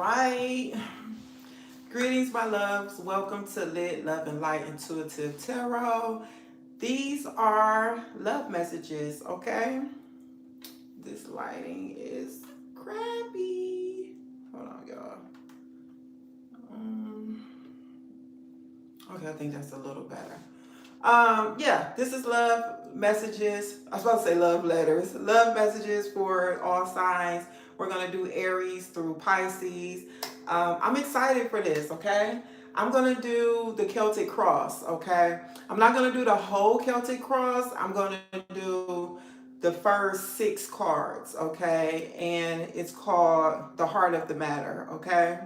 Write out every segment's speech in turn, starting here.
right. Greetings, my loves. Welcome to Lit, Love, and Light Intuitive Tarot. These are love messages, okay? This lighting is crappy. Hold on, y'all. Okay, I think that's a little better. Yeah, this is love messages. I was about to say love letters. Love messages for all signs. We're going to do Aries through Pisces. I'm excited for this, okay? I'm going to do the Celtic cross, okay? I'm not going to do the whole Celtic cross. I'm going to do the first 6 cards, okay? And it's called the Heart of the Matter, okay?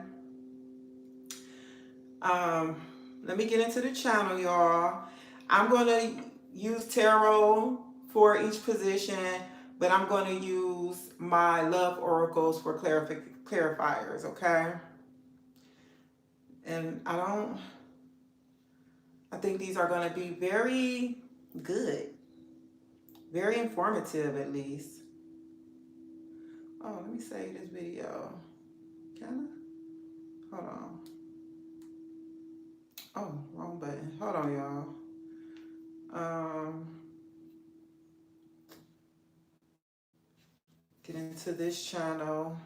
Let me get into the channel, y'all. I'm going to use tarot for each position, but I'm going to use my love oracles for clarifiers, okay? And I think these are going to be very good, very informative at least. Oh, let me save this video. Can I? Hold on. Oh, wrong button. Hold on, y'all. Get into this channel.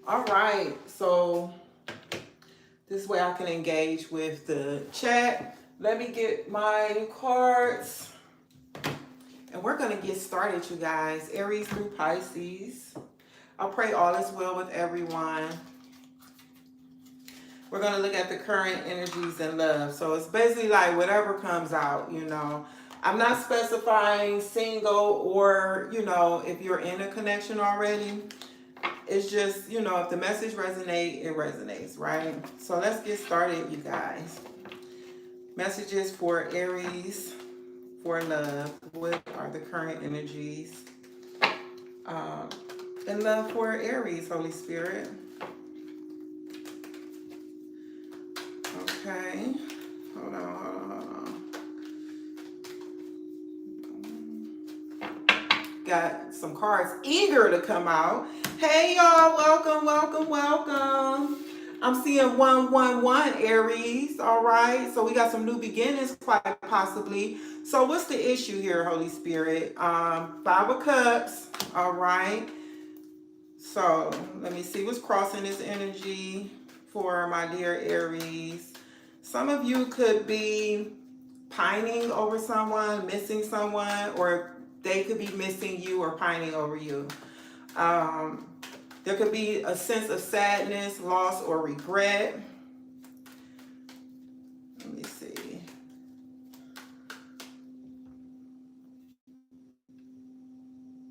All right, so this way I can engage with the chat. Let me get my cards. And we're going to get started, you guys. Aries through Pisces. I pray all is well with everyone. We're going to look at the current energies in love. So it's basically like whatever comes out, you know. I'm not specifying single or, you know, if you're in a connection already. It's just, you know, if the message resonates, it resonates, right? So let's get started, you guys. Messages for Aries for love. What are the current energies in love for Aries, Holy Spirit? Okay. Hold on. Got some cards eager to come out. Hey, y'all. Welcome. I'm seeing 111 Aries. All right. So we got some new beginnings, quite possibly. So what's the issue here, Holy Spirit? 5 of Cups. All right. So let me see what's crossing this energy for my dear Aries. Some of you could be pining over someone, missing someone, or they could be missing you or pining over you. There could be a sense of sadness, loss, or regret. Let me see.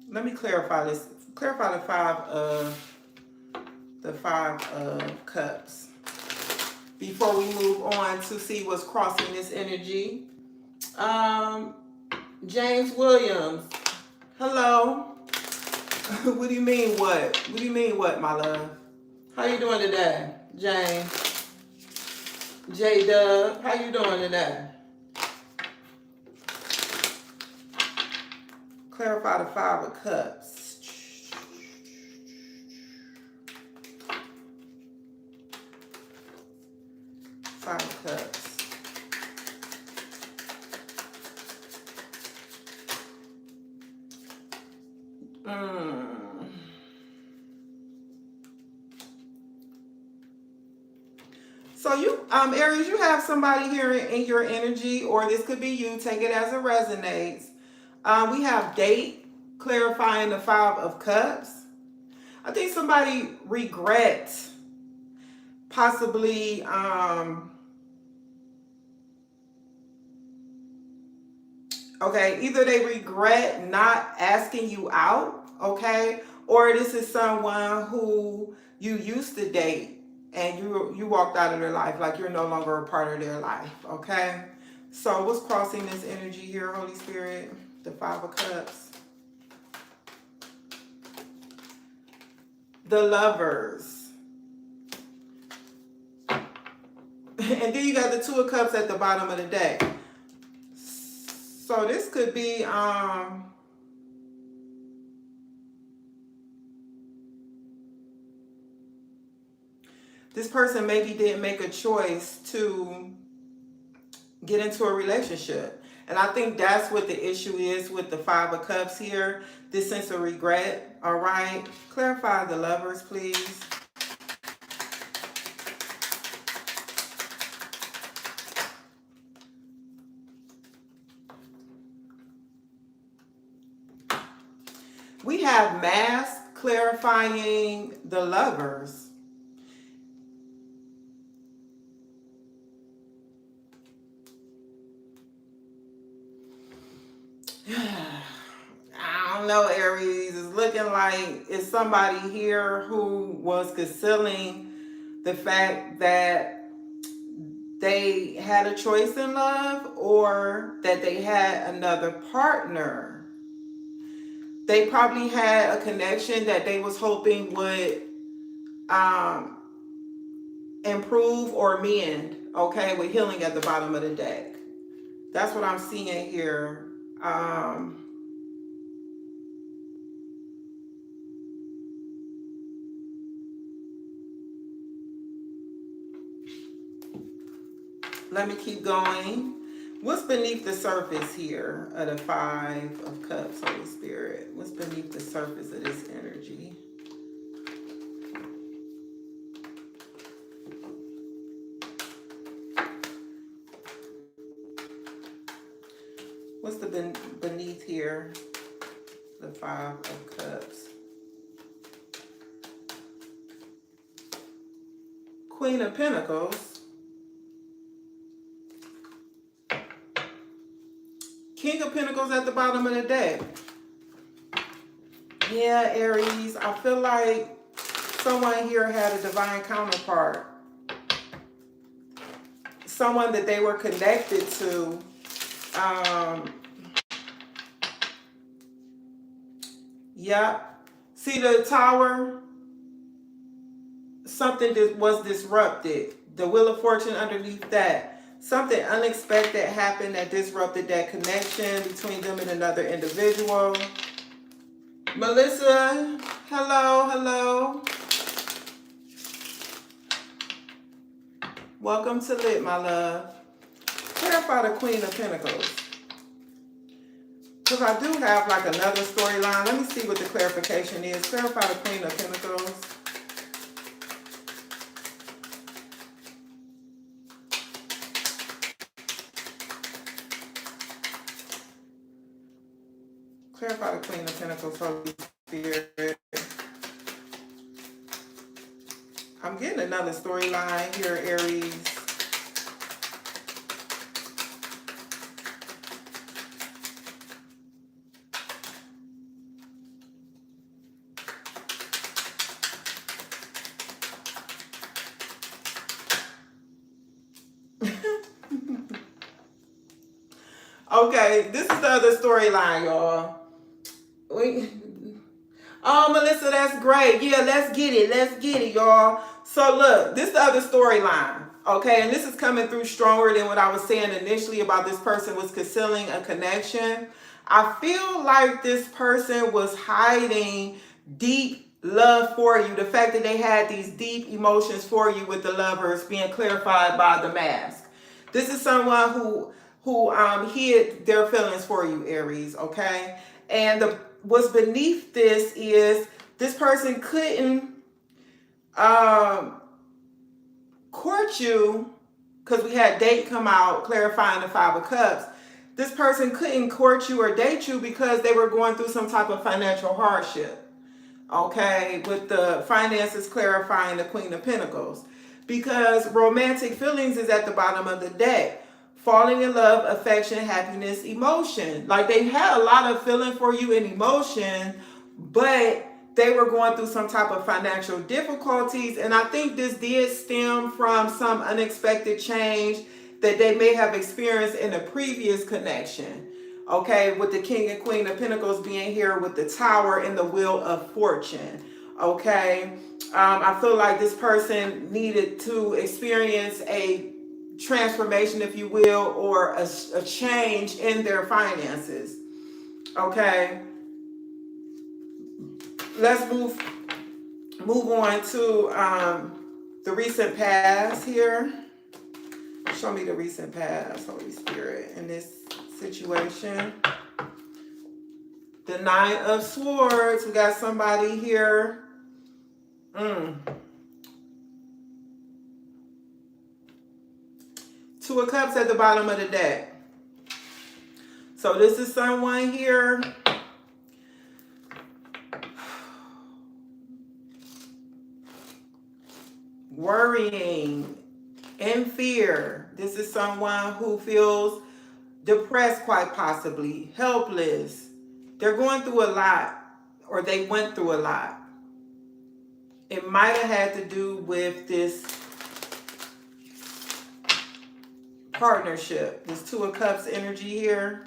Let me clarify this. Clarify the 5 of Cups before we move on to see what's crossing this energy. James Williams. Hello. What do you mean what? What do you mean what, my love? How you doing today, James? J-Dub, how you doing today? Clarify the 5 of Cups. 5 of Cups. So you, Aries, you have somebody here in your energy, or this could be you. Take it as it resonates. We have date, clarifying the 5 of Cups. I think somebody regrets, possibly, okay, either they regret not asking you out, okay, or this is someone who you used to date and you walked out of their life, like you're no longer a part of their life, okay? So what's crossing this energy here, Holy Spirit? The 5 of Cups. The Lovers. And then you got the Two of Cups at the bottom of the deck. So this could be this person maybe didn't make a choice to get into a relationship. And I think that's what the issue is with the Five of Cups here. This sense of regret. All right. Clarify the Lovers, please. We have Mask clarifying the Lovers. I don't know, Aries. It's looking like it's somebody here who was concealing the fact that they had a choice in love or that they had another partner. They probably had a connection that they was hoping would improve or mend, okay, with healing at the bottom of the deck. That's what I'm seeing here. Let me keep going. What's beneath the surface here of the Five of Cups, Holy Spirit? What's beneath the surface of this energy? What's the beneath here? The Five of Cups. Queen of Pentacles. King of Pentacles at the bottom of the deck. Yeah, Aries, I feel like someone here had a divine counterpart. Someone that they were connected to. Yeah. See the Tower? Something that was disrupted. The Wheel of Fortune underneath that. Something unexpected happened that disrupted that connection between them and another individual. Melissa, hello, hello. Welcome to Lit, my love. Clarify the Queen of Pentacles. Because I do have like another storyline. Let me see what the clarification is. Clarify the Queen of Pentacles. Clarify the Queen of Pentacles, Holy Spirit. I'm getting another storyline here, Aries. Okay, this is the other storyline, y'all. Oh, Melissa, that's great. Yeah, let's get it. Let's get it, y'all. So look, this is the other storyline. Okay, and this is coming through stronger than what I was saying initially about this person was concealing a connection. I feel like this person was hiding deep love for you. The fact that they had these deep emotions for you with the Lovers being clarified by the Mask. This is someone who hid their feelings for you, Aries, okay? And what's beneath this is this person couldn't court you, because we had date come out clarifying the Five of Cups. This person couldn't court you or date you because they were going through some type of financial hardship, okay, with the finances clarifying the Queen of Pentacles. Because romantic feelings is at the bottom of the deck. Falling in love, affection, happiness, emotion. Like they had a lot of feeling for you and emotion, but they were going through some type of financial difficulties. And I think this did stem from some unexpected change that they may have experienced in a previous connection. Okay, with the King and Queen of Pentacles being here with the Tower and the Wheel of Fortune. Okay, I feel like this person needed to experience a transformation, if you will, or a change in their finances. Okay, let's move on to the recent past here. Show me the recent past, Holy Spirit, in this situation. The Nine of Swords. We got somebody here. Two of Cups at the bottom of the deck. So this is someone here worrying, in fear. This is someone who feels depressed, quite possibly, helpless. They're going through a lot, or they went through a lot. It might have had to do with this partnership, this Two of Cups energy here,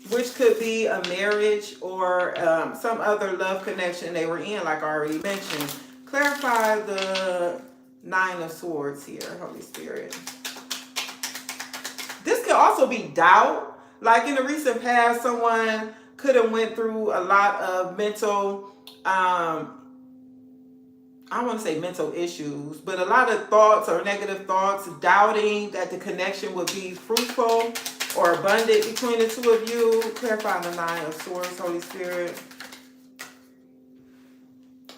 which could be a marriage or some other love connection they were in, like I already mentioned. Clarify the Nine of Swords here, Holy Spirit. This could also be doubt. Like in the recent past, someone could have went through a lot of mental, I don't want to say mental issues, but a lot of thoughts or negative thoughts, doubting that the connection would be fruitful or abundant between the two of you. Clarify the Nine of Swords, Holy Spirit.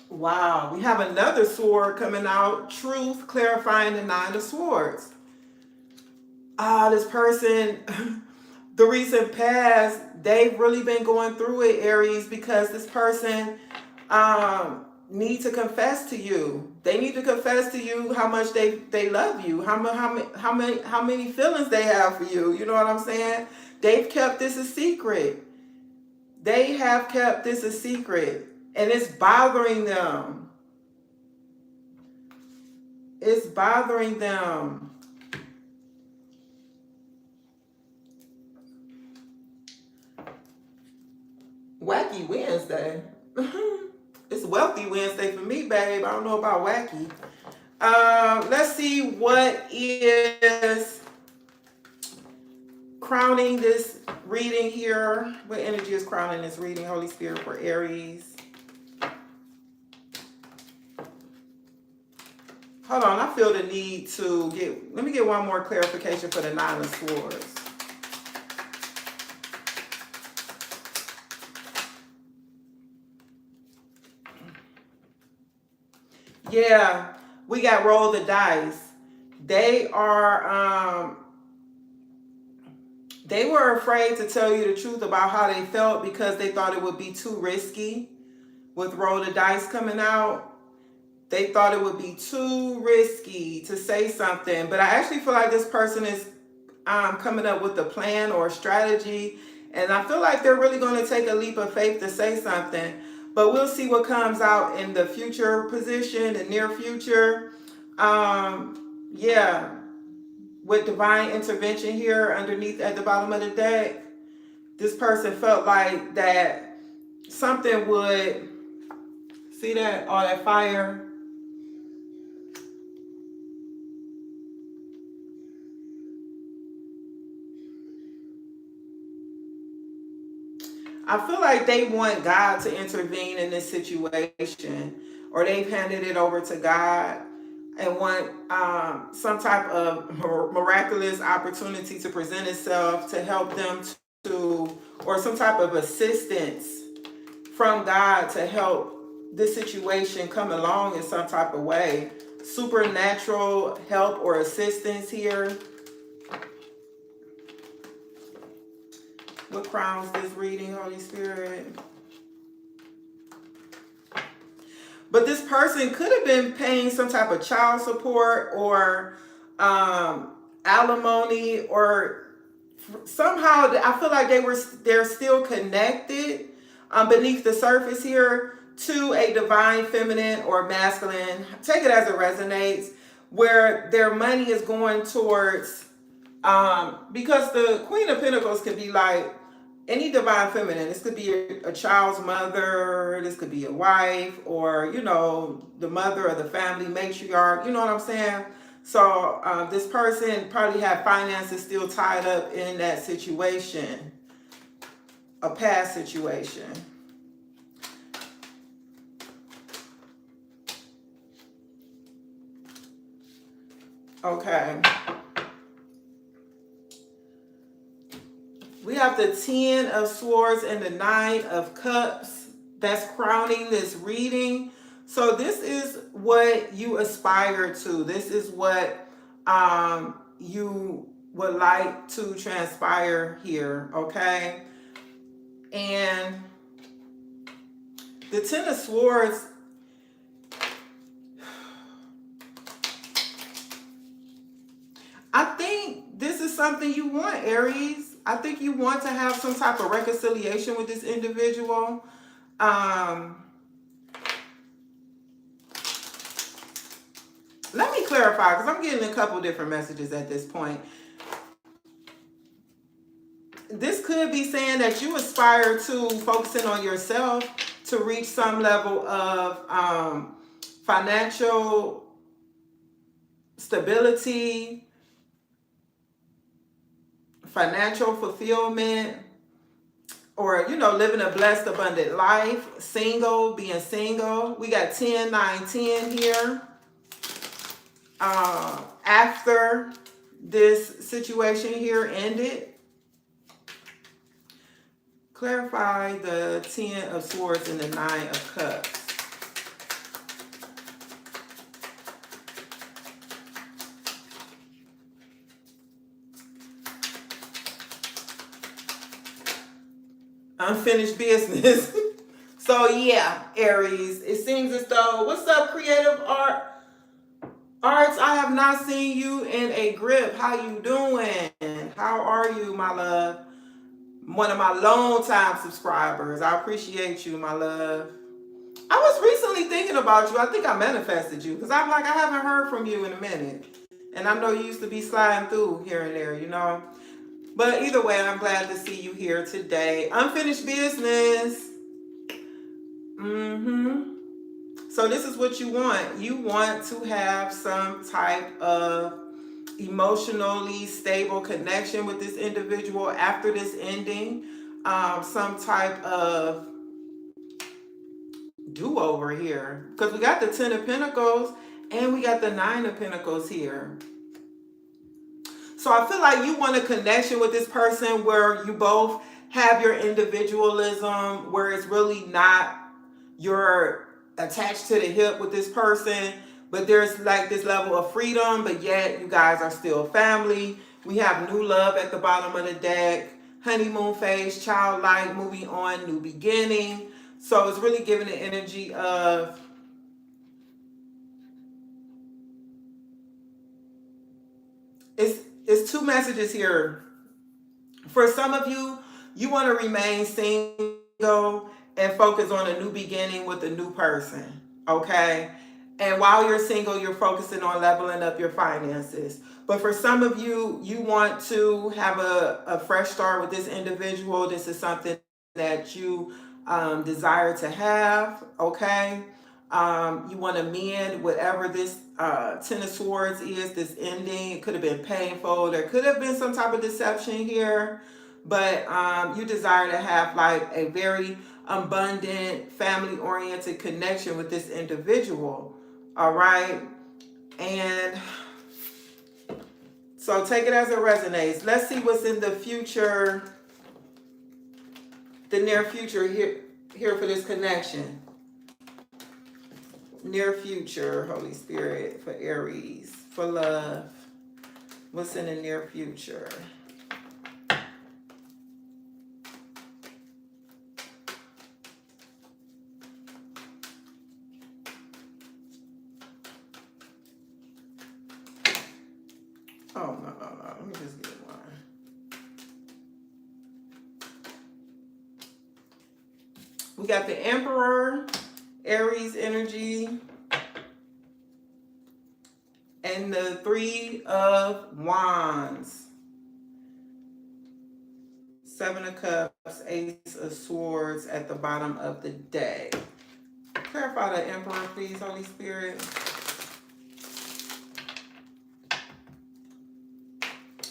Wow, we have another sword coming out. Truth, clarifying the Nine of Swords. This person, the recent past, they've really been going through it, Aries, because this person need to confess to you. They need to confess to you how much they love you, how many feelings they have for you. You know what I'm saying? They've kept this a secret. They have kept this a secret, and it's bothering them. It's bothering them. Wacky Wednesday. It's Wealthy Wednesday for me, babe. I don't know about wacky. Let's see what is crowning this reading here. What energy is crowning this reading, Holy Spirit, for Aries? Hold on, I feel the need to let me get one more clarification for the Nine of Swords. Yeah, we got roll the dice. They were afraid to tell you the truth about how they felt because they thought it would be too risky with roll the dice coming out. They thought it would be too risky to say something, but I actually feel like this person is coming up with a plan or a strategy, and I feel like they're really going to take a leap of faith to say something. But we'll see what comes out in the future position, the near future. Yeah, with divine intervention here underneath at the bottom of the deck, this person felt like that something would, see that, all that fire? I feel like they want God to intervene in this situation, or they've handed it over to God and want some type of miraculous opportunity to present itself to help them to, or some type of assistance from God to help this situation come along in some type of way. Supernatural help or assistance here. What crowns this reading, Holy Spirit? But this person could have been paying some type of child support or alimony, or somehow I feel like they're still connected beneath the surface here to a divine feminine or masculine. Take it as it resonates, where their money is going towards, because the Queen of Pentacles could be like any divine feminine. This could be a child's mother, this could be a wife, or, you know, the mother of the family, matriarch, you know what I'm saying? So this person probably had finances still tied up in that situation, a past situation. Okay. We have the 10 of Swords and the 9 of Cups. That's crowning this reading. So this is what you aspire to. This is what you would like to transpire here, okay? And the 10 of Swords, I think this is something you want, Aries. I think you want to have some type of reconciliation with this individual. Let me clarify, because I'm getting a couple different messages at this point. This could be saying that you aspire to focusing on yourself to reach some level of financial stability, financial fulfillment, or, you know, living a blessed, abundant life, being single. We got 10, 9, 10 here. After this situation here ended, clarify the 10 of Swords and the 9 of Cups. Unfinished business. So yeah, Aries, it seems as though, what's up, creative arts? I have not seen you in a grip. How you doing? How are you, my love? One of my long time subscribers. I appreciate you, my love. I was recently thinking about you. I think I manifested you because I'm like, I haven't heard from you in a minute. And I know you used to be sliding through here and there, you know. But either way, I'm glad to see you here today. Unfinished business. So this is what you want. You want to have some type of emotionally stable connection with this individual after this ending. Some type of do-over here. Because we got the 10 of Pentacles and we got the 9 of Pentacles here. So I feel like you want a connection with this person where you both have your individualism, where it's really not you're attached to the hip with this person, but there's like this level of freedom, but yet you guys are still family. We have new love at the bottom of the deck, honeymoon phase, childlike, moving on, new beginning. So it's really giving the energy of it's two messages here. For some of you, you want to remain single and focus on a new beginning with a new person, okay? And while you're single, you're focusing on leveling up your finances. But for some of you, you want to have a fresh start with this individual. This is something that you desire to have, okay? You want to mend whatever this 10 of Swords is, this ending. It could have been painful. There could have been some type of deception here. But you desire to have like a very abundant, family-oriented connection with this individual. All right? And so take it as it resonates. Let's see what's in the future, the near future here for this connection. Near future, Holy Spirit, for Aries, for love. What's in the near future? Oh, no. Let me just get one. We got the Emperor, Aries energy, and the 3 of Wands. 7 of Cups, Ace of Swords at the bottom of the deck. Clarify the Emperor, please, Holy Spirit.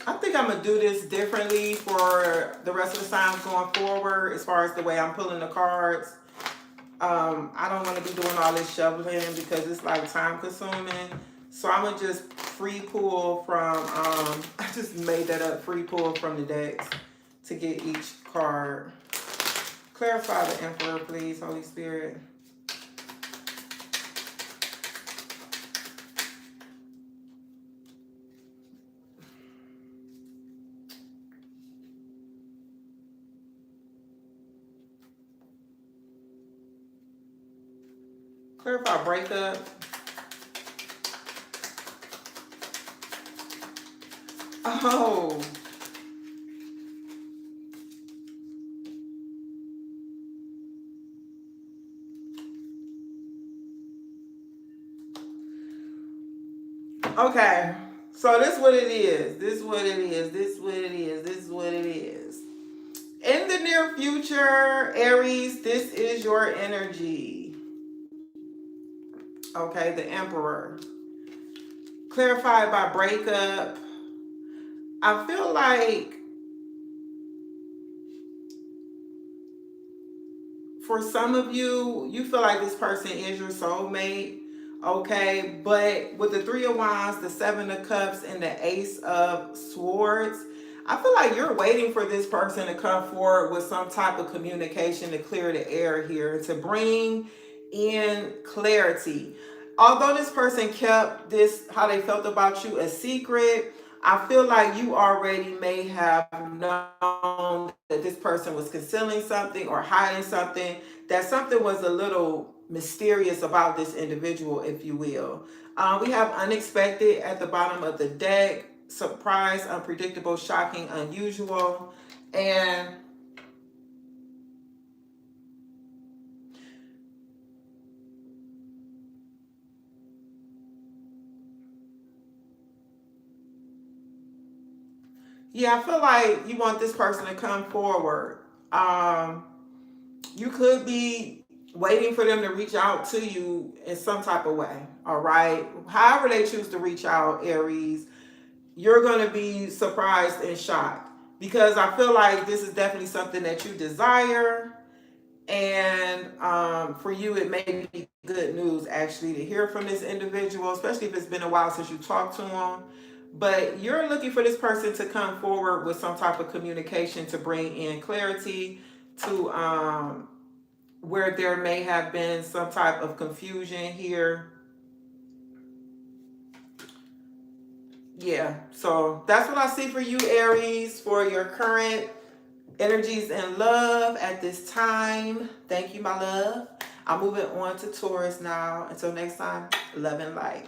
I think I'm going to do this differently for the rest of the times going forward as far as the way I'm pulling the cards. I don't want to be doing all this shuffling because it's like time consuming. So I'm going to just free pull from, I just made that up, free pull from the decks to get each card. Clarify the Emperor, please, Holy Spirit. Clarify breakup. Oh. Okay. So this is what it is. This is what it is. This is what it is. This is what it is. In the near future, Aries, this is your energy. Okay, the Emperor. Clarified by breakup. I feel like for some of you, you feel like this person is your soulmate. Okay, but with the Three of Wands, the Seven of Cups, and the Ace of Swords, I feel like you're waiting for this person to come forward with some type of communication to clear the air here, to bring in clarity. Although this person kept this, how they felt about you, a secret, I feel like you already may have known that this person was concealing something or hiding something, that something was a little mysterious about this individual, if you will. We have unexpected at the bottom of the deck, surprise, unpredictable, shocking, unusual, and yeah, I feel like you want this person to come forward. You could be waiting for them to reach out to you in some type of way. All right. However they choose to reach out, Aries, you're going to be surprised and shocked because I feel like this is definitely something that you desire. And for you, it may be good news actually to hear from this individual, especially if it's been a while since you talked to them. But you're looking for this person to come forward with some type of communication to bring in clarity to where there may have been some type of confusion here. Yeah, so that's what I see for you, Aries, for your current energies and love at this time. Thank you, my love. I'm moving on to Taurus now. Until next time, love and light.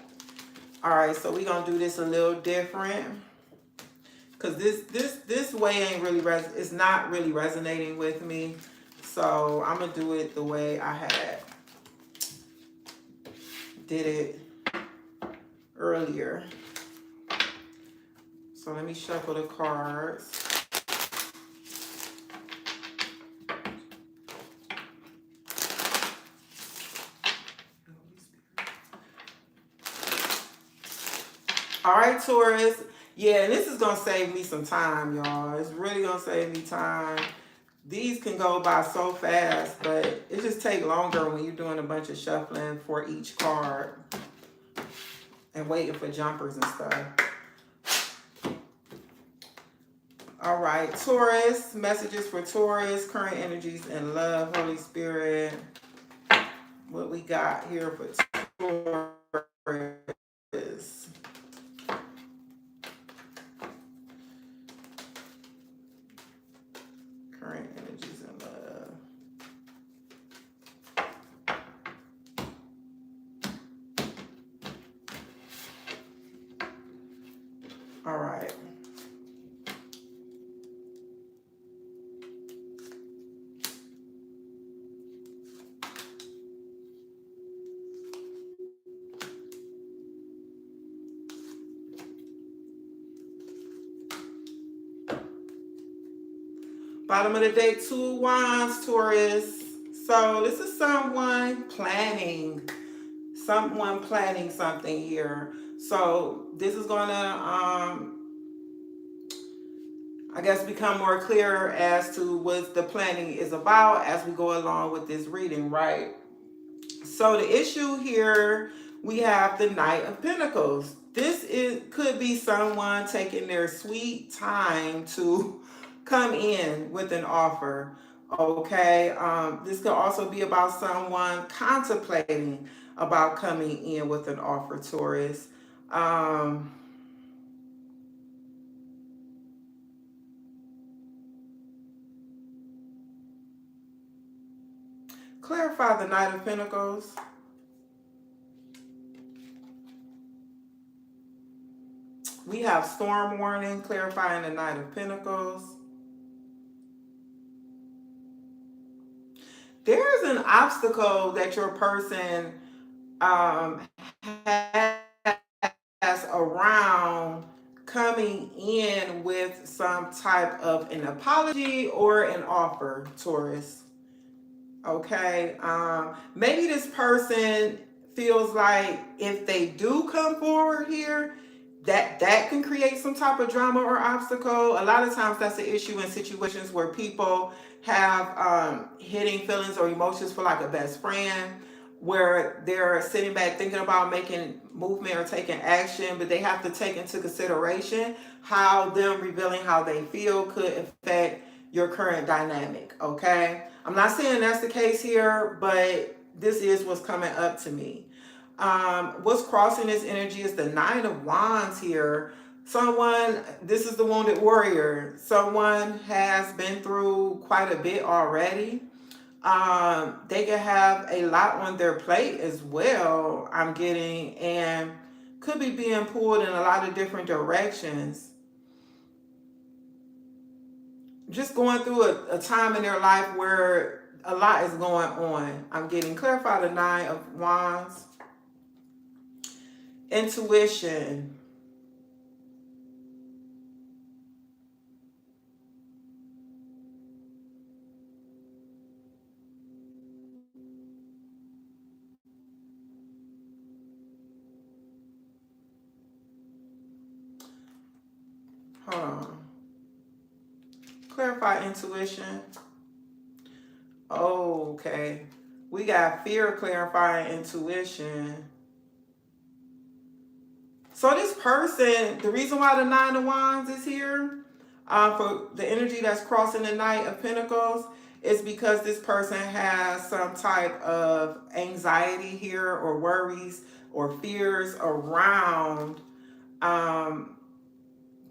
All right, so we're gonna do this a little different because this way ain't really it's not really resonating with me. So I'm gonna do it the way I did it earlier. So let me shuffle the cards. All right, Taurus. Yeah, and this is going to save me some time, y'all. It's really going to save me time. These can go by so fast, but it just takes longer when you're doing a bunch of shuffling for each card and waiting for jumpers and stuff. All right, Taurus. Messages for Taurus. Current energies and love. Holy Spirit. What we got here for Taurus. Current energies and love. All right. Bottom of the deck, Two of Wands, Taurus. So this is someone planning something here. So this is gonna I guess, become more clear as to what the planning is about as we go along with this reading, right? So the issue here, we have the Knight of Pentacles. This is could be someone taking their sweet time to come in with an offer. Okay, this could also be about someone contemplating about coming in with an offer, Taurus. Um, Clarify the Knight of Pentacles. We have storm warning, clarifying the Knight of Pentacles. There's an obstacle that your person um, has around coming in with some type of an apology or an offer, Taurus. Okay. Maybe this person feels like if they do come forward here, that can create some type of drama or obstacle. A lot of times that's an issue in situations where people have hitting feelings or emotions for like a best friend, where they're sitting back thinking about making movement or taking action, but they have to take into consideration how them revealing how they feel could affect your current dynamic. Okay, I'm not saying that's the case here, but this is what's coming up to me. What's crossing this energy is the Nine of Wands here. Someone, this is the wounded warrior. Someone has been through quite a bit already. They can have a lot on their plate as well, I'm getting, and could be being pulled in a lot of different directions. Just going through a time in their life where a lot is going on. I'm getting clarified the Nine of Wands. Intuition. Hold on. Clarify intuition. Okay. We got fear clarifying intuition. So this person, the reason why the Nine of Wands is here, for the energy that's crossing the Knight of Pentacles, is because this person has some type of anxiety here or worries or fears around um,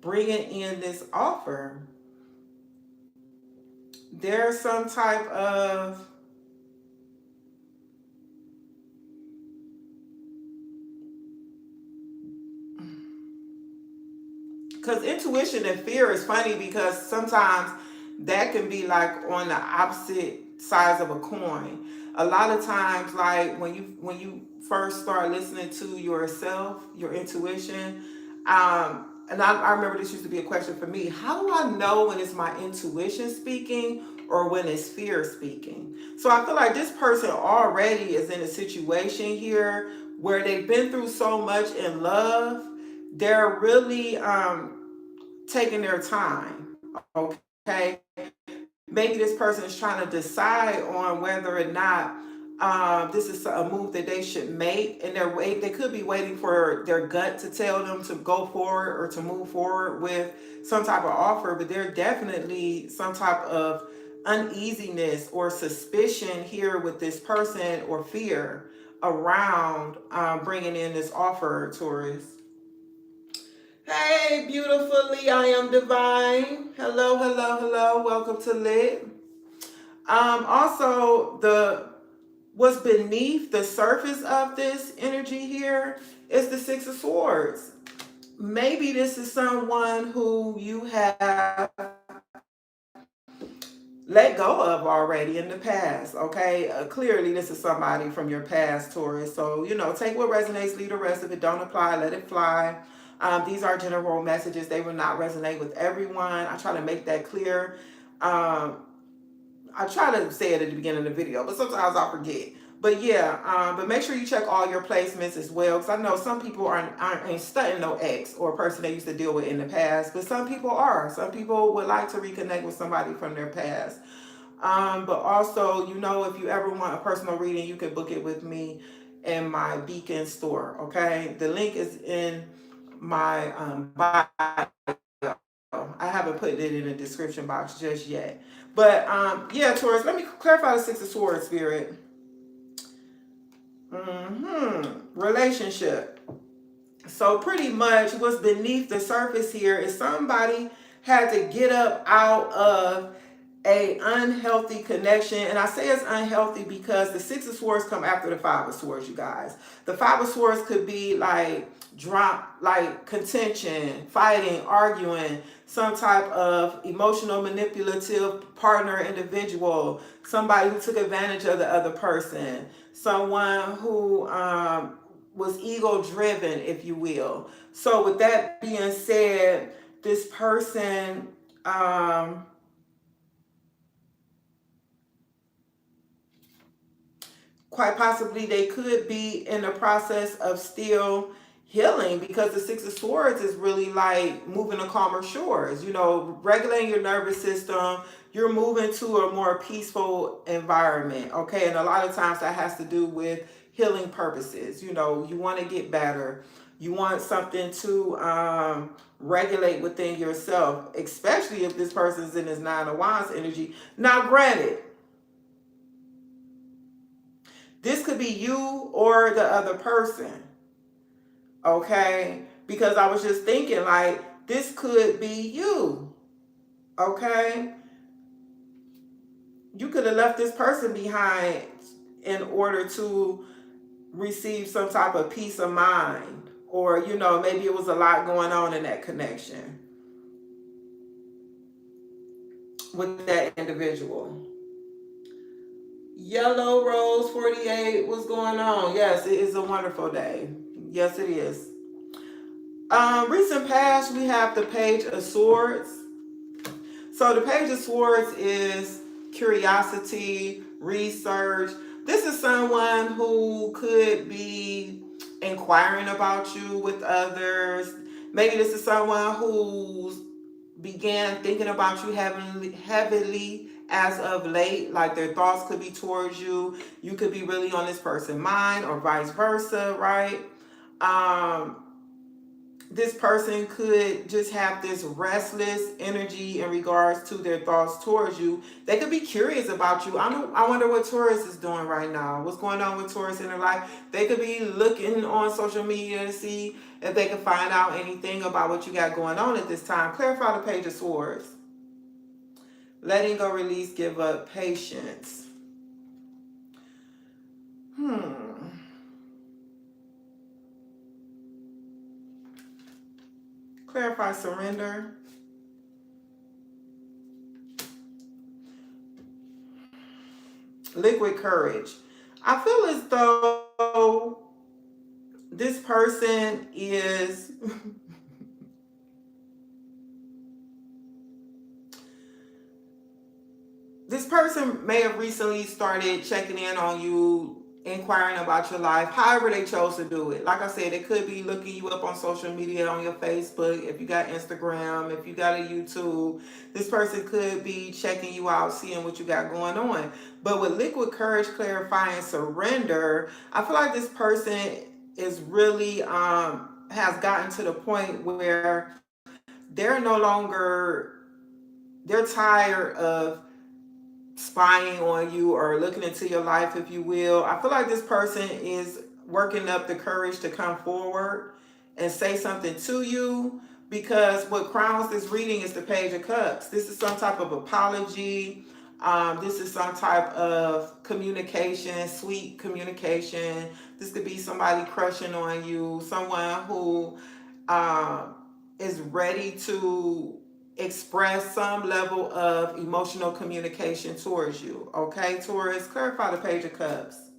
bringing in this offer. There's some type of because intuition and fear is funny because sometimes that can be like on the opposite sides of a coin. A lot of times, like when you first start listening to yourself, your intuition, and I remember this used to be a question for me: how do I know when it's my intuition speaking or when it's fear speaking? So I feel like this person already is in a situation here where they've been through so much in love. They're really taking their time. Okay, maybe this person is trying to decide on whether or not this is a move that they should make, and they could be waiting for their gut to tell them to go forward or to move forward with some type of offer. But there's definitely some type of uneasiness or suspicion here with this person or fear around bringing in this offer, Taurus. Hey, beautifully, I am divine. Hello, hello, hello. Welcome to Lit. Also, the what's beneath the surface of this energy here is the Six of Swords. Maybe this is someone who you have let go of already in the past. Okay, clearly this is somebody from your past, Taurus. So take what resonates, leave the rest of it. Don't apply, let it fly. These are general messages. They will not resonate with everyone. I try to make that clear. I try to say it at the beginning of the video, but sometimes I forget. But yeah, but make sure you check all your placements as well, because I know some people ain't studying no ex or a person they used to deal with in the past, but some people are. Some people would like to reconnect with somebody from their past. But also, if you ever want a personal reading, you can book it with me in my Beacon store. Okay, the link is in my bio. I haven't put it in the description box just yet. But yeah, Taurus, let me clarify the Six of Swords, Spirit. Relationship. So pretty much what's beneath the surface here is somebody had to get up out of a unhealthy connection. And I say it's unhealthy because the Six of Swords come after the Five of Swords, you guys. The Five of Swords could be like contention, fighting, arguing, some type of emotional manipulative partner individual, somebody who took advantage of the other person, someone who was ego driven, if you will. So with that being said, this person quite possibly they could be in the process of still healing, because the Six of Swords is really like moving to calmer shores, regulating your nervous system. You're moving to a more peaceful environment, okay? And a lot of times that has to do with healing purposes. You want to get better. You want something to regulate within yourself, especially if this person's in his Nine of Wands energy. Now, granted, this could be you or the other person, okay? Because I was just thinking, like, this could be you, okay? You could have left this person behind in order to receive some type of peace of mind, or, maybe it was a lot going on in that connection with that individual. Yellow Rose 48, what's going on? Yes, it is a wonderful day. Yes, it is. Recent past, we have the Page of Swords. So the Page of Swords is curiosity, research. This is someone who could be inquiring about you with others. Maybe this is someone who's began thinking about you heavily as of late, like their thoughts could be towards you. You could be really on this person's mind, or vice versa, right? Um, this person could just have this restless energy in regards to their thoughts towards you. They could be curious about you. I wonder what Taurus is doing right now. What's going on with Taurus in their life? They could be looking on social media to see if they can find out anything about what you got going on at this time. Clarify the Page of Swords. Letting go, release, give up, patience. Clarify surrender. Liquid courage. I feel as though this person is this person may have recently started checking in on you, inquiring about your life, however they chose to do it. Like I said, it could be looking you up on social media, on your Facebook, if you got Instagram, if you got a YouTube. This person could be checking you out, seeing what you got going on. But with liquid courage, clarifying surrender, I feel like this person is really has gotten to the point where they're no longer, they're tired of spying on you or looking into your life, if you will. I feel like this person is working up the courage to come forward and say something to you, because what crowns this reading is the Page of Cups. This is some type of apology. This is some type of communication, sweet communication. This could be somebody crushing on you, someone who is ready to express some level of emotional communication towards you. Okay, Taurus, clarify the Page of Cups.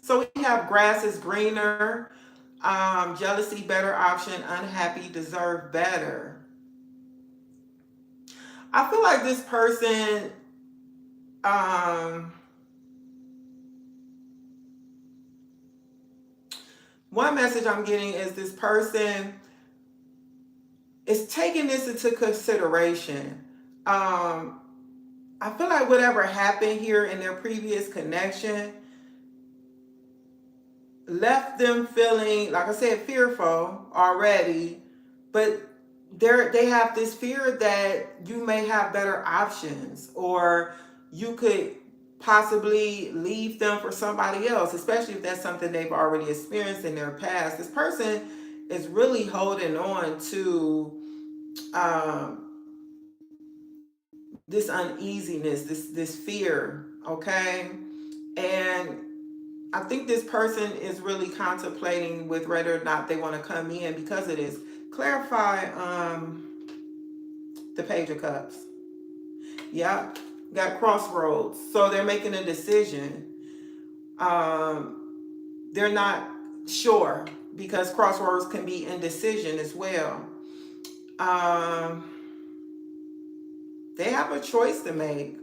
So we have grass is greener. Jealousy, better option. Unhappy, deserve better. I feel like this person, um, one message I'm getting is this person is taking this into consideration. Um, I feel like whatever happened here in their previous connection left them feeling, like I said, fearful already, but they have this fear that you may have better options, or you could possibly leave them for somebody else, especially if that's something they've already experienced in their past. This person is really holding on to this uneasiness, this fear, okay? And I think this person is really contemplating with whether or not they want to come in because of this. Clarify the Page of Cups. Yeah, got crossroads. So they're making a decision. They're not sure because crossroads can be indecision as well. They have a choice to make,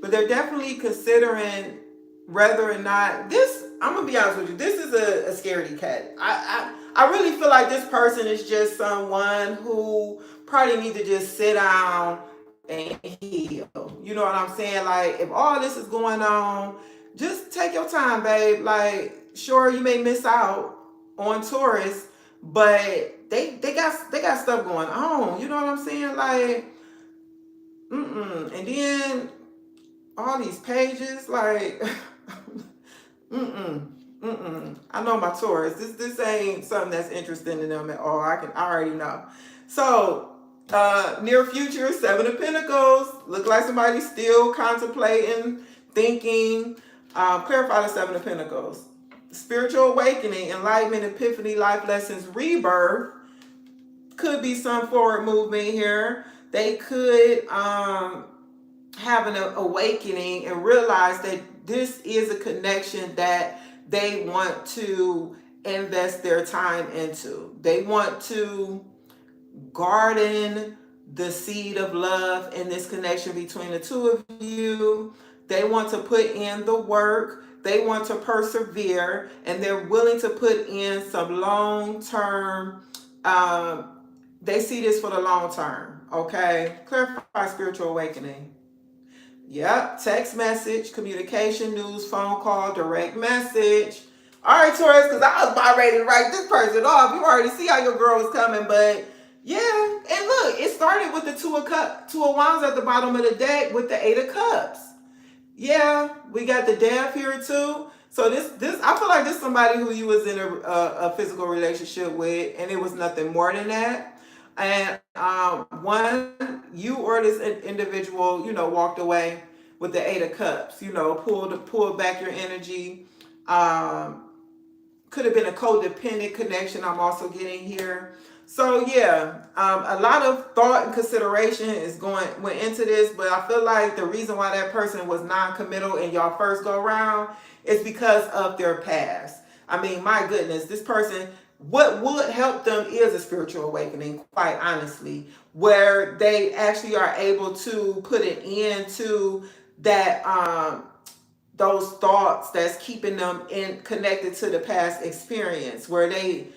but they're definitely considering whether or not this. I'm gonna be honest with you. This is a scaredy cat. I really feel like this person is just someone who probably need to just sit down and heal. You know what I'm saying? Like, if all this is going on, just take your time, babe. Like, sure, you may miss out on Taurus, but they got stuff going on. You know what I'm saying? Like, and then all these pages, like, I know my Taurus. This ain't something that's interesting to them at all. I already know. So, near future, Seven of Pentacles. Look like somebody's still contemplating, thinking. Clarify the Seven of Pentacles. Spiritual awakening, enlightenment, epiphany, life lessons, rebirth. Could be some forward movement here. They could have an awakening and realize that this is a connection that they want to invest their time into. They want to garden the seed of love in this connection between the two of you. They want to put in the work. They want to persevere, and they're willing to put in some long-term. They see this for the long term. Okay, clarify spiritual awakening. Yep, text message, communication, news, phone call, direct message. All right, Taurus, because I was about ready to write this person off. You already see how your girl was coming, but yeah. And look, it started with the Two of Wands at the bottom of the deck with the Eight of Cups. Yeah, we got the Death here too. So this I feel like this is somebody who you was in a physical relationship with, and it was nothing more than that. And one, you or this individual, walked away with the Eight of Cups. Pulled back your energy. Could have been a codependent connection. I'm also getting here. So yeah, a lot of thought and consideration went into this, but I feel like the reason why that person was non-committal in y'all first go round is because of their past. I mean, my goodness, this person, what would help them is a spiritual awakening, quite honestly, where they actually are able to put an end to that those thoughts that's keeping them connected to the past experience, where they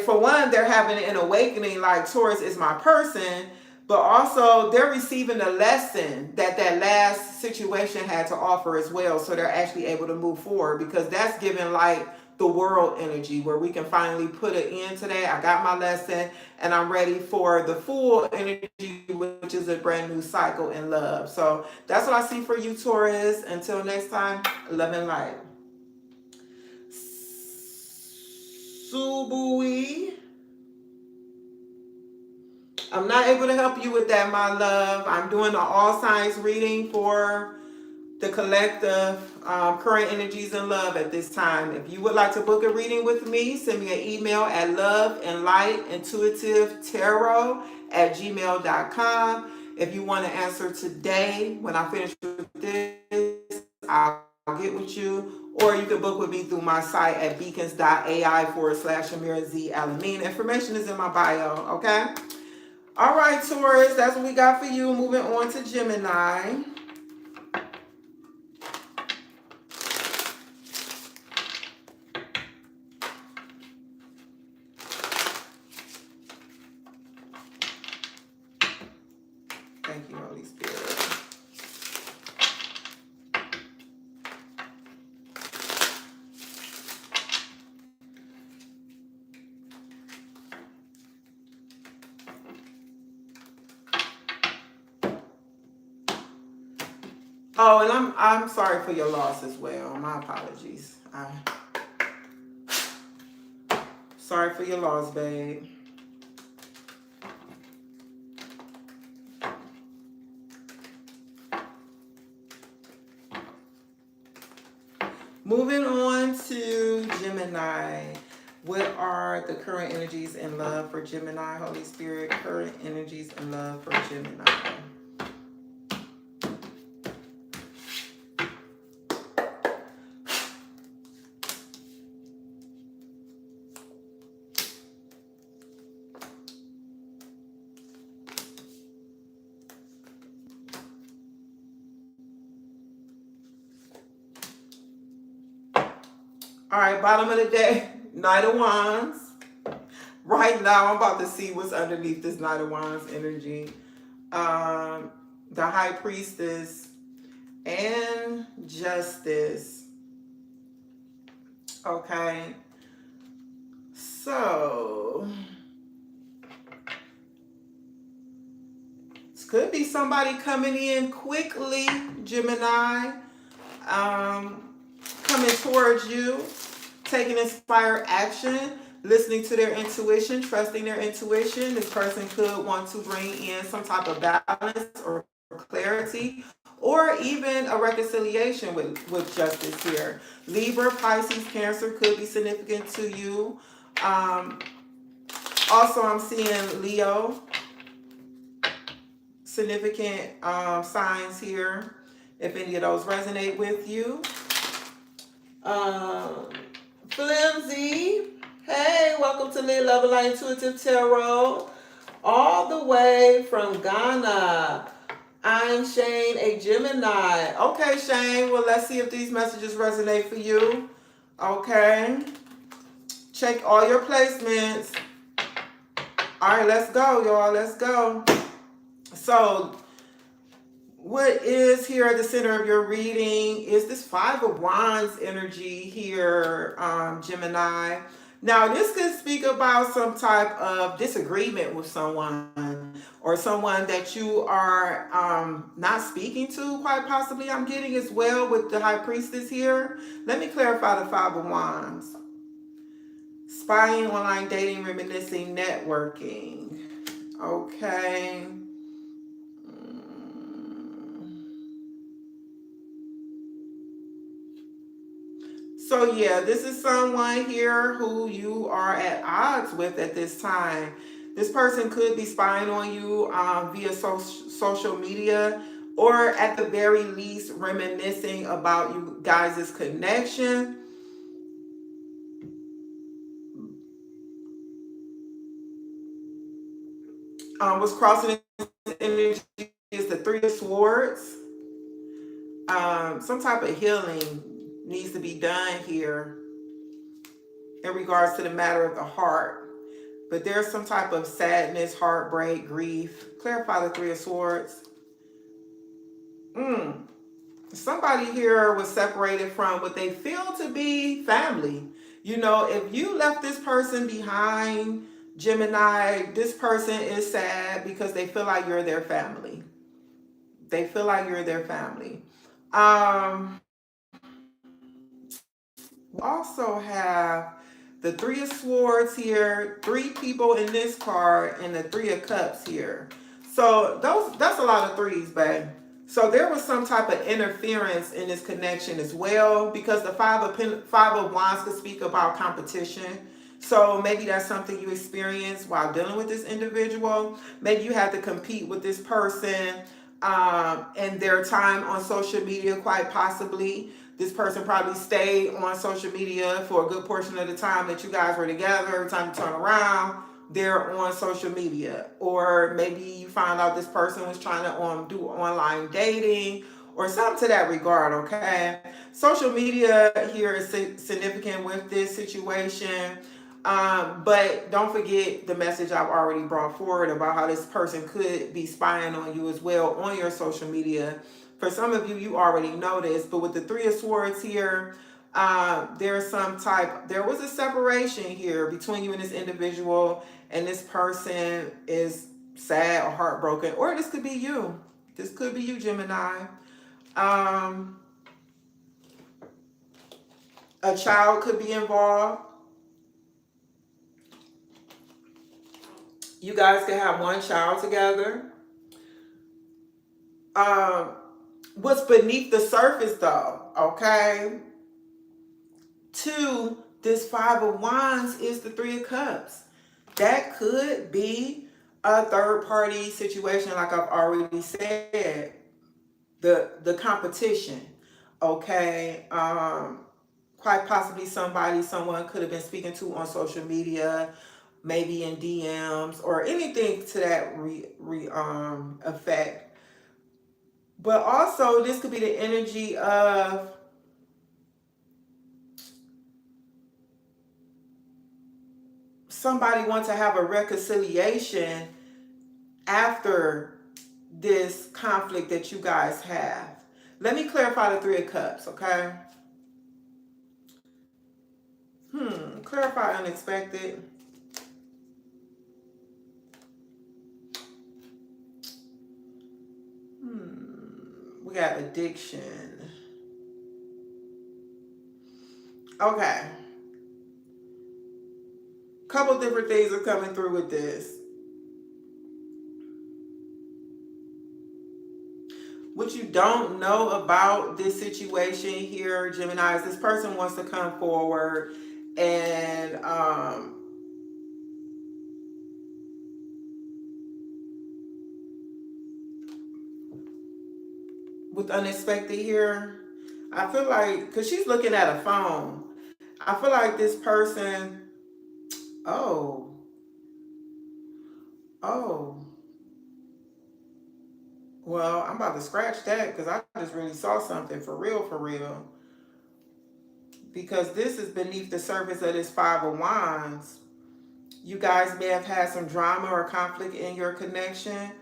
for one, they're having an awakening like Taurus is my person, but also they're receiving a lesson that last situation had to offer as well. So they're actually able to move forward, because that's giving like the world energy, where we can finally put an end to that. I got my lesson and I'm ready for the full energy, which is a brand new cycle in love. So that's what I see for you, Taurus. Until next time, love and light. Subui. I'm not able to help you with that, my love. I'm doing an all signs reading for the collective current energies in love at this time. If you would like to book a reading with me, send me an email at loveandlightintuitivetarot@gmail.com. If you want to answer today when I finish with this, I'll get with you or you can book with me through my site at beacons.ai/Amirah Z Alameen. Information is in my bio, okay? All right, Taurus, that's what we got for you. Moving on to Gemini. Thank you, Holy Spirit. Oh, and I'm sorry for your loss as well. My apologies. Sorry for your loss, babe. Moving on to Gemini. What are the current energies in love for Gemini, Holy Spirit? Current energies in love for Gemini. All right, bottom of the day, Knight of Wands. Right now, I'm about to see what's underneath this Knight of Wands energy. The High Priestess and Justice. Okay. So, this could be somebody coming in quickly, Gemini. Coming towards you, taking inspired action, listening to their intuition, trusting their intuition. This person could want to bring in some type of balance or clarity, or even a reconciliation with justice here. Libra, Pisces, Cancer could be significant to you. Also, I'm seeing Leo, significant signs here, if any of those resonate with you. Flimsy, hey, welcome to Live Love Light Intuitive Tarot, all the way from Ghana. I'm Shane, a Gemini. Okay, Shane, well, let's see if these messages resonate for you. Okay, check all your placements. All right, let's go, y'all, let's go. So, what is here at the center of your reading is this Five of Wands energy here, Gemini. Now, this could speak about some type of disagreement with someone, or someone that you are not speaking to, quite possibly, I'm getting as well with the High Priestess here. Let me clarify the Five of Wands. Spying, online dating, reminiscing, networking. Okay. So yeah, this is someone here who you are at odds with at this time. This person could be spying on you via social media, or at the very least reminiscing about you guys' connection. What's crossing this energy is the Three of Swords. Some type of healing needs to be done here in regards to the matter of the heart. But there's some type of sadness, heartbreak, grief. Clarify the Three of Swords. Somebody here was separated from what they feel to be family. You know, if you left this person behind, Gemini, this person is sad because they feel like you're their family. They feel like you're their family. We also have the Three of Swords here, three people in this card, and the Three of Cups here. So that's a lot of threes, babe. So there was some type of interference in this connection as well, because the Five of Wands could speak about competition. So maybe that's something you experienced while dealing with this individual. Maybe you had to compete with this person and their time on social media, quite possibly. This person probably stayed on social media for a good portion of the time that you guys were together. Every time you turn around, they're on social media. Or maybe you found out this person was trying to do online dating or something to that regard, okay? Social media here is significant with this situation. But don't forget the message I've already brought forward about how this person could be spying on you as well on your social media. For some of you, you already know this, but with the Three of Swords here, there was a separation here between you and this individual, and this person is sad or heartbroken, or this could be you. This could be you, Gemini. A child could be involved. You guys can have one child together. What's beneath the surface though, okay? To this Five of Wands is the Three of Cups. That could be a third party situation, like I've already said. The competition, okay? Quite possibly someone could have been speaking to on social media, maybe in DMs or anything to that effect. But also, this could be the energy of somebody wants to have a reconciliation after this conflict that you guys have. Let me clarify the Three of Cups, okay? Clarify unexpected. We got addiction. Okay. Couple different things are coming through with this. What you don't know about this situation here, Gemini, is this person wants to come forward and with unexpected here, I feel like, because she's looking at a phone, I feel like this person, oh, well, I'm about to scratch that because I just really saw something for real. Because this is beneath the surface of this Five of Wands. You guys may have had some drama or conflict in your connection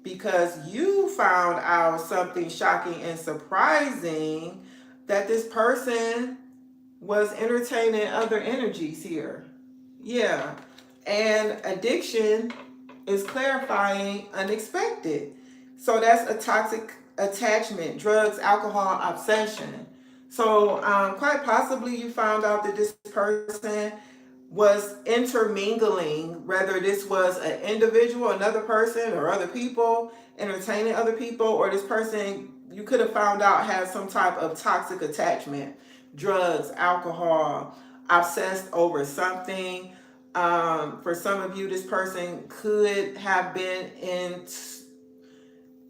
because you found out something shocking and surprising, that this person was entertaining other energies here. Yeah. And addiction is clarifying unexpected. So that's a toxic attachment, drugs, alcohol, obsession. So quite possibly you found out that this person was intermingling, whether this was an individual, another person, or other people, entertaining other people, or this person you could have found out had some type of toxic attachment, drugs, alcohol, obsessed over something. For some of you, this person could have been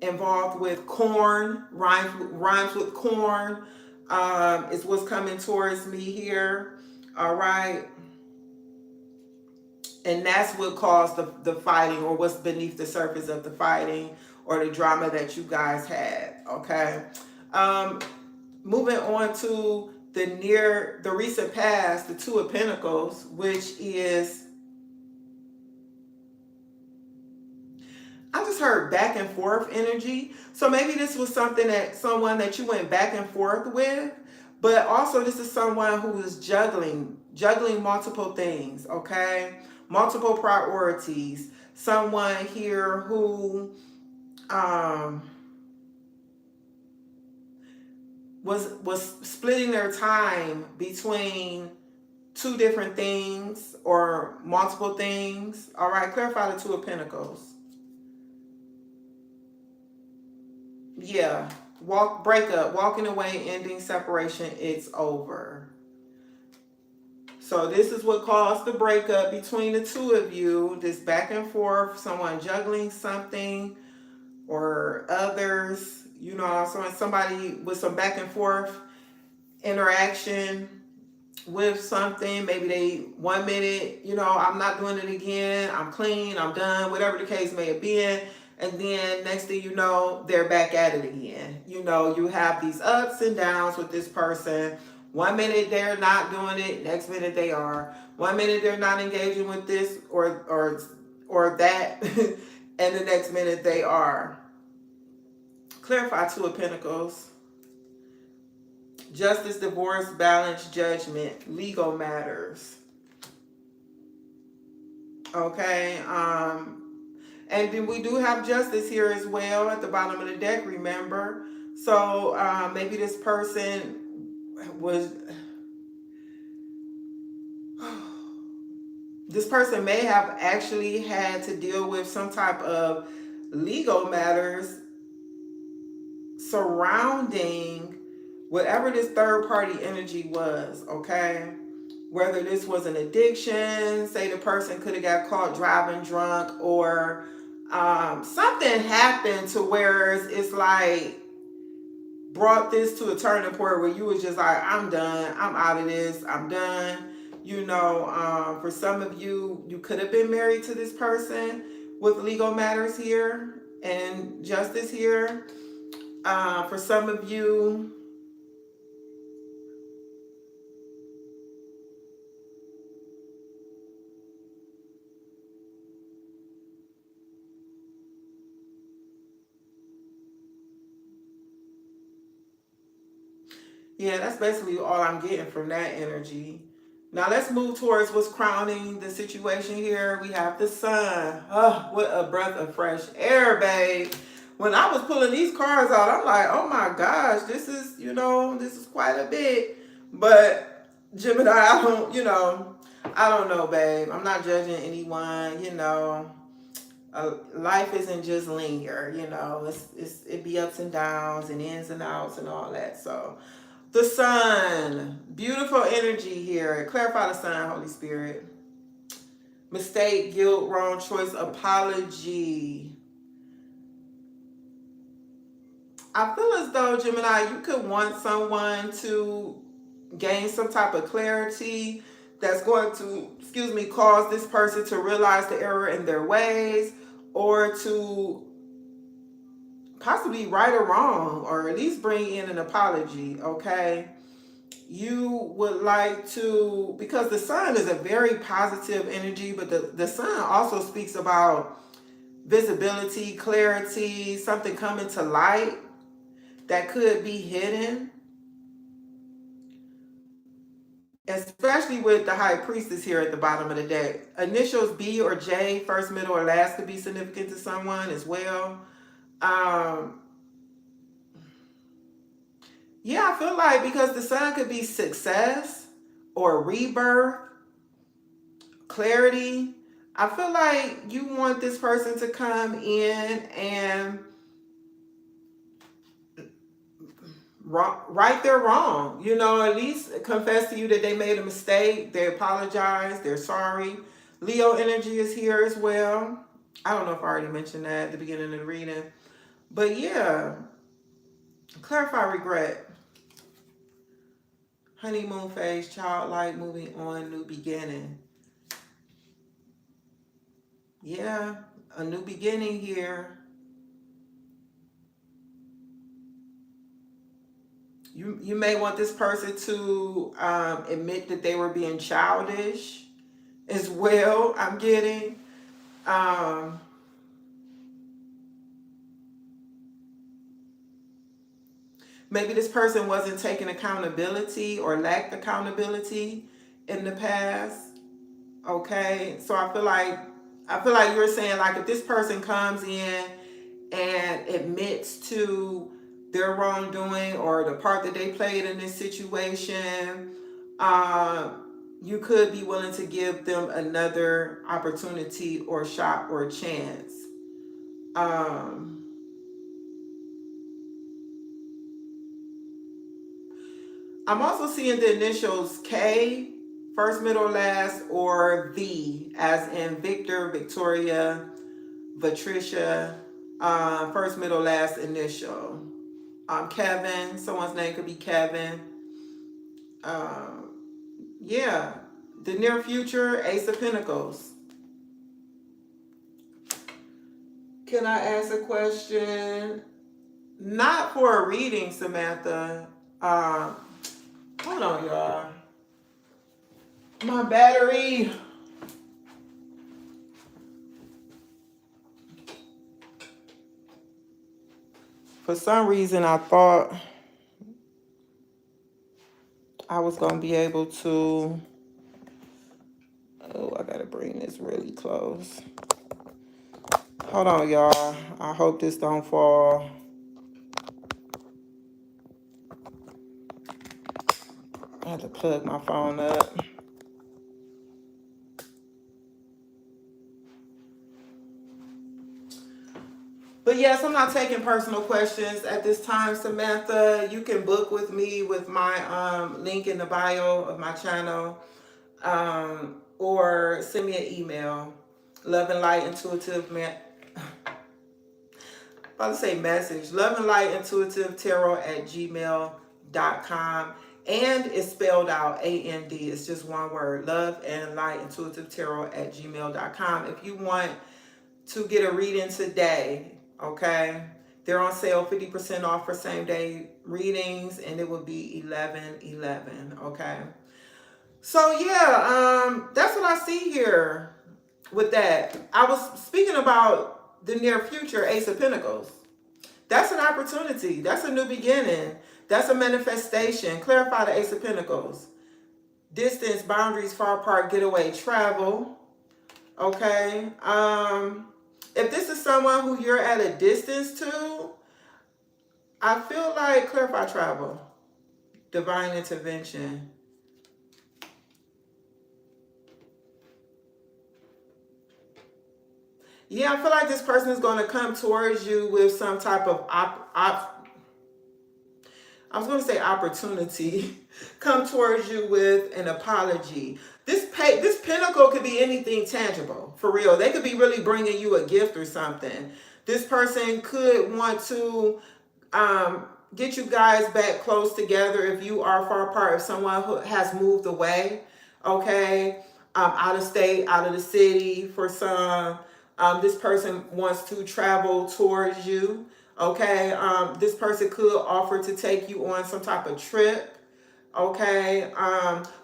involved with corn, rhymes with corn, is what's coming towards me here. All right. And that's what caused the fighting, or what's beneath the surface of the fighting or the drama that you guys had. Okay. Moving on to the recent past, the Two of Pentacles, which is, I just heard back and forth energy. So maybe this was someone that you went back and forth with, but also this is someone who is juggling multiple things, okay? Multiple priorities. Someone here who was splitting their time between two different things or multiple things. All right, clarify the Two of Pentacles. Yeah, breakup, walking away, ending, separation, it's over. So this is what caused the breakup between the two of you, this back and forth, someone juggling something or others, so somebody with some back and forth interaction with something. Maybe they 1 minute, I'm not doing it again, I'm clean, I'm done, whatever the case may have been. And then next thing you know, they're back at it again. You have these ups and downs with this person. 1 minute they're not doing it, next minute they are. 1 minute they're not engaging with this or that, and the next minute they are. Clarify Two of Pentacles. Justice, divorce, balance, judgment, legal matters. Okay. And then we do have justice here as well at the bottom of the deck, remember? So maybe this person was... This person may have actually had to deal with some type of legal matters surrounding whatever this third party energy was, okay? Whether this was an addiction, say the person could have got caught driving drunk, or something happened to where it's like brought this to a turning point where you was just like, I'm done, I'm out of this, I'm done. For some of you, you could have been married to this person with legal matters here and justice here. For some of you, yeah, that's basically all I'm getting from that energy. Now let's move towards what's crowning the situation here. We have the sun. Oh, what a breath of fresh air, babe. When I was pulling these cards out, I'm like, oh my gosh, this is quite a bit. But Gemini, I don't know, babe. I'm not judging anyone, life isn't just linear, it be ups and downs and ins and outs and all that. So the sun, beautiful energy here. Clarify the sun, Holy Spirit. Mistake, guilt, wrong choice, apology. I feel as though, Gemini, you could want someone to gain some type of clarity that's going to, cause this person to realize the error in their ways, or to possibly right or wrong, or at least bring in an apology, okay? You would like to, because the sun is a very positive energy, but the sun also speaks about visibility, clarity, something coming to light that could be hidden, especially with the high priestess here at the bottom of the deck. Initials B or J, first, middle, or last, could be significant to someone as well. Yeah, I feel like because the sun could be success or rebirth, clarity. I feel like you want this person to come in and right their wrong. At least confess to you that they made a mistake. They apologize. They're sorry. Leo energy is here as well. I don't know if I already mentioned that at the beginning of the reading. But yeah, clarify regret. Honeymoon phase, childlike, moving on, new beginning. Yeah, a new beginning here. You may want this person to admit that they were being childish as well, I'm getting. Maybe this person wasn't taking accountability or lacked accountability in the past. Okay, so I feel like you're saying, like, if this person comes in and admits to their wrongdoing or the part that they played in this situation, you could be willing to give them another opportunity or shot or chance. I'm also seeing the initials K, first, middle, last, or V, as in Victor, Victoria, Patricia, first, middle, last initial. Kevin, someone's name could be Kevin. Yeah, the near future, Ace of Pentacles. Can I ask a question? Not for a reading, Samantha. Uh, Hold on, y'all. My battery. For some reason, I thought I was going to be able to. Oh, I got to bring this really close. Hold on, y'all. I hope this don't fall. I had to plug my phone up. But yes, I'm not taking personal questions at this time, Samantha. You can book with me with my link in the bio of my channel, or send me an email. Love and Light Intuitive about to say message. Love and Light Intuitive Tarot at gmail.com. And it's spelled out AND. It's just one word. Love and Light Intuitive Tarot at gmail.com. If you want to get a reading today, okay? They're on sale, 50% off for same day readings, and it will be 11/11, okay? So yeah, that's what I see here with that. I was speaking about the near future, Ace of Pentacles. That's an opportunity. That's a new beginning. That's a manifestation. Clarify the Ace of Pentacles. Distance, boundaries, far apart, getaway, travel. Okay. If this is someone who you're at a distance to, I feel like clarify travel, divine intervention. Yeah, I feel like this person is going to come towards you with some type of I was going to say opportunity. Come towards you with an apology. This pentacle could be anything tangible, for real. They could be really bringing you a gift or something. This person could want to get you guys back close together if you are far apart. If someone who has moved away, okay, out of state, out of the city for some. This person wants to travel towards you. Okay, this person could offer to take you on some type of trip. Okay,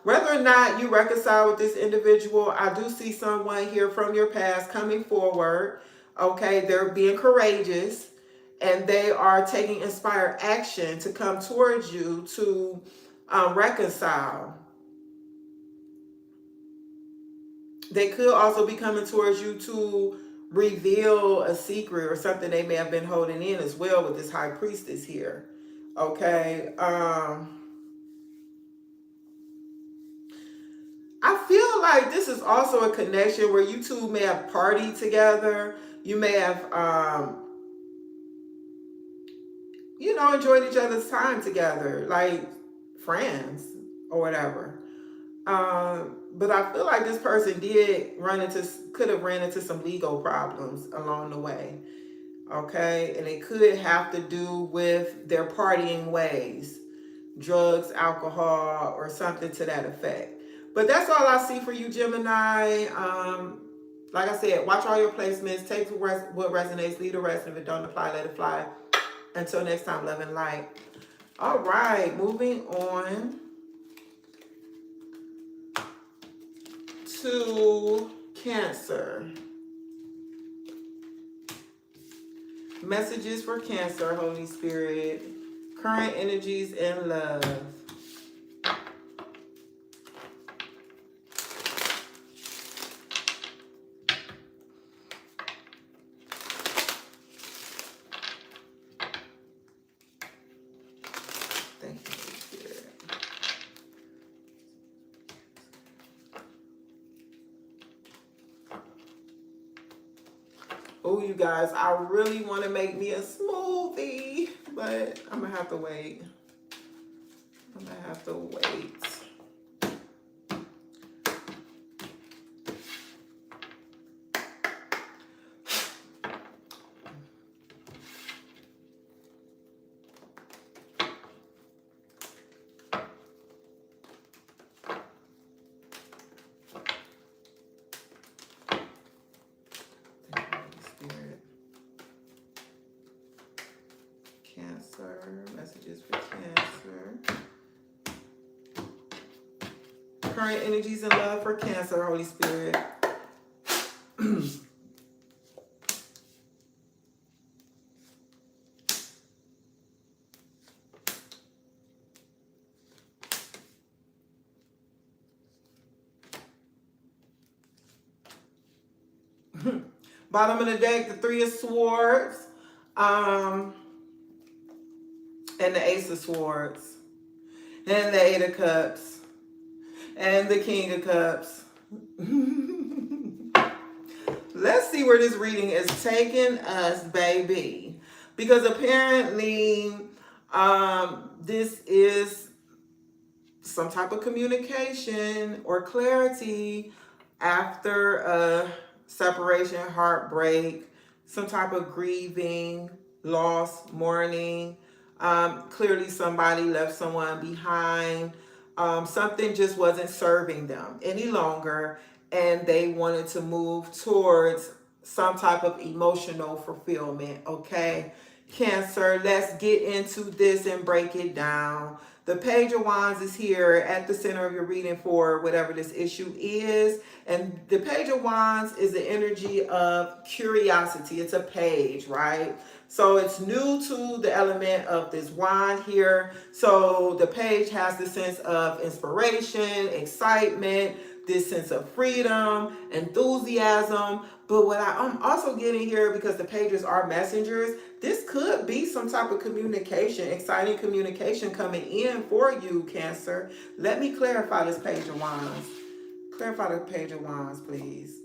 whether or not you reconcile with this individual, I do see someone here from your past coming forward. Okay, they're being courageous and they are taking inspired action to come towards you to reconcile. They could also be coming towards you to reveal a secret or something they may have been holding in as well with this high priestess here. Okay. I feel like this is also a connection where you two may have partied together. You may have, enjoyed each other's time together, like friends or whatever. But I feel like this person could have ran into some legal problems along the way. Okay, and it could have to do with their partying ways, drugs, alcohol, or something to that effect. But that's all I see for you, Gemini. Like I said, watch all your placements, take what resonates, leave the rest. If it don't apply, let it fly. Until next time, love and light. All right, moving on to Cancer. Messages for Cancer, Holy Spirit. Current energies and love. Thank you, Holy Spirit. Oh, you guys, I really want to make me a smoothie, but I'm going to have to wait. messages for Cancer. Current energies and love for Cancer, Holy Spirit. Bottom of the deck, the Three of Swords, and the Ace of Swords, and the Eight of Cups, and the King of Cups. Let's see where this reading is taking us, baby. Because apparently, this is some type of communication or clarity after a separation, heartbreak, some type of grieving, loss, mourning. Clearly, somebody left someone behind. Something just wasn't serving them any longer, and they wanted to move towards some type of emotional fulfillment. Okay, Cancer, let's get into this and break it down. The Page of Wands is here at the center of your reading for whatever this issue is. And the Page of Wands is the energy of curiosity. It's a page, right? So it's new to the element of this wand here. So the page has the sense of inspiration, excitement, this sense of freedom, enthusiasm. But what I'm also getting here, because the pages are messengers, this could be some type of communication, exciting communication coming in for you, Cancer. Let me clarify this Page of Wands. Clarify the Page of Wands, please.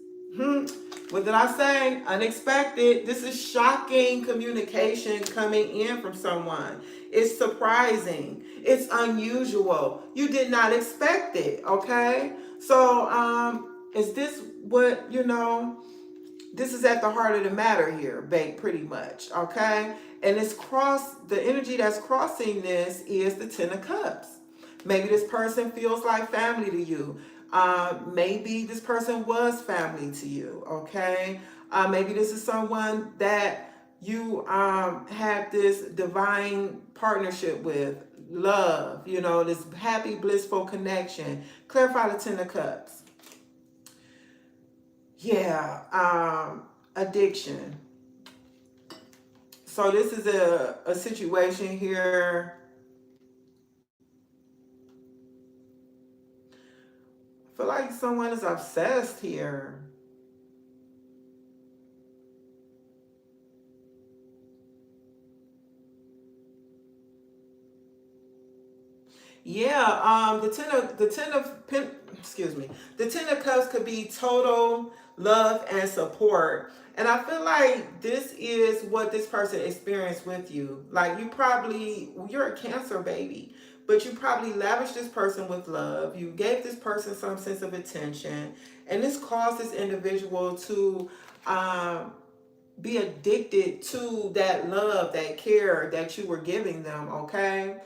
What did I say? Unexpected. This is shocking communication coming in from someone. It's surprising. It's unusual. You did not expect it, okay? So, is this what, this is at the heart of the matter here, babe, pretty much, okay? And the energy that's crossing this is the Ten of Cups. Maybe this person feels like family to you. Maybe this person was family to you, okay? Maybe this is someone that you had this divine partnership with, love, this happy, blissful connection. Clarify the Ten of Cups. Yeah, addiction. So this is a situation here. I feel like someone is obsessed here. Yeah, the Ten of Cups could be total love and support. And I feel like this is what this person experienced with you. Like you're a Cancer baby, but you probably lavished this person with love. You gave this person some sense of attention, and this caused this individual to be addicted to that love, that care that you were giving them, okay?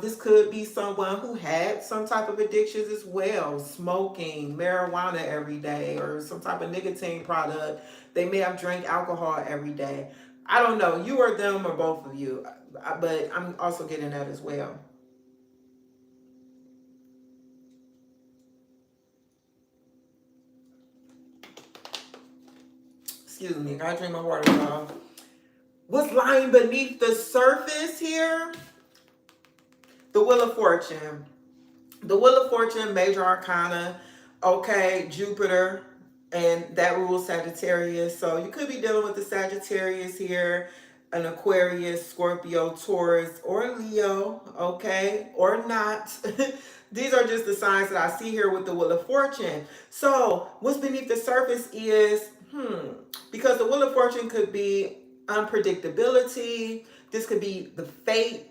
This could be someone who had some type of addictions as well, smoking, marijuana every day, or some type of nicotine product. They may have drank alcohol every day. I don't know, you or them or both of you, but I'm also getting that as well. Excuse me, I gotta drink my water, y'all. What's lying beneath the surface here? The Wheel of Fortune. The Wheel of Fortune, major arcana, okay, Jupiter, and that rules Sagittarius. So you could be dealing with the Sagittarius here, an Aquarius, Scorpio, Taurus, or Leo, okay, or not. These are just the signs that I see here with the Wheel of Fortune. So what's beneath the surface is, because the Wheel of Fortune could be unpredictability. This could be the fate,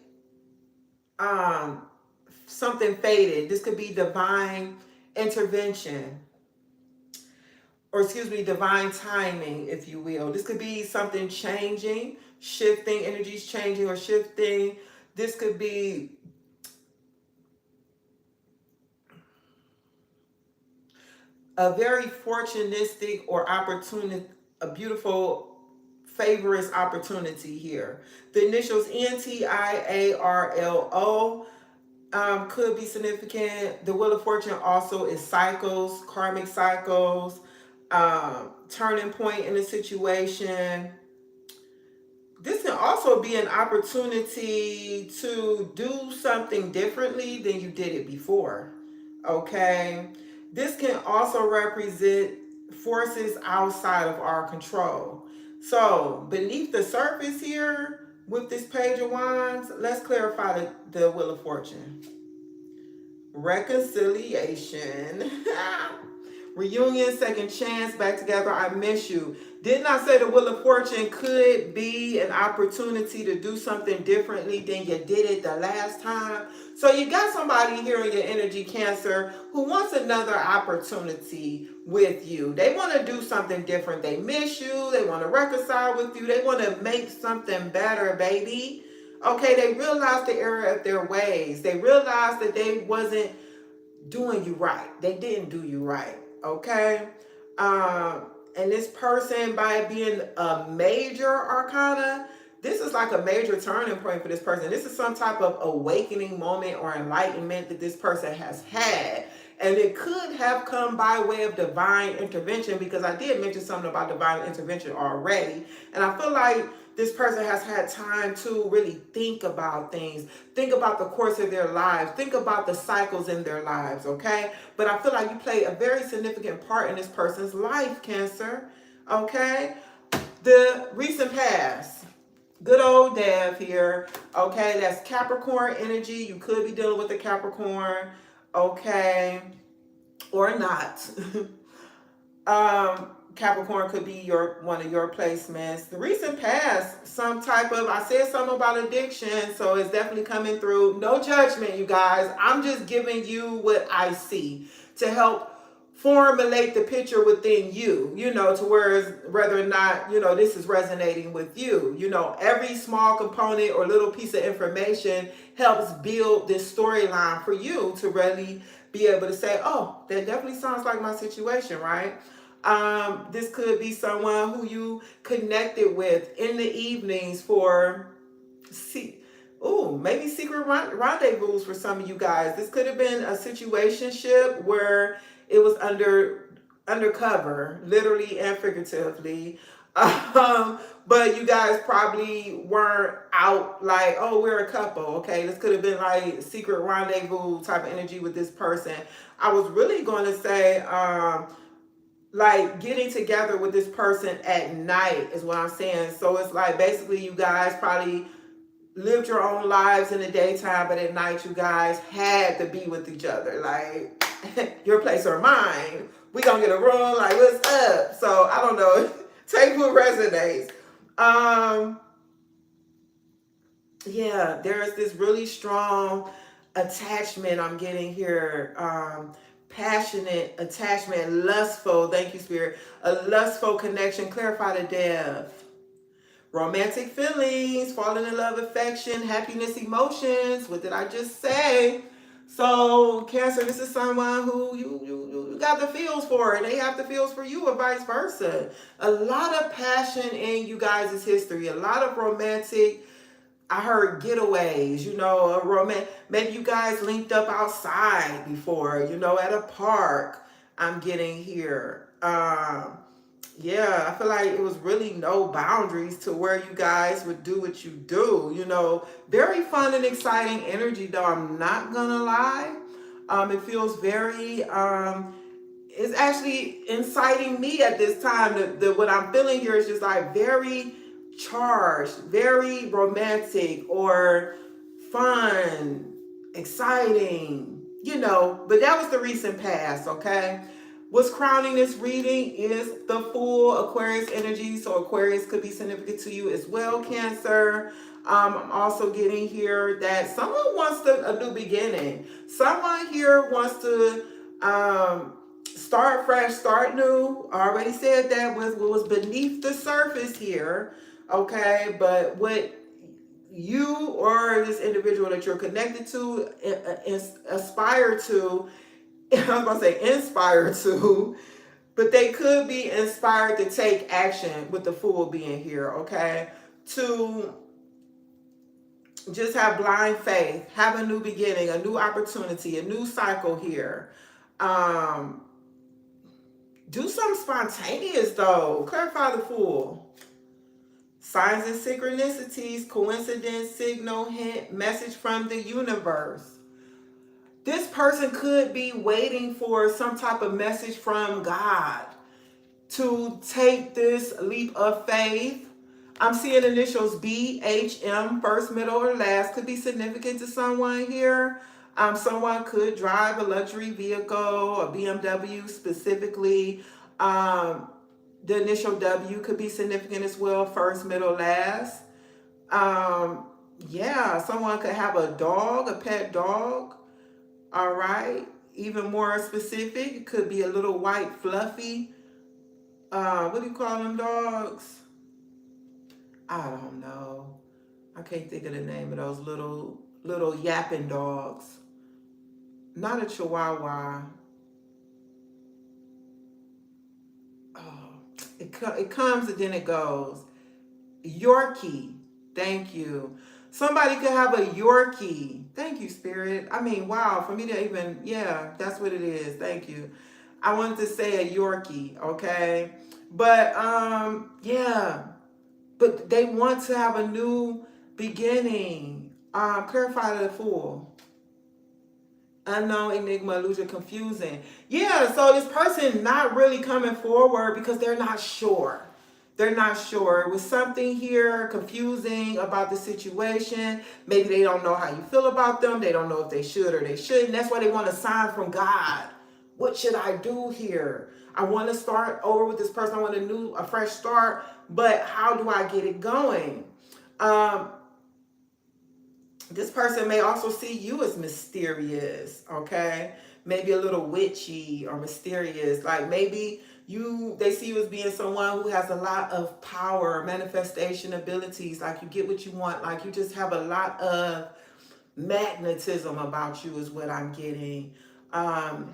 something faded. This could be divine intervention, or excuse me, divine timing, if you will. This could be something changing, shifting, energies changing or shifting. This could be a very fortunistic or opportunity, a beautiful favorite opportunity here. The initials NTIARLO could be significant. The Wheel of Fortune also is cycles, karmic cycles, turning point in a situation. This can also be an opportunity to do something differently than you did it before. Okay. This can also represent forces outside of our control. So, beneath the surface here with this Page of Wands, let's clarify the Wheel of Fortune. Reconciliation. Reunion, second chance, back together, I miss you. Didn't I say the Wheel of Fortune could be an opportunity to do something differently than you did it the last time? So you got somebody here in your energy, Cancer, who wants another opportunity with you. They want to do something different. They miss you. They want to reconcile with you. They want to make something better, baby. Okay, they realize the error of their ways. They realize that they wasn't doing you right. They didn't do you right. Okay. And this person, by it being a major arcana, this is like a major turning point for this person. This is some type of awakening moment or enlightenment that this person has had. And it could have come by way of divine intervention, because I did mention something about divine intervention already. And I feel like this person has had time to really think about things, think about the course of their lives, think about the cycles in their lives, okay? But I feel like you play a very significant part in this person's life, Cancer, okay? The recent past, good old Dev here, okay? That's Capricorn energy. You could be dealing with a Capricorn, okay, or not. Capricorn could be one of your placements. The recent past, some type of, I said something about addiction, so it's definitely coming through. No judgment, you guys. I'm just giving you what I see to help formulate the picture within you, to whether or not, this is resonating with you. Every small component or little piece of information helps build this storyline for you to really be able to say, oh, that definitely sounds like my situation, right? This could be someone who you connected with in the evenings for, maybe secret rendezvous for some of you guys. This could have been a situationship where it was undercover, literally and figuratively. But you guys probably weren't out like, oh, we're a couple, okay? This could have been like secret rendezvous type of energy with this person. I was really going to say, like getting together with this person at night is what I'm saying. So it's like basically you guys probably lived your own lives in the daytime, but at night you guys had to be with each other. Like your place or mine. We gonna get a room, like what's up? So I don't know. Take what resonates. Yeah, there's this really strong attachment I'm getting here. Passionate attachment, lustful, thank you, Spirit, a lustful connection, clarify the depth, romantic feelings, falling in love, affection, happiness, emotions. What did I just say? So Cancer, this is someone who you got the feels for, and they have the feels for you, or vice versa. A lot of passion in you guys' history, a lot of romantic, I heard getaways, maybe you guys linked up outside before, at a park. I'm getting here. I feel like it was really no boundaries to where you guys would do what you do, very fun and exciting energy though. I'm not gonna lie. It feels very, it's actually inciting me at this time. What I'm feeling here is just like very charged, very romantic or fun, exciting, but that was the recent past, okay? What's crowning this reading is the full Aquarius energy. So Aquarius could be significant to you as well, Cancer. I'm also getting here that someone wants a new beginning. Someone here wants to start fresh, start new. I already said that with what was beneath the surface here. Okay, but what you or this individual that you're connected to aspire to, I was going to say inspire to, But they could be inspired to take action with the Fool being here, okay? To just have blind faith, have a new beginning, a new opportunity, a new cycle here. Um, do something spontaneous though. Clarify the Fool. Signs and synchronicities, coincidence, signal, hint, message from the universe. This person could be waiting for some type of message from God to take this leap of faith. I'm seeing initials B, H, M, first, middle, or last. Could be significant to someone here. Someone could drive a luxury vehicle, a BMW specifically. The initial W could be significant as well, first, middle, last. Yeah, someone could have a dog, a pet dog. All right. Even more specific, it could be a little white, fluffy, what do you call them dogs? I don't know. I can't think of the name of those little yapping dogs. Not a chihuahua. Oh, it comes and then it goes. Yorkie. Thank you. Somebody could have a Yorkie. Thank you, Spirit. I mean, wow, for me to even, yeah, that's what it is. Thank you. I wanted to say a Yorkie, okay? But yeah. But they want to have a new beginning. Clarify the Fool. Unknown, enigma, illusion, confusing. Yeah, so this person not really coming forward because they're not sure. They're not sure. It was something here confusing about the situation. Maybe they don't know how you feel about them. They don't know if they should or they shouldn't. That's why they want a sign from God. What should I do here? I want to start over with this person. I want a fresh start, but how do I get it going? Um, this person may also see you as mysterious, okay? Maybe a little witchy or mysterious. Like maybe they see you as being someone who has a lot of power, manifestation abilities, like you get what you want, like you just have a lot of magnetism about you is what I'm getting.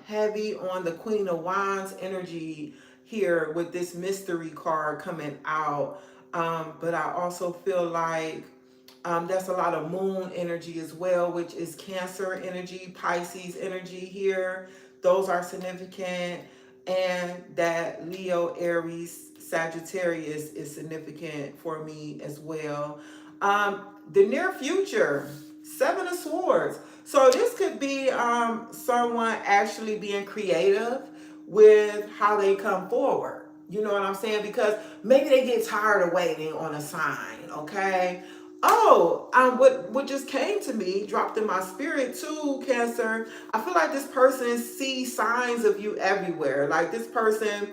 Heavy on the Queen of Wands energy here with this mystery card coming out. But I also feel like that's a lot of moon energy as well, which is Cancer energy, Pisces energy here. Those are significant. And that Leo, Aries, Sagittarius is significant for me as well. The near future, Seven of Swords. So this could be someone actually being creative with how they come forward. You know what I'm saying? Because maybe they get tired of waiting on a sign, okay? Oh, what just came to me, dropped in my spirit too, Cancer. I feel like this person sees signs of you everywhere. Like this person,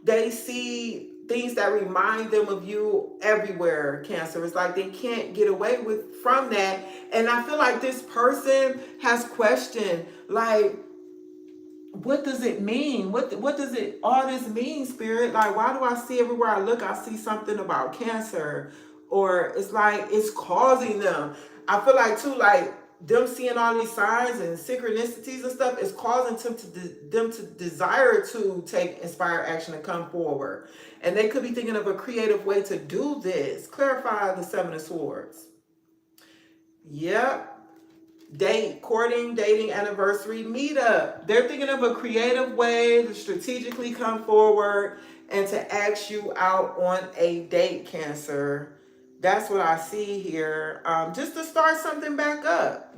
they see things that remind them of you everywhere, Cancer. It's like they can't get away from that. And I feel like this person has questioned, like, what does it mean? What does it all this mean, Spirit? Like, why do I see everywhere I look, I see something about Cancer? Or it's like it's causing them. I feel like too, like them seeing all these signs and synchronicities and stuff is causing them to desire to take inspired action and come forward. And they could be thinking of a creative way to do this. Clarify the Seven of Swords. Yep. Date, courting, dating, anniversary, meetup. They're thinking of a creative way to strategically come forward and to ask you out on a date, Cancer. That's what I see here. Just to start something back up,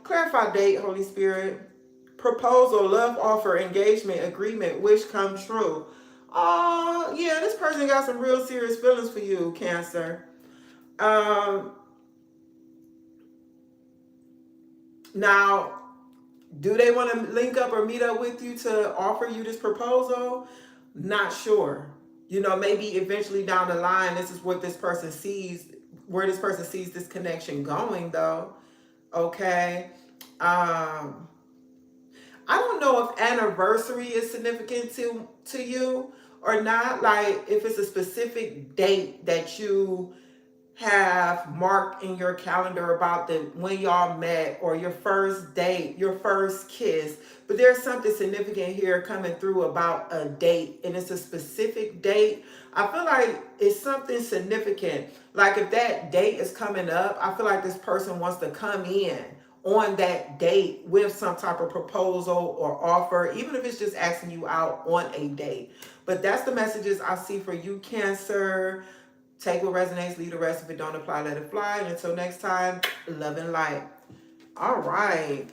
Clarify date, Holy Spirit. Proposal, love offer, engagement, agreement, wish come true. Oh, yeah, this person got some real serious feelings for you, Cancer. Now, do they want to link up or meet up with you to offer you this proposal? Not sure. Maybe eventually down the line, this is what this person sees, where this person sees this connection going, though. Okay. I don't know if anniversary is significant to you or not. Like if it's a specific date that you have marked in your calendar about the when y'all met or your first date, your first kiss. But there's something significant here coming through about a date, and it's a specific date. I feel like it's something significant. Like if that date is coming up, I feel like this person wants to come in on that date with some type of proposal or offer, even if it's just asking you out on a date. But that's the messages I see for you, Cancer. Take what resonates, leave the rest. If it don't apply, let it fly. And until next time, love and light. All right.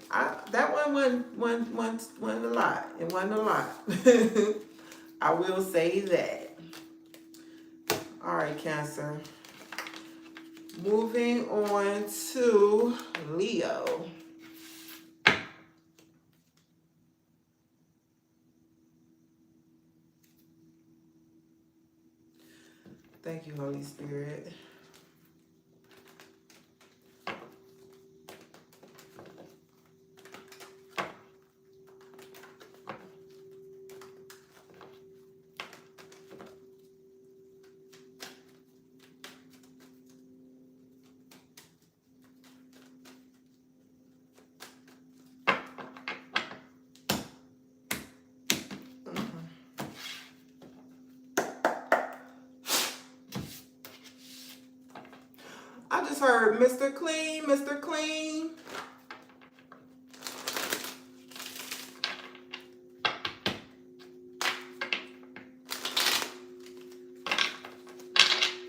That one wasn't a lot. It wasn't a lot. I will say that. All right, Cancer. Moving on to Leo. Thank you, Holy Spirit. I just heard Mr. Clean, Mr. Clean.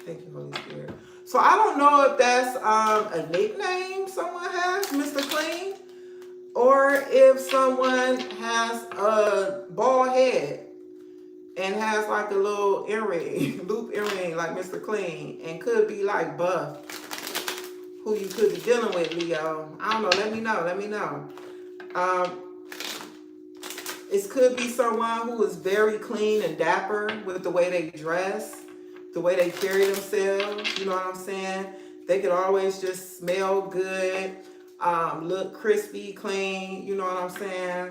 Thank you, Holy Spirit. So I don't know if that's a nickname someone has, Mr. Clean, or if someone has a bald head and has like a little earring, loop earring like Mr. Clean, and could be like Buff, who you could be dealing with, Leo. I don't know. Let me know. Let me know. It could be someone who is very clean and dapper with the way they dress, the way they carry themselves. You know what I'm saying? They could always just smell good, look crispy, clean. You know what I'm saying?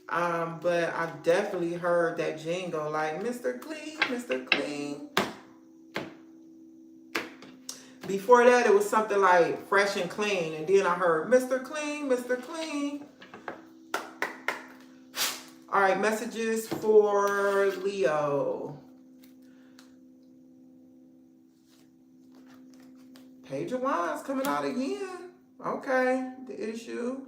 But I definitely heard that jingle like Mr. Clean, Mr. Clean. Before that, it was something like fresh and clean. And then I heard Mr. Clean, Mr. Clean. All right, messages for Leo. Page of Wands coming out again. Okay, the issue.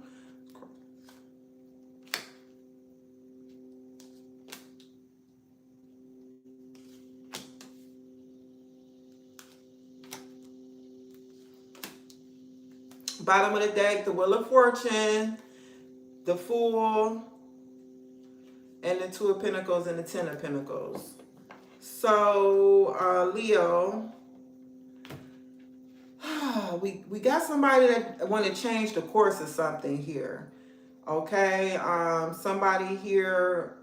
Bottom of the deck, the Wheel of Fortune, the Fool, and the Two of Pentacles and the Ten of Pentacles. So, Leo, we got somebody that want to change the course of something here. Okay, somebody here.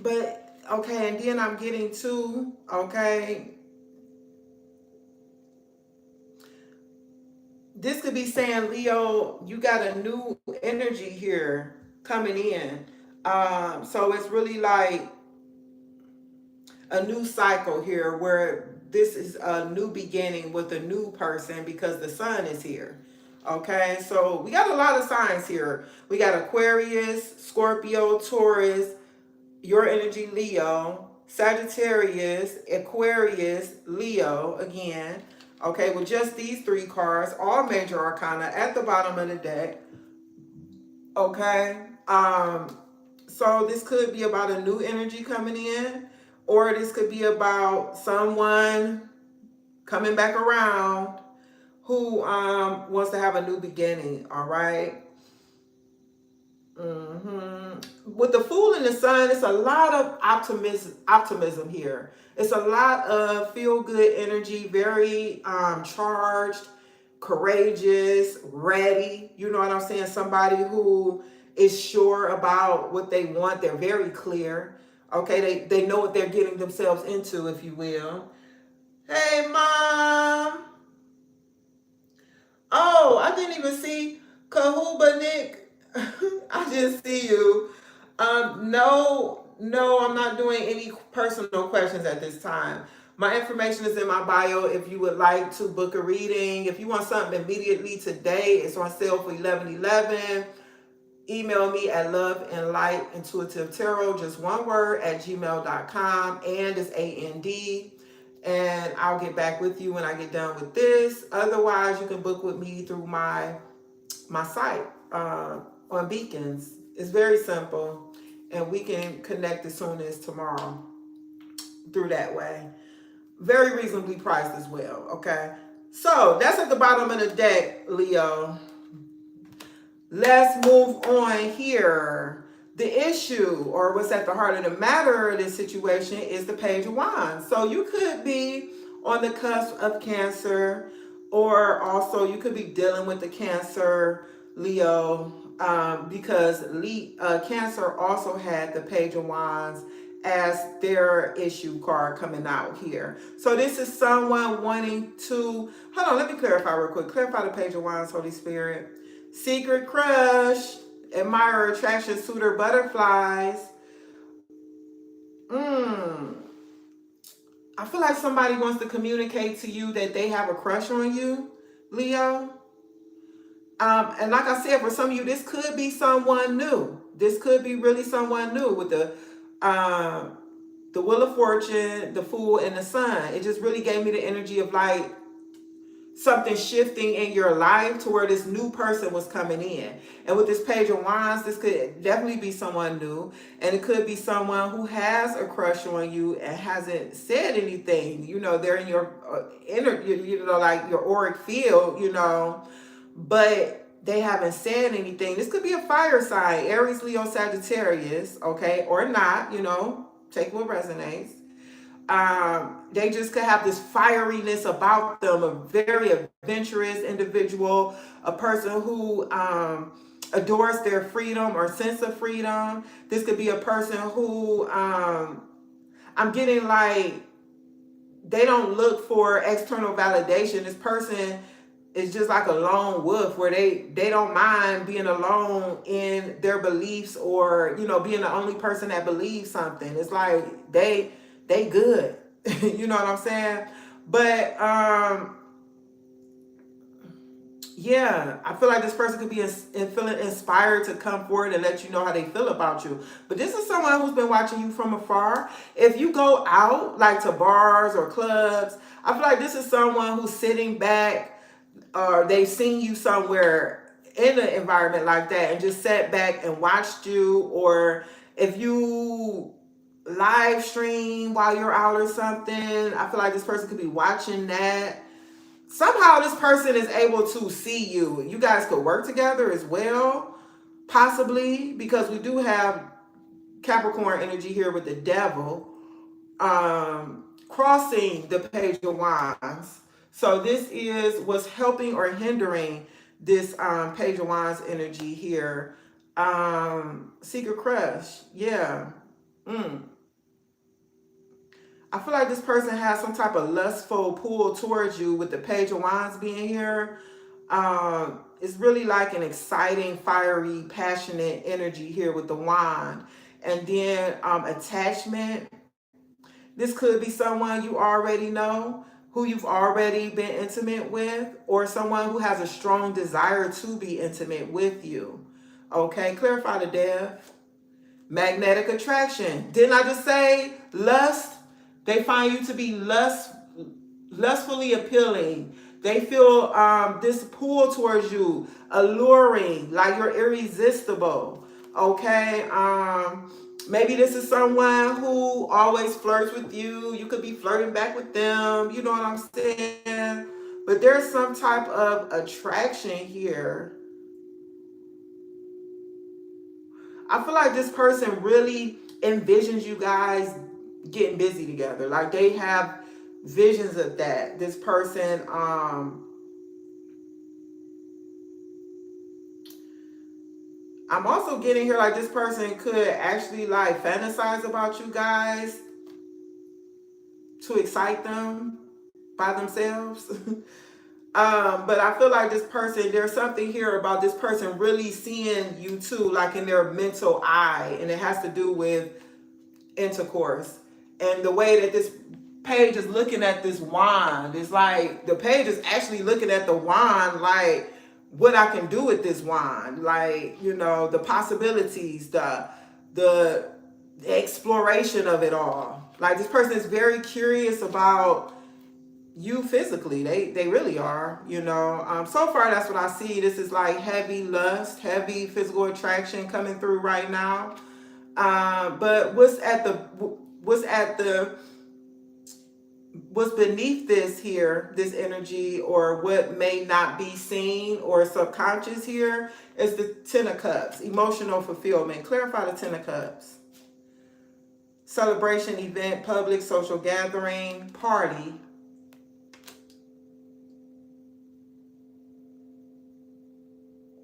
But, okay, and then I'm getting to, okay, this could be saying, Leo, you got a new energy here coming in. So it's really like a new cycle here where this is a new beginning with a new person because the sun is here. Okay, so we got a lot of signs here. We got Aquarius, Scorpio, Taurus, your energy, Leo, Sagittarius, Aquarius, Leo again. Okay, with just these three cards, all major arcana at the bottom of the deck. Okay, so this could be about a new energy coming in, or this could be about someone coming back around who wants to have a new beginning. All right. With the Fool and the Sun, it's a lot of optimism here. It's a lot of feel-good energy, very charged, courageous, ready. You know what I'm saying? Somebody who is sure about what they want. They're very clear. Okay, they know what they're getting themselves into, if you will. Hey, Mom. Oh, I didn't even see Kahuba Nick. I just see you. No, I'm not doing any personal questions at this time. My information is in my bio if you would like to book a reading. If you want something immediately today, it's on sale for 11/11. Email me at loveandlightintuitivetarot, just one word, at gmail.com, and it's AND. And I'll get back with you when I get done with this. Otherwise, you can book with me through my site on Beacons. It's very simple, and we can connect as soon as tomorrow through that way. Very reasonably priced as well, okay? So that's at the bottom of the deck, Leo. Let's move on here. The issue, or what's at the heart of the matter of this situation, is the Page of Wands. So you could be on the cusp of Cancer, or also you could be dealing with the Cancer, Leo, because Cancer also had the Page of Wands as their issue card coming out here. So this is someone wanting to, hold on, let me clarify real quick. Clarify the Page of Wands, Holy Spirit. Secret crush, admirer, attraction, suitor, butterflies. I feel like somebody wants to communicate to you that they have a crush on you, Leo. And like I said, for some of you, this could be someone new. This could be really someone new with the Wheel of Fortune, the Fool, and the Sun. It just really gave me the energy of like something shifting in your life to where this new person was coming in. And with this Page of Wands, this could definitely be someone new. And it could be someone who has a crush on you and hasn't said anything. You know, they're in your inner, you know, like your auric field, you know, but they haven't said anything. This could be a fire sign, Aries, Leo, Sagittarius, okay, or not, you know, take what resonates. They just could have this fieriness about them, a very adventurous individual, a person who adores their freedom or sense of freedom. This could be a person who I'm getting like they don't look for external validation. This person is just like a lone wolf where they don't mind being alone in their beliefs, or, you know, being the only person that believes something. It's like they good. You know what I'm saying? But yeah, I feel like this person could be feeling inspired to come forward and let you know how they feel about you. But this is someone who's been watching you from afar. If you go out like to bars or clubs, I feel like this is someone who's sitting back, or they've seen you somewhere in an environment like that and just sat back and watched you. Or if you live stream while you're out or something, I feel like this person could be watching that. Somehow this person is able to see you. You guys could work together as well, possibly, because we do have Capricorn energy here with the Devil crossing the Page of Wands. So this is what's helping or hindering this Page of Wands energy here. Secret crush, yeah. I feel like this person has some type of lustful pull towards you with the Page of Wands being here. It's really like an exciting, fiery, passionate energy here with the wand. And then attachment. This could be someone you already know, who you've already been intimate with, or someone who has a strong desire to be intimate with you. Okay, clarify the Dev. Magnetic attraction. Didn't I just say lust? They find you to be lustfully appealing. They feel this pull towards you, alluring, like you're irresistible. Okay. Maybe this is someone who always flirts with you. You could be flirting back with them. You know what I'm saying? But there's some type of attraction here. I feel like this person really envisions you guys getting busy together. Like they have visions of that. This person, I'm also getting here like this person could actually like fantasize about you guys to excite them by themselves. But I feel like this person, there's something here about this person really seeing you too, like in their mental eye, and it has to do with intercourse. And the way that this page is looking at this wand. It's like the page is actually looking at the wand, like what I can do with this wand, like, you know, the possibilities, the exploration of it all. Like this person is very curious about you physically. They really are, you know. So far that's what I see. This is like heavy lust, heavy physical attraction coming through right now. But what's beneath this here, this energy, or what may not be seen or subconscious here, is the Ten of Cups, emotional fulfillment. Clarify the Ten of Cups. Celebration, event, public, social gathering, party.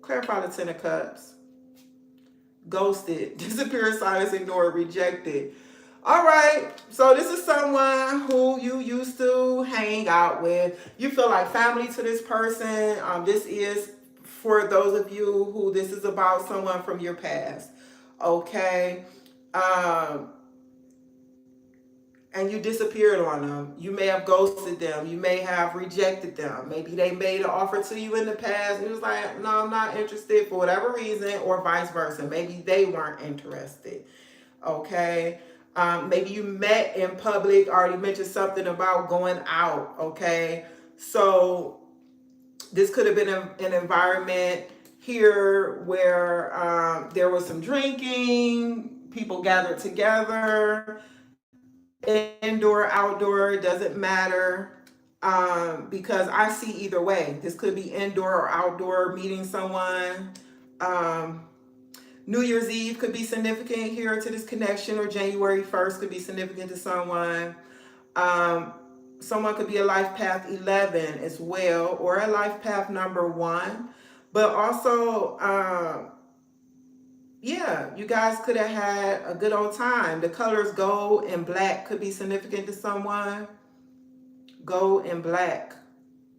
Clarify the Ten of Cups. Ghosted, disappeared, silence, ignored, rejected. All right, so this is someone who you used to hang out with. You feel like family to this person. This is for those of you who this is about someone from your past. Okay. And you disappeared on them. You may have ghosted them. You may have rejected them. Maybe they made an offer to you in the past. And you was like, no, I'm not interested for whatever reason, or vice versa. Maybe they weren't interested. Okay. Maybe you met in public, already mentioned something about going out. Okay. So this could have been an environment here where there was some drinking, people gathered together. Indoor, outdoor, doesn't matter, because I see either way. This could be indoor or outdoor, meeting someone. New Year's Eve could be significant here to this connection, or January 1st could be significant to someone. Someone could be a life path 11 as well, or a life path number 1. But also, yeah, you guys could have had a good old time. The colors gold and black could be significant to someone. Gold and black.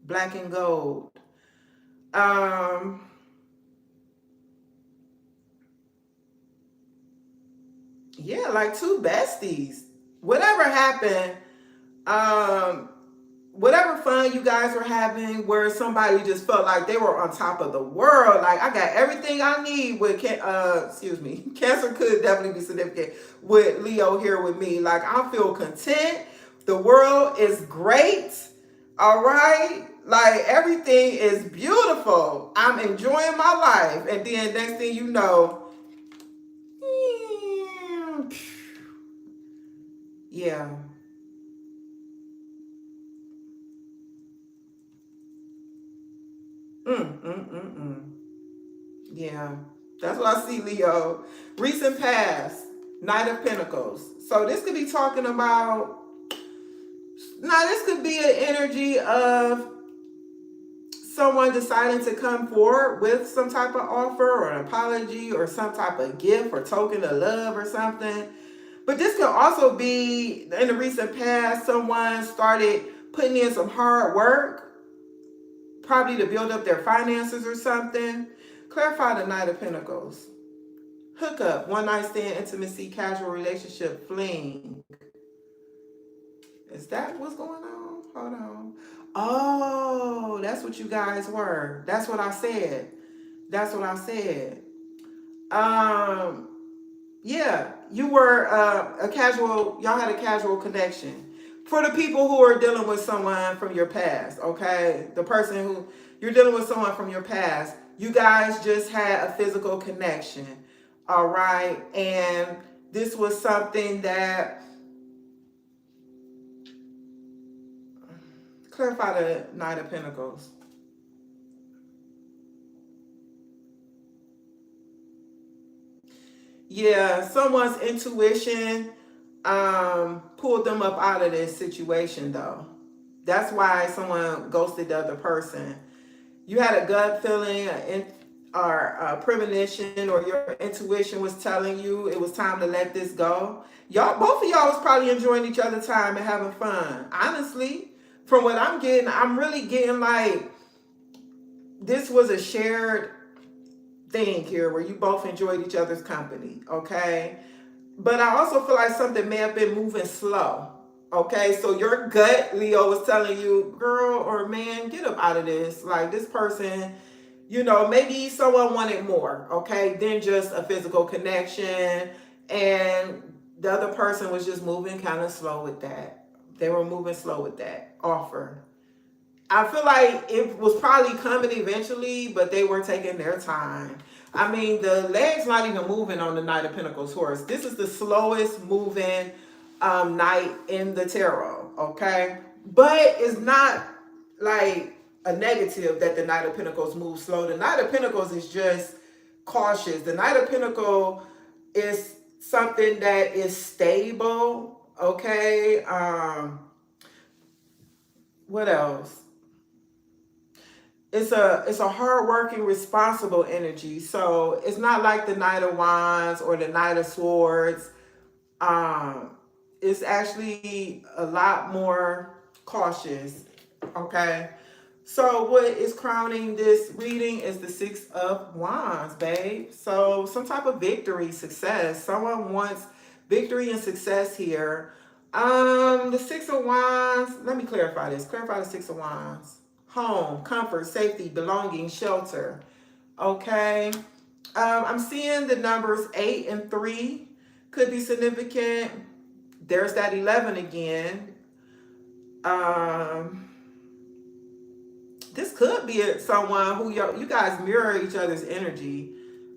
Black and gold. Yeah, like two besties. Whatever happened, whatever fun you guys were having, where somebody just felt like they were on top of the world, like I got everything I need with Cancer could definitely be significant with Leo here with me. Like I feel content. The world is great. All right. Like everything is beautiful. I'm enjoying my life. And then next thing you know, yeah. Yeah, that's what I see, Leo. Recent past, Knight of Pentacles. So this could be talking about, now this could be an energy of someone deciding to come forward with some type of offer or an apology or some type of gift or token of love or something. But this could also be, in the recent past, someone started putting in some hard work, probably to build up their finances or something. Clarify the Knight of Pentacles. Hookup, one night stand, intimacy, casual relationship, fling. Is that what's going on? Hold on. Oh, that's what you guys were. That's what I said. That's what I said. Yeah, you were y'all had a casual connection. For the people who are dealing with someone from your past, okay? The person who, you're dealing with someone from your past, you guys just had a physical connection, all right? And this was something that, clarify the Knight of Pentacles. Yeah, someone's intuition pulled them up out of this situation, though. That's why someone ghosted the other person. You had a gut feeling, or a premonition, or your intuition was telling you it was time to let this go. Y'all, both of y'all was probably enjoying each other's time and having fun. Honestly, from what I'm getting, I'm really getting like this was a shared thing here where you both enjoyed each other's company, okay? But I also feel like something may have been moving slow. Okay, so your gut, Leo, was telling you, girl or man, get up out of this. Like this person, maybe someone wanted more, okay, than just a physical connection. And the other person was just moving kind of slow with that. They were moving slow with that offer. I feel like it was probably coming eventually, but they were taking their time. I mean, the leg's not even moving on the Knight of Pentacles horse. This is the slowest moving knight in the tarot, okay? But it's not like a negative that the Knight of Pentacles moves slow. The Knight of Pentacles is just cautious. The Knight of Pentacles is something that is stable, okay? What else? It's a hardworking, responsible energy. So it's not like the Knight of Wands or the Knight of Swords. Um, it's actually a lot more cautious. Okay. So what is crowning this reading is the Six of Wands, babe. So some type of victory, success. Someone wants victory and success here. The Six of Wands, let me clarify this. Clarify the Six of Wands. Home, comfort, safety, belonging, shelter. Okay. I'm seeing the numbers 8 and 3 could be significant. There's that 11 again. Um, this could be someone who you guys mirror each other's energy.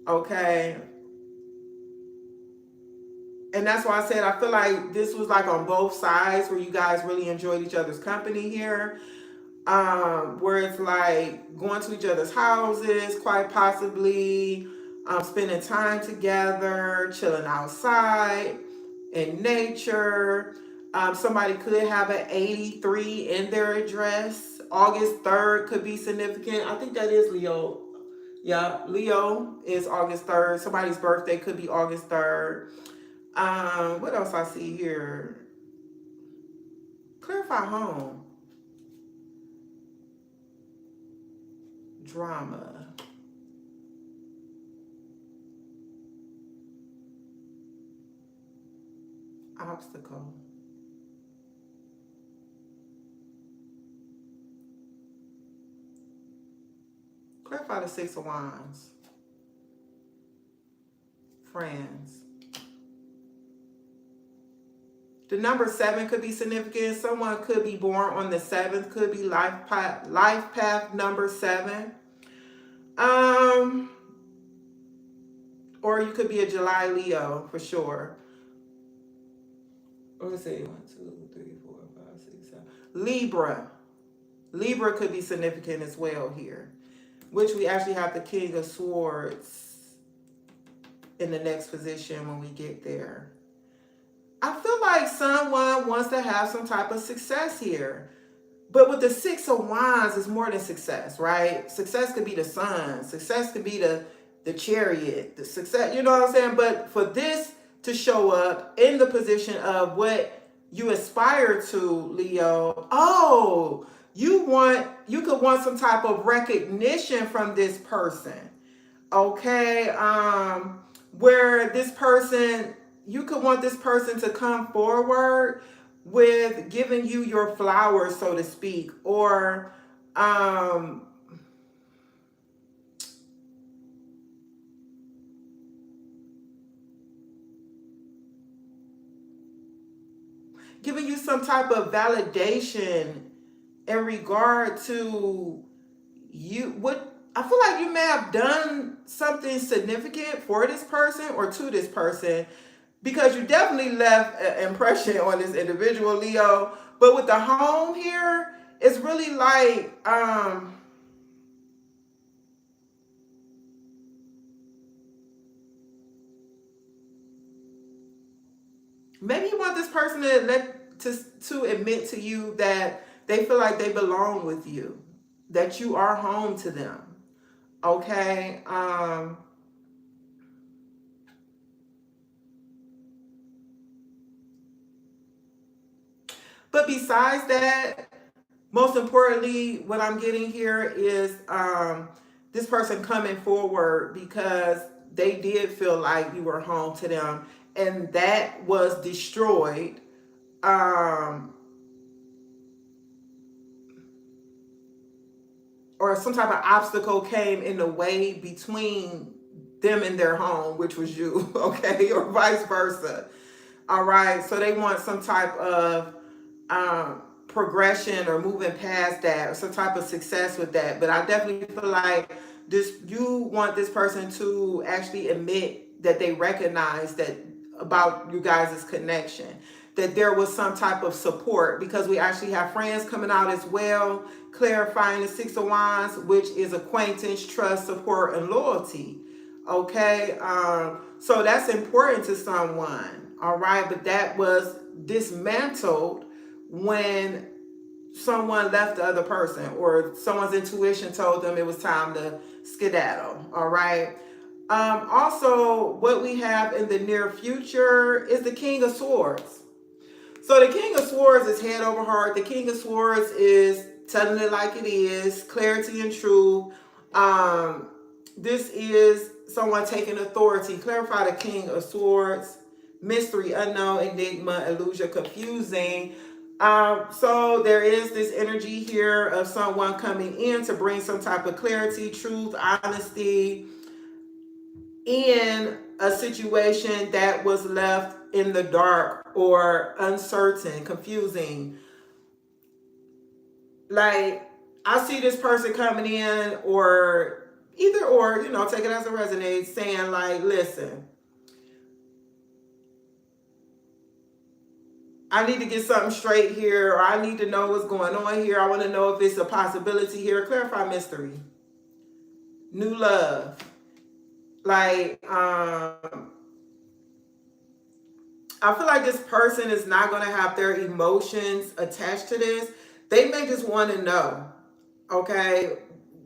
Okay. And that's why I said I feel like this was like on both sides where you guys really enjoyed each other's company here. Where it's like going to each other's houses, quite possibly, spending time together, chilling outside in nature. Somebody could have an 83 in their address. August 3rd could be significant. I think that is Leo. Yeah, Leo is August 3rd. Somebody's birthday could be August 3rd. What else I see here? Clarify home. Drama. Obstacle. Clarify the Six of Wands. Friends. The number 7 could be significant. Someone could be born on the 7th. Could be life path number 7. Or you could be a July Leo for sure. Let's see. 1, 2, 3, 4, 5, 6, 7. Libra. Libra could be significant as well here. Which we actually have the King of Swords in the next position when we get there. I feel like someone wants to have some type of success here. But with the Six of Wands, it's more than success, right? Success could be the sun. Success could be the chariot. The success, you know what I'm saying? But for this to show up in the position of what you aspire to, Leo, you could want some type of recognition from this person. Okay? Where this person, you could want this person to come forward with giving you your flowers, so to speak, or giving you some type of validation in regard to you. What I feel like you may have done something significant for this person or to this person, because you definitely left an impression on this individual, Leo. But with the home here, it's really like maybe you want this person to admit to you that they feel like they belong with you, that you are home to them. Okay. But besides that, most importantly, what I'm getting here is this person coming forward because they did feel like you were home to them, and that was destroyed um, or some type of obstacle came in the way between them and their home, which was you, okay, or vice versa. All right, so they want some type of progression or moving past that, or some type of success with that. But I definitely feel like this, you want this person to actually admit that they recognize that about you guys' connection, that there was some type of support, because we actually have friends coming out as well, clarifying the Six of Wands, which is acquaintance, trust, support, and loyalty. Okay, so that's important to someone. All right, but that was dismantled when someone left the other person, or someone's intuition told them it was time to skedaddle. All right. Also, what we have in the near future is the King of Swords. So the King of Swords is head over heart. The King of Swords is telling it like it is, clarity and truth. This is someone taking authority. Clarify the King of Swords. Mystery, unknown, enigma, illusion, confusing. So there is this energy here of someone coming in to bring some type of clarity, truth, honesty in a situation that was left in the dark or uncertain, confusing. Like, I see this person coming in, or either or, take it as it resonates, saying like, listen, I need to get something straight here, or I need to know what's going on here. I want to know if it's a possibility here. Clarify mystery. New love. Like, I feel like this person is not going to have their emotions attached to this. They may just want to know, okay,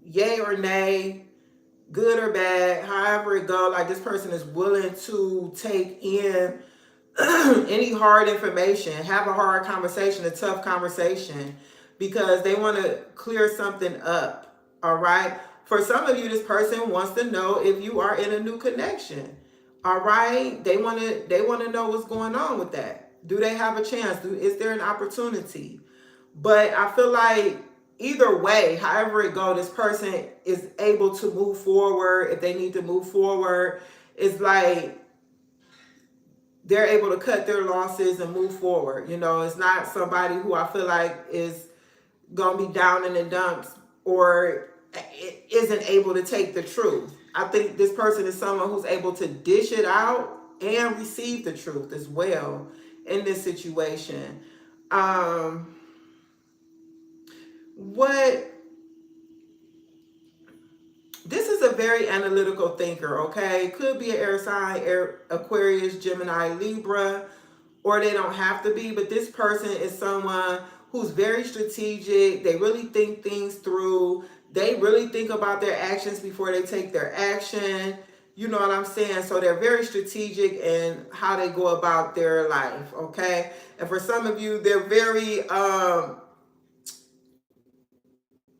yay or nay, good or bad, however it go. Like, this person is willing to take in any hard information, have a hard conversation, a tough conversation, because they want to clear something up. All right. For some of you, this person wants to know if you are in a new connection. All right. They want to know what's going on with that. Do they have a chance? Is there an opportunity? But I feel like either way, however it go, this person is able to move forward. If they need to move forward, it's like they're able to cut their losses and move forward. It's not somebody who I feel like is going to be down in the dumps, or isn't able to take the truth. I think this person is someone who's able to dish it out and receive the truth as well in this situation. What This is a very analytical thinker, okay? Could be an air sign, Aquarius, Gemini, Libra, or they don't have to be, but this person is someone who's very strategic. They really think things through. They really think about their actions before they take their action. You know what I'm saying? So they're very strategic in how they go about their life, okay? And for some of you, they're very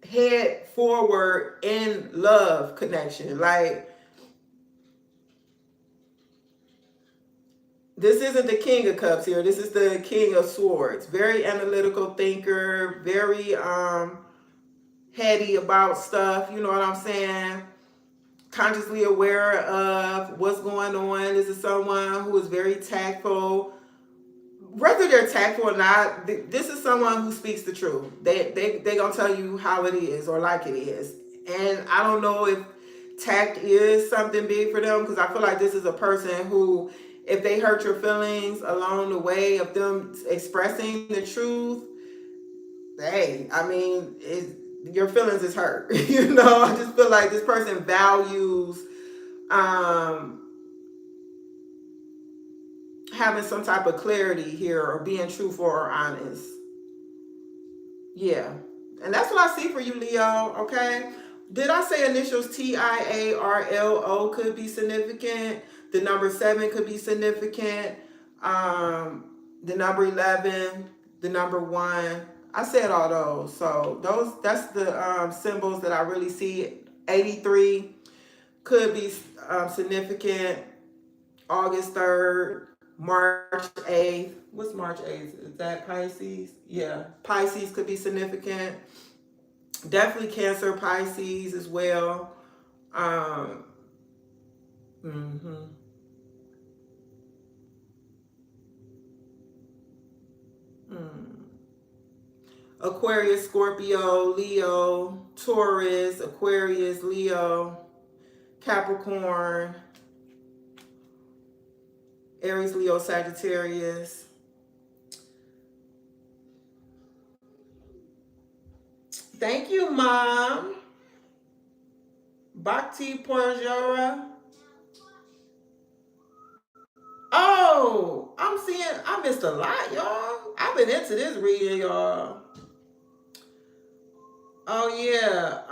head forward in love connection. Like, this isn't the King of Cups here. This is the King of Swords. Very analytical thinker, very heady about stuff. You know what I'm saying? Consciously aware of what's going on. This is someone who is very tactful. Whether they're tactful or not, this is someone who speaks the truth. They gonna tell you how it is, or like it is. And I don't know if tact is something big for them, because I feel like this is a person who, if they hurt your feelings along the way of them expressing the truth, hey, I mean, your feelings is hurt. I just feel like this person values having some type of clarity here, or being truthful or honest. Yeah. And that's what I see for you, Leo. Okay. Did I say initials TIARLO could be significant? The number 7 could be significant. The number 11, the number 1. I said all those. So that's the symbols that I really see. 83 could be significant. August 3rd. March 8th. What's March 8th? Is that Pisces? Yeah. Pisces could be significant. Definitely Cancer, Pisces as well. Um, mhm. Mm. Aquarius, Scorpio, Leo, Taurus, Aquarius, Leo, Capricorn, Aries, Leo, Sagittarius. Thank you, Mom. Bhakti Porjora. Oh, I'm seeing, I missed a lot, y'all. I've been into this reading, y'all. Oh, yeah.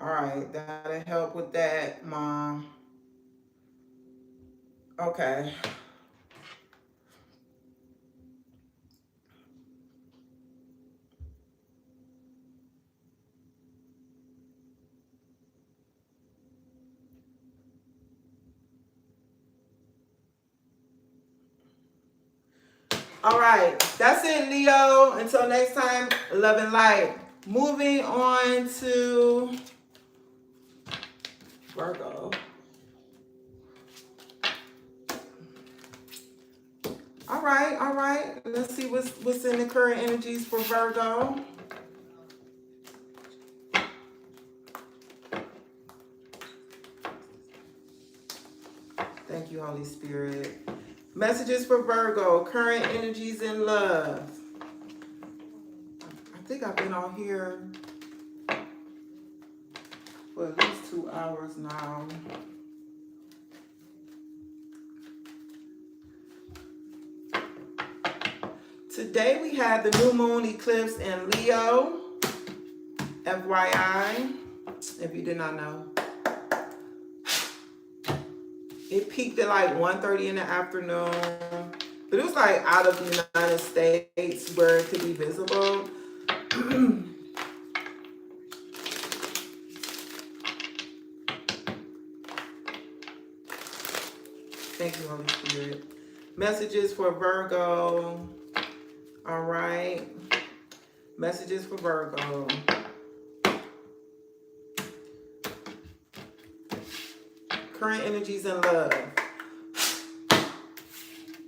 All right, that'll help with that, Mom. Okay. All right, that's it, Leo. Until next time, love and light. Moving on to Virgo. All right, all right. Let's see what's in the current energies for Virgo. Thank you, Holy Spirit. Messages for Virgo. Current energies in love. I think I've been on here for at least 2 hours now. Today we had the new moon eclipse in Leo. FYI, if you did not know. It peaked at like 1:30 in the afternoon. But it was like out of the United States where it could be visible. Thank you, Holy Spirit. Messages for Virgo. All right. Messages for Virgo. Current energies in love.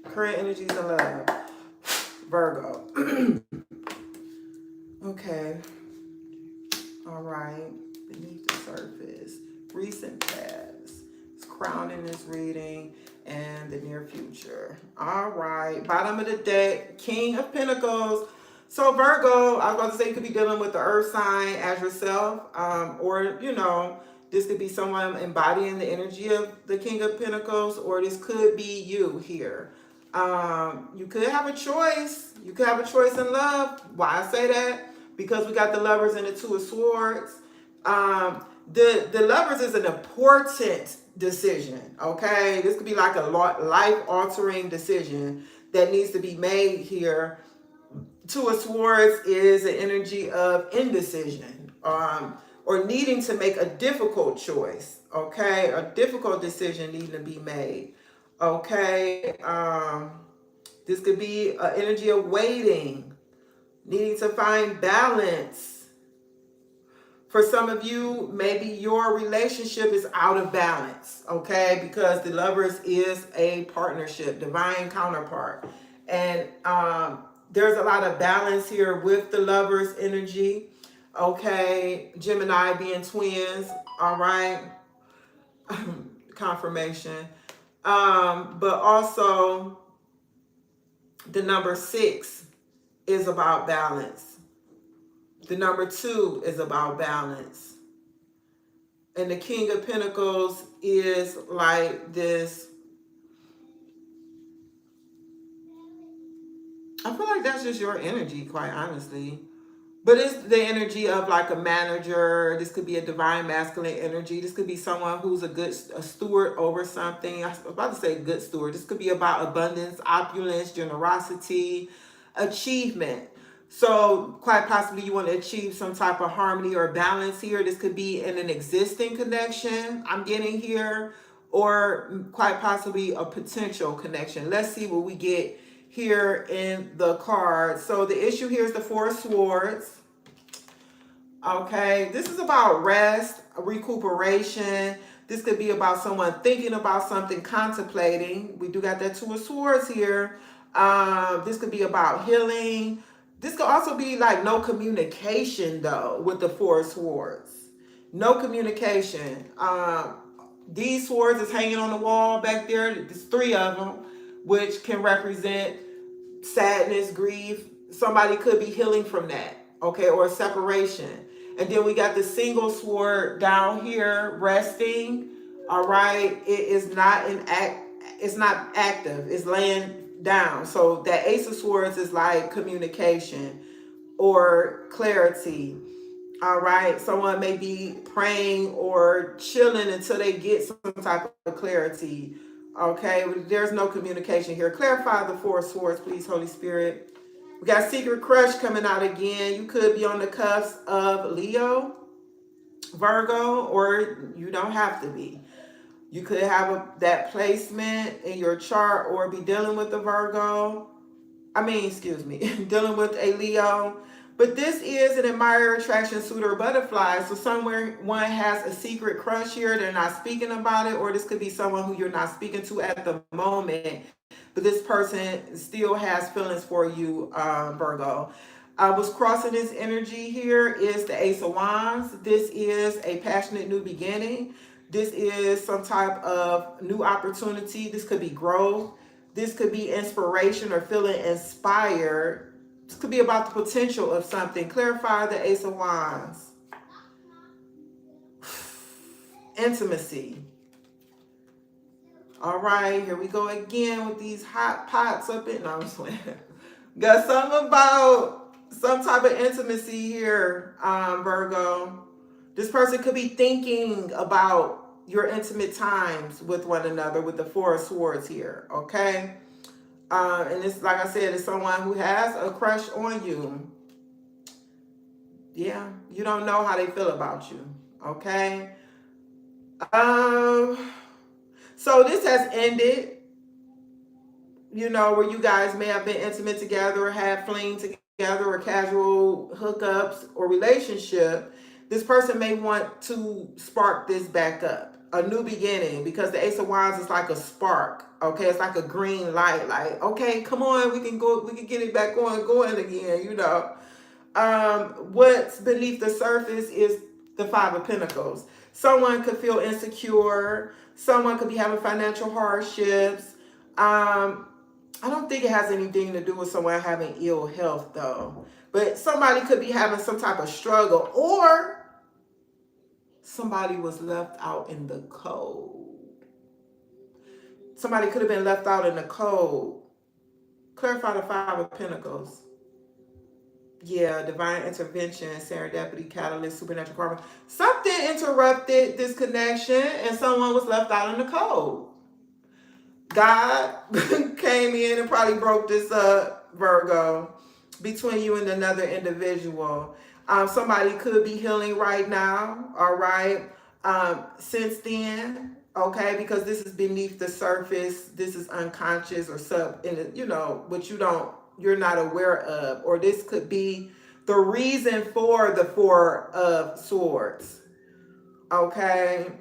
Current energies in love. Virgo. Okay. All right. Beneath the surface. Recent past. It's crowning this reading and the near future. All right. Bottom of the deck. King of Pentacles. So Virgo, I was about to say you could be dealing with the earth sign as yourself. Or, this could be someone embodying the energy of the King of Pentacles, or this could be you here. You could have a choice. You could have a choice in love. Why I say that? Because we got the lovers and the two of swords. The lovers is an important decision. Okay, this could be like a life-altering decision that needs to be made here. Two of swords is an energy of indecision, or needing to make a difficult choice. Okay, a difficult decision needing to be made. Okay, this could be an energy of waiting, needing to find balance For some of you, maybe your relationship is out of balance, okay? Because the lovers is a partnership, divine counterpart. And there's a lot of balance here with the lovers energy, okay? Gemini being twins, all right? Confirmation. But also the number 6 is about balance. The number 2 is about balance. And the King of Pentacles is like this. I feel like that's just your energy, quite honestly. But it's the energy of like a manager. This could be a divine masculine energy. This could be someone who's a steward over something. I was about to say good steward. This could be about abundance, opulence, generosity, achievement. So quite possibly you want to achieve some type of harmony or balance here. This could be in an existing connection I'm getting here, or quite possibly a potential connection. Let's see what we get here in the card. So the issue here is the Four of Swords. Okay, this is about rest, recuperation. This could be about someone thinking about something, contemplating. We do got that Two of Swords here. This could be about healing. This could also be like no communication though with the Four of Swords. No communication. These swords is hanging on the wall back there. There's 3 of them, which can represent sadness, grief. Somebody could be healing from that, okay, or separation. And then we got the single sword down here resting. All right, it is not it's not active, it's laying down. So that Ace of Swords is like communication or clarity. All right, someone may be praying or chilling until they get some type of clarity. Okay, there's no communication here. Clarify the Four of Swords, please, Holy Spirit. We got secret crush coming out again. You could be on the cusp of Leo, Virgo, or you don't have to be. You could have that placement in your chart or be dealing with a Virgo. Dealing with a Leo. But this is an admirer, attraction, suitor, or butterfly. So somewhere one has a secret crush here. They're not speaking about it. Or this could be someone who you're not speaking to at the moment. But this person still has feelings for you, Virgo. What's crossing this energy here is the Ace of Wands. This is a passionate new beginning. This is some type of new opportunity. This could be growth. This could be inspiration or feeling inspired. This could be about the potential of something. Clarify the Ace of Wands. Intimacy. All right, here we go again with these hot pots up in. No, I'm just playing. Got something about some type of intimacy here, Virgo. This person could be thinking about your intimate times with one another with the Four of Swords here, okay? And it's like I said, it's someone who has a crush on you. Yeah, you don't know how they feel about you, okay? So this has ended, where you guys may have been intimate together or had fling together or casual hookups or relationship. This person may want to spark this back up. A new beginning, because the Ace of Wands is like a spark. Okay, it's like a green light. Like, okay, come on, we can get it back going again. What's beneath the surface is the Five of Pentacles. Someone could feel insecure. Someone could be having financial hardships. I don't think it has anything to do with someone having ill health though. But somebody could be having some type of struggle, or somebody was left out in the cold. Somebody could have been left out in the cold. Clarify the Five of Pentacles. Yeah, divine intervention, serendipity, catalyst, supernatural karma. Something interrupted this connection and someone was left out in the cold. God came in and probably broke this up, Virgo, between you and another individual. Somebody could be healing right now, all right? Since then, okay, because this is beneath the surface, this is unconscious or what you're not aware of, or this could be the reason for the Four of Swords. Okay.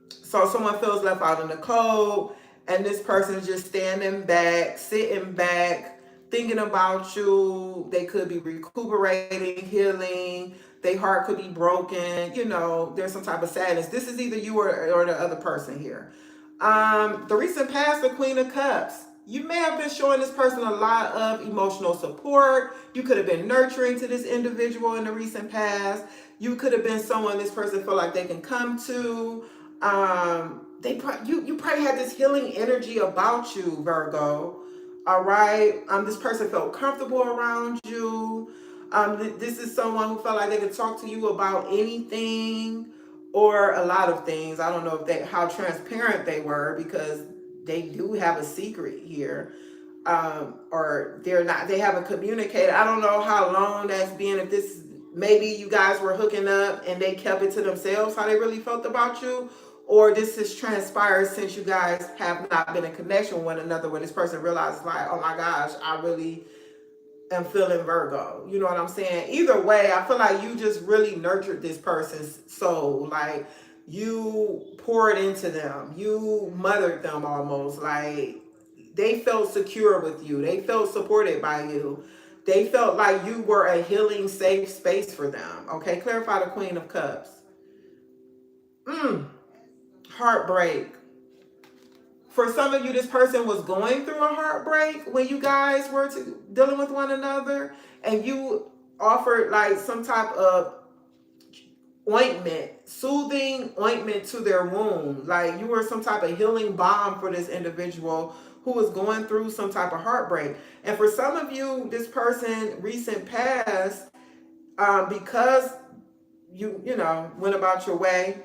So someone feels left out in the cold, and this person is just standing back, sitting back, thinking about you. They could be recuperating, healing. Their heart could be broken. You know, there's some type of sadness. This is either you or the other person here. The recent past, the Queen of Cups. You may have been showing this person a lot of emotional support. You could have been nurturing to this individual in the recent past. You could have been someone this person feel like they can come to. You probably had this healing energy about you, Virgo. All right. This person felt comfortable around you. This is someone who felt like they could talk to you about anything or a lot of things. I don't know if how transparent they were, because they do have a secret here. Or they haven't communicated. I don't know how long that's been. If this, maybe you guys were hooking up and they kept it to themselves, how they really felt about you, or this has transpired since you guys have not been in connection with one another, where this person realizes like, oh my gosh, I really am feeling Virgo. You know what I'm saying? Either way, I feel like you just really nurtured this person's soul. Like, you poured into them. You mothered them almost. Like, they felt secure with you. They felt supported by you. They felt like you were a healing, safe space for them. Okay, clarify the Queen of Cups. Heartbreak. For some of you, this person was going through a heartbreak when you guys were dealing with one another, and you offered like some type of ointment, soothing ointment to their wound. Like, you were some type of healing balm for this individual who was going through some type of heartbreak. And for some of you, this person recent past, because you know went about your way,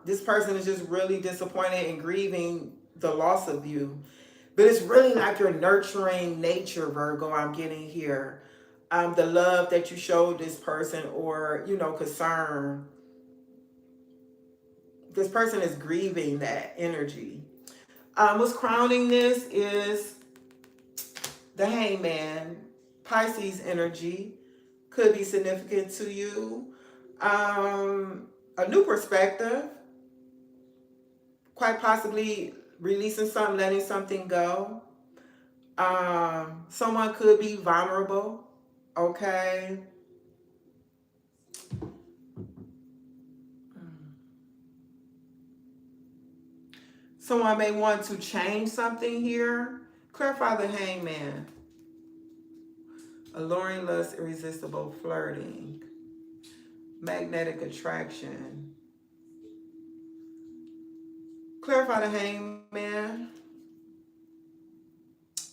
this person is just really disappointed and grieving the loss of you. But it's really like your nurturing nature, Virgo, I'm getting here. The love that you showed this person, or, you know, concern. This person is grieving that energy. What's crowning this is the Hangman. Pisces energy could be significant to you. A new perspective. Quite possibly releasing something, letting something go. Someone could be vulnerable. Okay. Someone may want to change something here. Clarify the Hangman. Alluring lust, irresistible flirting. Magnetic attraction. Clarify the Hangman.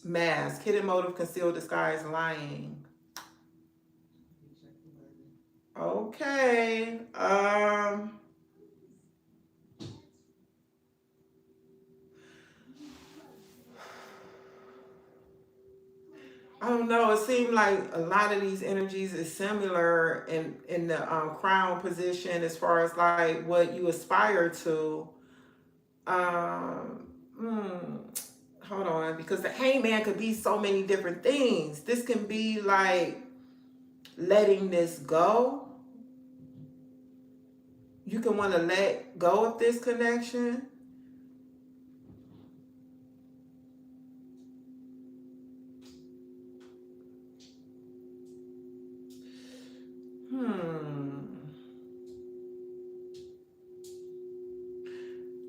Mask. Hidden motive, concealed disguise, lying. Okay. I don't know. It seemed like a lot of these energies is similar in the crown position, as far as like what you aspire to. Um, hmm, Hold on, because the Hangman could be so many different things. This can be like letting this go. You can want to let go of this connection.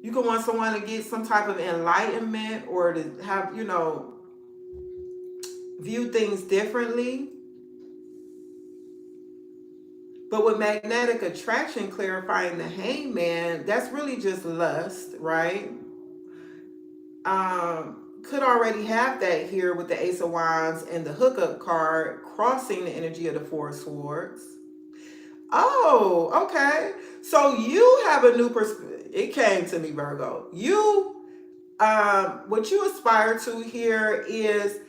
You can want someone to get some type of enlightenment, or to have, you know, view things differently. But with magnetic attraction, clarifying the Hangman, that's really just lust, right? Could already have that here with the Ace of Wands and the hookup card crossing the energy of the Four of Swords. Oh, okay. So you have a new perspective. It came to me, Virgo. What you aspire to here is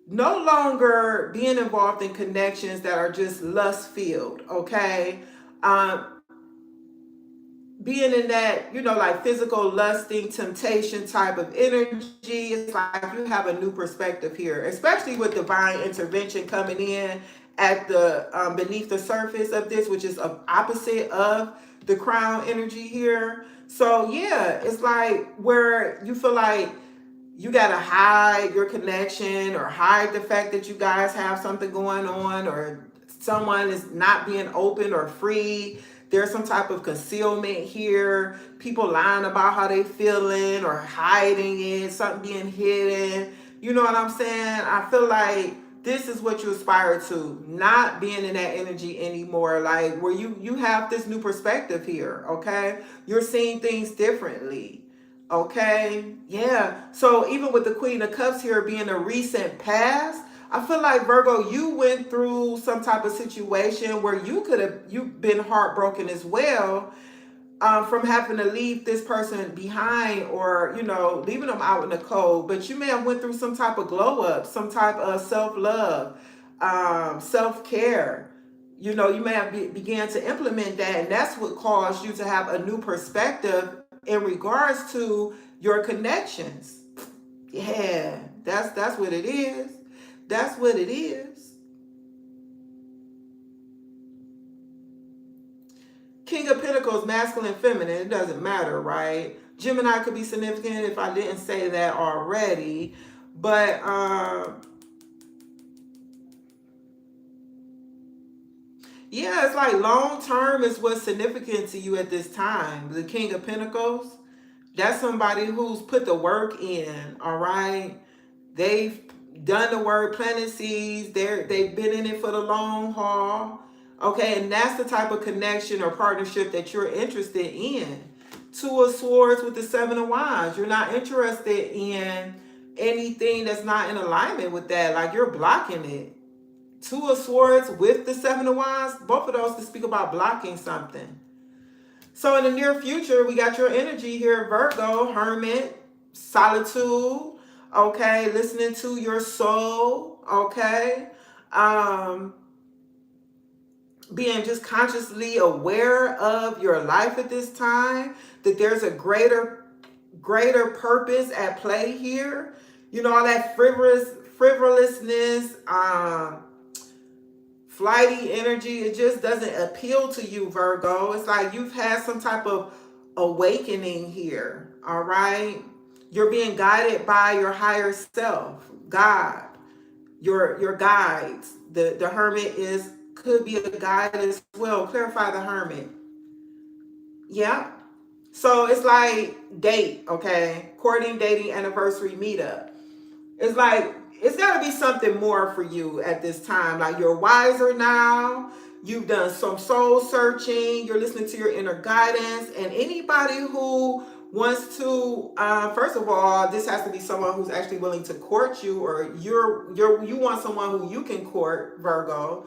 no longer being involved in connections that are just lust filled. Okay. Um, being in that, like physical lusting, temptation type of energy. It's like you have a new perspective here, especially with divine intervention coming in at the beneath the surface of this, which is opposite of the crown energy here. So yeah, it's like where you feel like you got to hide your connection or hide the fact that you guys have something going on, or someone is not being open or free. There's some type of concealment here, people lying about how they feeling or hiding it, something being hidden. You know what I'm saying? I feel like this is what you aspire to, not being in that energy anymore, like where you have this new perspective here. Okay, you're seeing things differently. Okay, yeah. So even with the Queen of Cups here being a recent past, I feel like Virgo, you went through some type of situation where you've been heartbroken as well, from having to leave this person behind, or leaving them out in the cold. But you may have went through some type of glow up, some type of self love, self care. You may have began to implement that, and that's what caused you to have a new perspective in regards to your connections. Yeah, that's what it is. That's what it is. King of Pentacles, masculine, feminine, it doesn't matter, right? Gemini could be significant if I didn't say that already. But yeah, it's like long term is what's significant to you at this time. The King of Pentacles, that's somebody who's put the work in, all right? They've done the work, planted seeds. They've been in it for the long haul. Okay, and that's the type of connection or partnership that you're interested in. Two of Swords with the Seven of Wands. You're not interested in anything that's not in alignment with that. Like you're blocking it. Two of Swords with the Seven of Wands. Both of those to speak about blocking something. So in the near future, we got your energy here, Virgo, Hermit, solitude, okay, listening to your soul, okay, being just consciously aware of your life at this time, that there's a greater purpose at play here. All that frivolousness, flighty energy, it just doesn't appeal to you, Virgo. It's like you've had some type of awakening here, all right? You're being guided by your higher self, God, your guides. The Hermit could be a guide as well. Clarify the Hermit. Yeah. So it's like date, okay? Courting, dating, anniversary, meetup. It's like it's got to be something more for you at this time. Like you're wiser now. You've done some soul searching. You're listening to your inner guidance. And anybody who wants to, first of all, this has to be someone who's actually willing to court you, or you want someone who you can court, Virgo.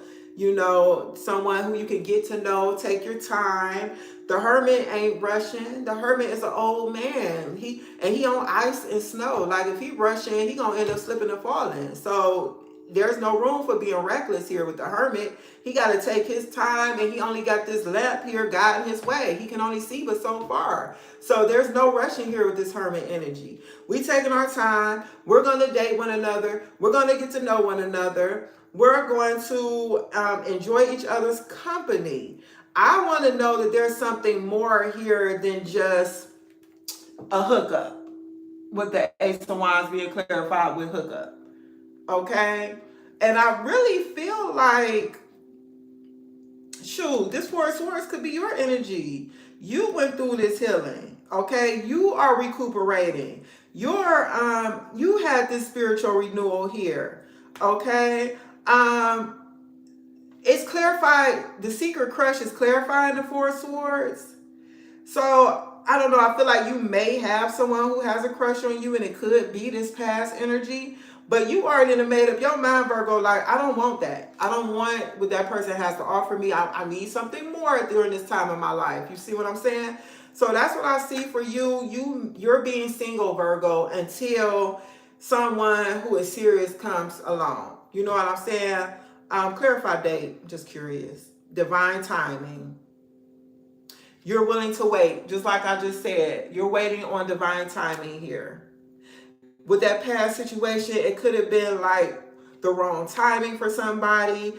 Someone who you can get to know, take your time. The Hermit ain't rushing. The Hermit is an old man. He on ice and snow. Like if he rushing, he gonna end up slipping and falling. So there's no room for being reckless here with the Hermit. He got to take his time, and he only got this lamp here guiding his way. He can only see but so far. So there's no rushing here with this Hermit energy. We taking our time. We're gonna date one another. We're gonna get to know one another. We're going to enjoy each other's company. I want to know that there's something more here than just a hookup, with the Ace of Wands being clarified with hookup. Okay? And I really feel like, shoot, this Four of Swords could be your energy. You went through this healing. Okay? You are recuperating. You had this spiritual renewal here. Okay? It's clarified. The secret crush is clarifying the Four of Swords. So I don't know. I feel like you may have someone who has a crush on you, and it could be this past energy. But you already made up your mind, Virgo. Like, I don't want that. I don't want what that person has to offer me. I need something more during this time of my life. You see what I'm saying? So that's what I see for you. You're being single, Virgo, until someone who is serious comes along. You know what I'm saying? Clarify date. Just curious. Divine timing. You're willing to wait, just like I just said. You're waiting on divine timing here. With that past situation, it could have been like the wrong timing for somebody.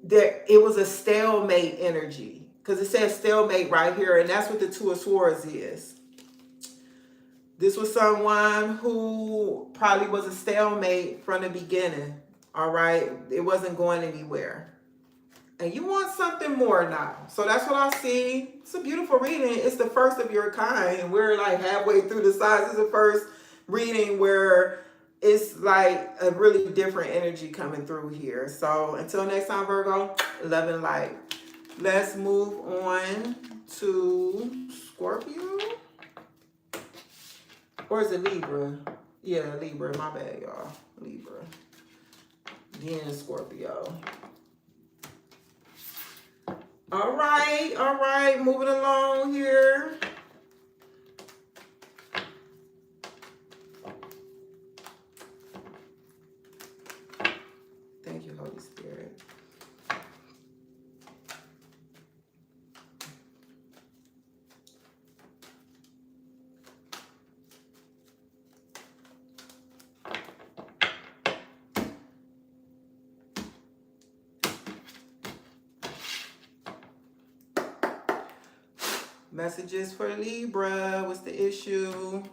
There, it was a stalemate energy because it says stalemate right here, and that's what the Two of Swords is. This was someone who probably was a stalemate from the beginning. All right, it wasn't going anywhere, and you want something more now. So that's what I see. It's a beautiful reading. It's the first of your kind, and we're like halfway through the signs. It's the first reading where it's like a really different energy coming through here. So until next time, Virgo, love and light. Let's move on to Scorpio. Or is it Libra? Yeah, Libra. My bad, y'all. Libra. Then Scorpio. All right. Moving along here. Thank you, Holy Spirit. Messages for Libra. What's the issue?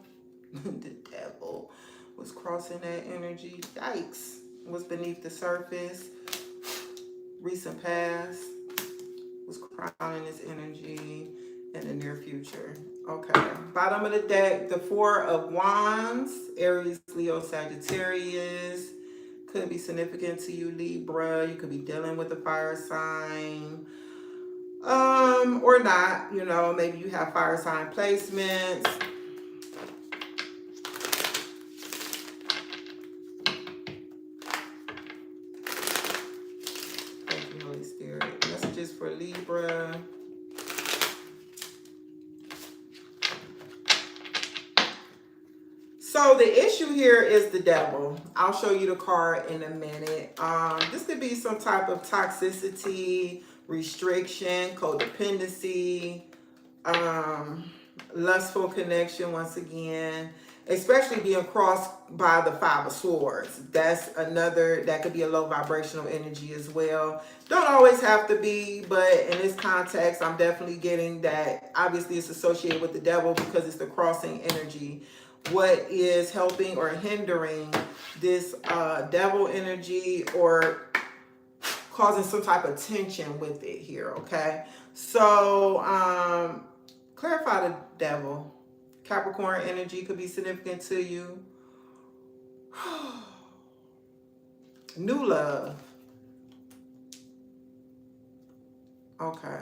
The devil was crossing that energy. Yikes. Was beneath the surface. Recent past was crowning this energy in the near future. Okay. Bottom of the deck, the Four of Wands. Aries, Leo, Sagittarius. Could be significant to you, Libra. You could be dealing with a fire sign. Or not, maybe you have fire sign placements. Thank you, Holy Spirit. Messages for Libra. So the issue here is the devil. I'll show you the card in a minute. This could be some type of toxicity, restriction, codependency, lustful connection once again, especially being crossed by the Five of Swords. That's another, that could be a low vibrational energy as well. Don't always have to be, but in this context, I'm definitely getting that obviously it's associated with the devil because it's the crossing energy. What is helping or hindering this devil energy or causing some type of tension with it here, okay? So, clarify the devil. Capricorn energy could be significant to you. New love. Okay.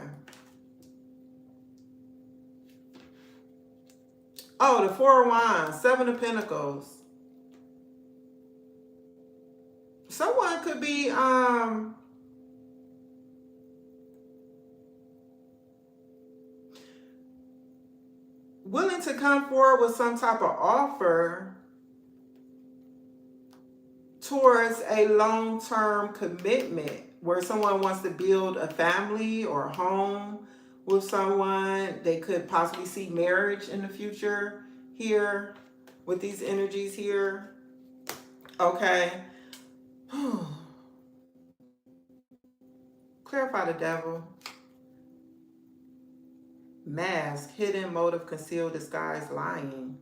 Oh, the Four of Wands, Seven of Pentacles. Someone could be willing to come forward with some type of offer towards a long-term commitment where someone wants to build a family or a home with someone. They could possibly see marriage in the future here with these energies here. Okay. Clarify the devil. Mask, hidden motive, concealed, disguise, lying.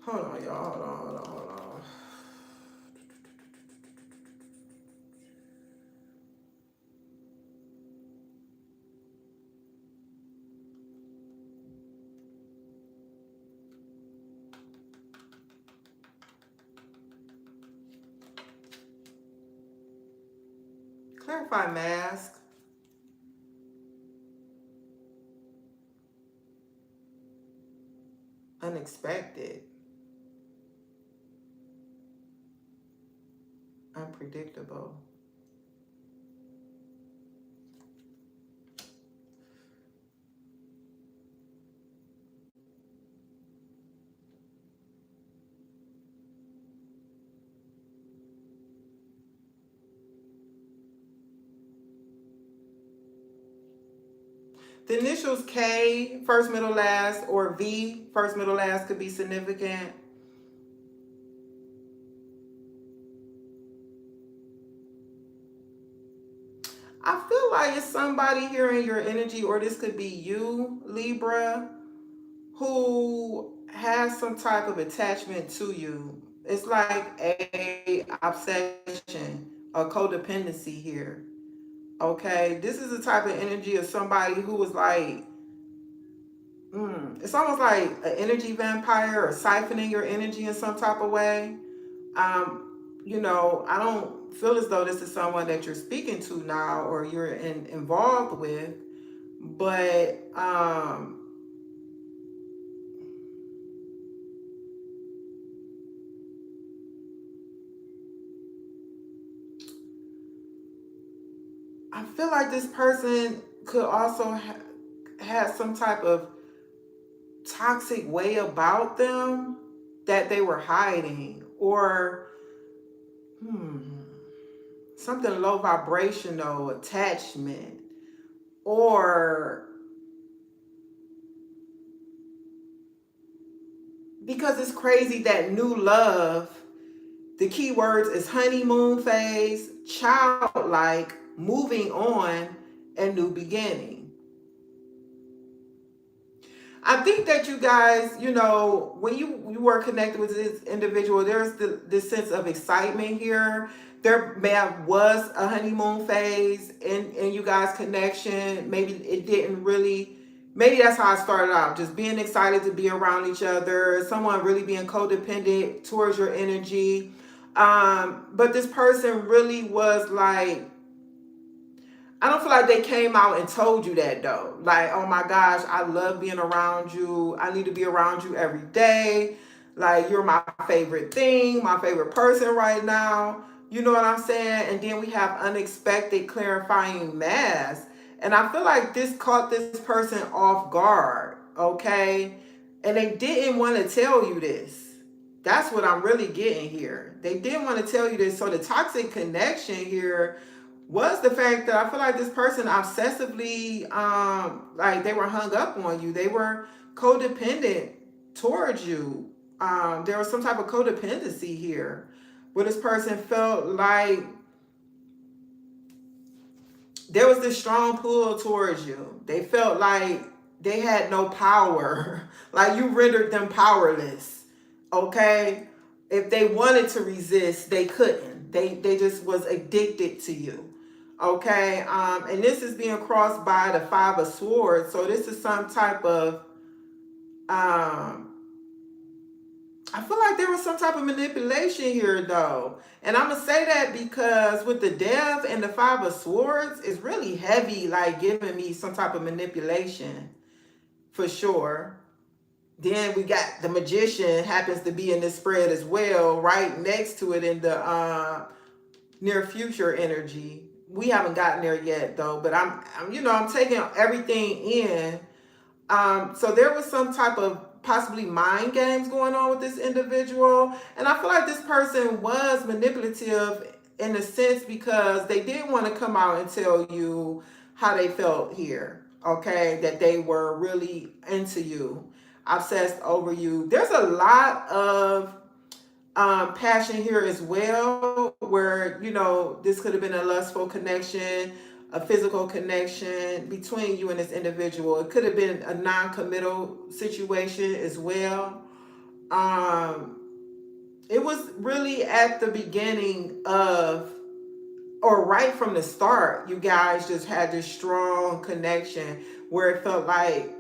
Hold on, y'all. Hold on. Clarify mask. Unexpected. Unpredictable. The initials K, first, middle, last, or V, first, middle, last could be significant. I feel like it's somebody here in your energy, or this could be you, Libra, who has some type of attachment to you. It's like a obsession, a codependency here. Okay, this is the type of energy of somebody who was like, it's almost like an energy vampire or siphoning your energy in some type of way. I don't feel as though this is someone that you're speaking to now or you're involved with, but I feel like this person could also have some type of toxic way about them that they were hiding, or something low vibrational attachment, or because it's crazy that new love, the key words is honeymoon phase, childlike, moving on, and new beginning. I think that you guys, when you were connected with this individual, there's this sense of excitement here. There may have was a honeymoon phase in you guys' connection. Maybe it didn't really. Maybe that's how I started out, just being excited to be around each other. Someone really being codependent towards your energy. But this person really was like, I don't feel like they came out and told you that though. Like, oh my gosh, I love being around you. I need to be around you every day. Like, you're my favorite thing, my favorite person right now. You know what I'm saying? And then we have unexpected clarifying mass. And I feel like this caught this person off guard, okay? And they didn't want to tell you this. That's what I'm really getting here. They didn't want to tell you this. So the toxic connection here was the fact that I feel like this person obsessively, like they were hung up on you. They were codependent towards you. There was some type of codependency here where this person felt like there was this strong pull towards you. They felt like they had no power, like you rendered them powerless. Okay, if they wanted to resist, they couldn't. They just was addicted to you. Okay, and this is being crossed by the Five of Swords. So this is some type of I feel like there was some type of manipulation here, though. And I'm going to say that because with the Death and the Five of Swords, it's really heavy, like giving me some type of manipulation for sure. Then we got the Magician happens to be in this spread as well, right next to it in the near future energy. We haven't gotten there yet, though, but I'm taking everything in. So there was some type of possibly mind games going on with this individual. And I feel like this person was manipulative in a sense because they didn't want to come out and tell you how they felt here. Okay, that they were really into you, obsessed over you. There's a lot of passion here as well, where this could have been a lustful connection, a physical connection between you and this individual. It could have been a non-committal situation as well. Um, it was really at the beginning of, or right from the start, you guys just had this strong connection where it felt like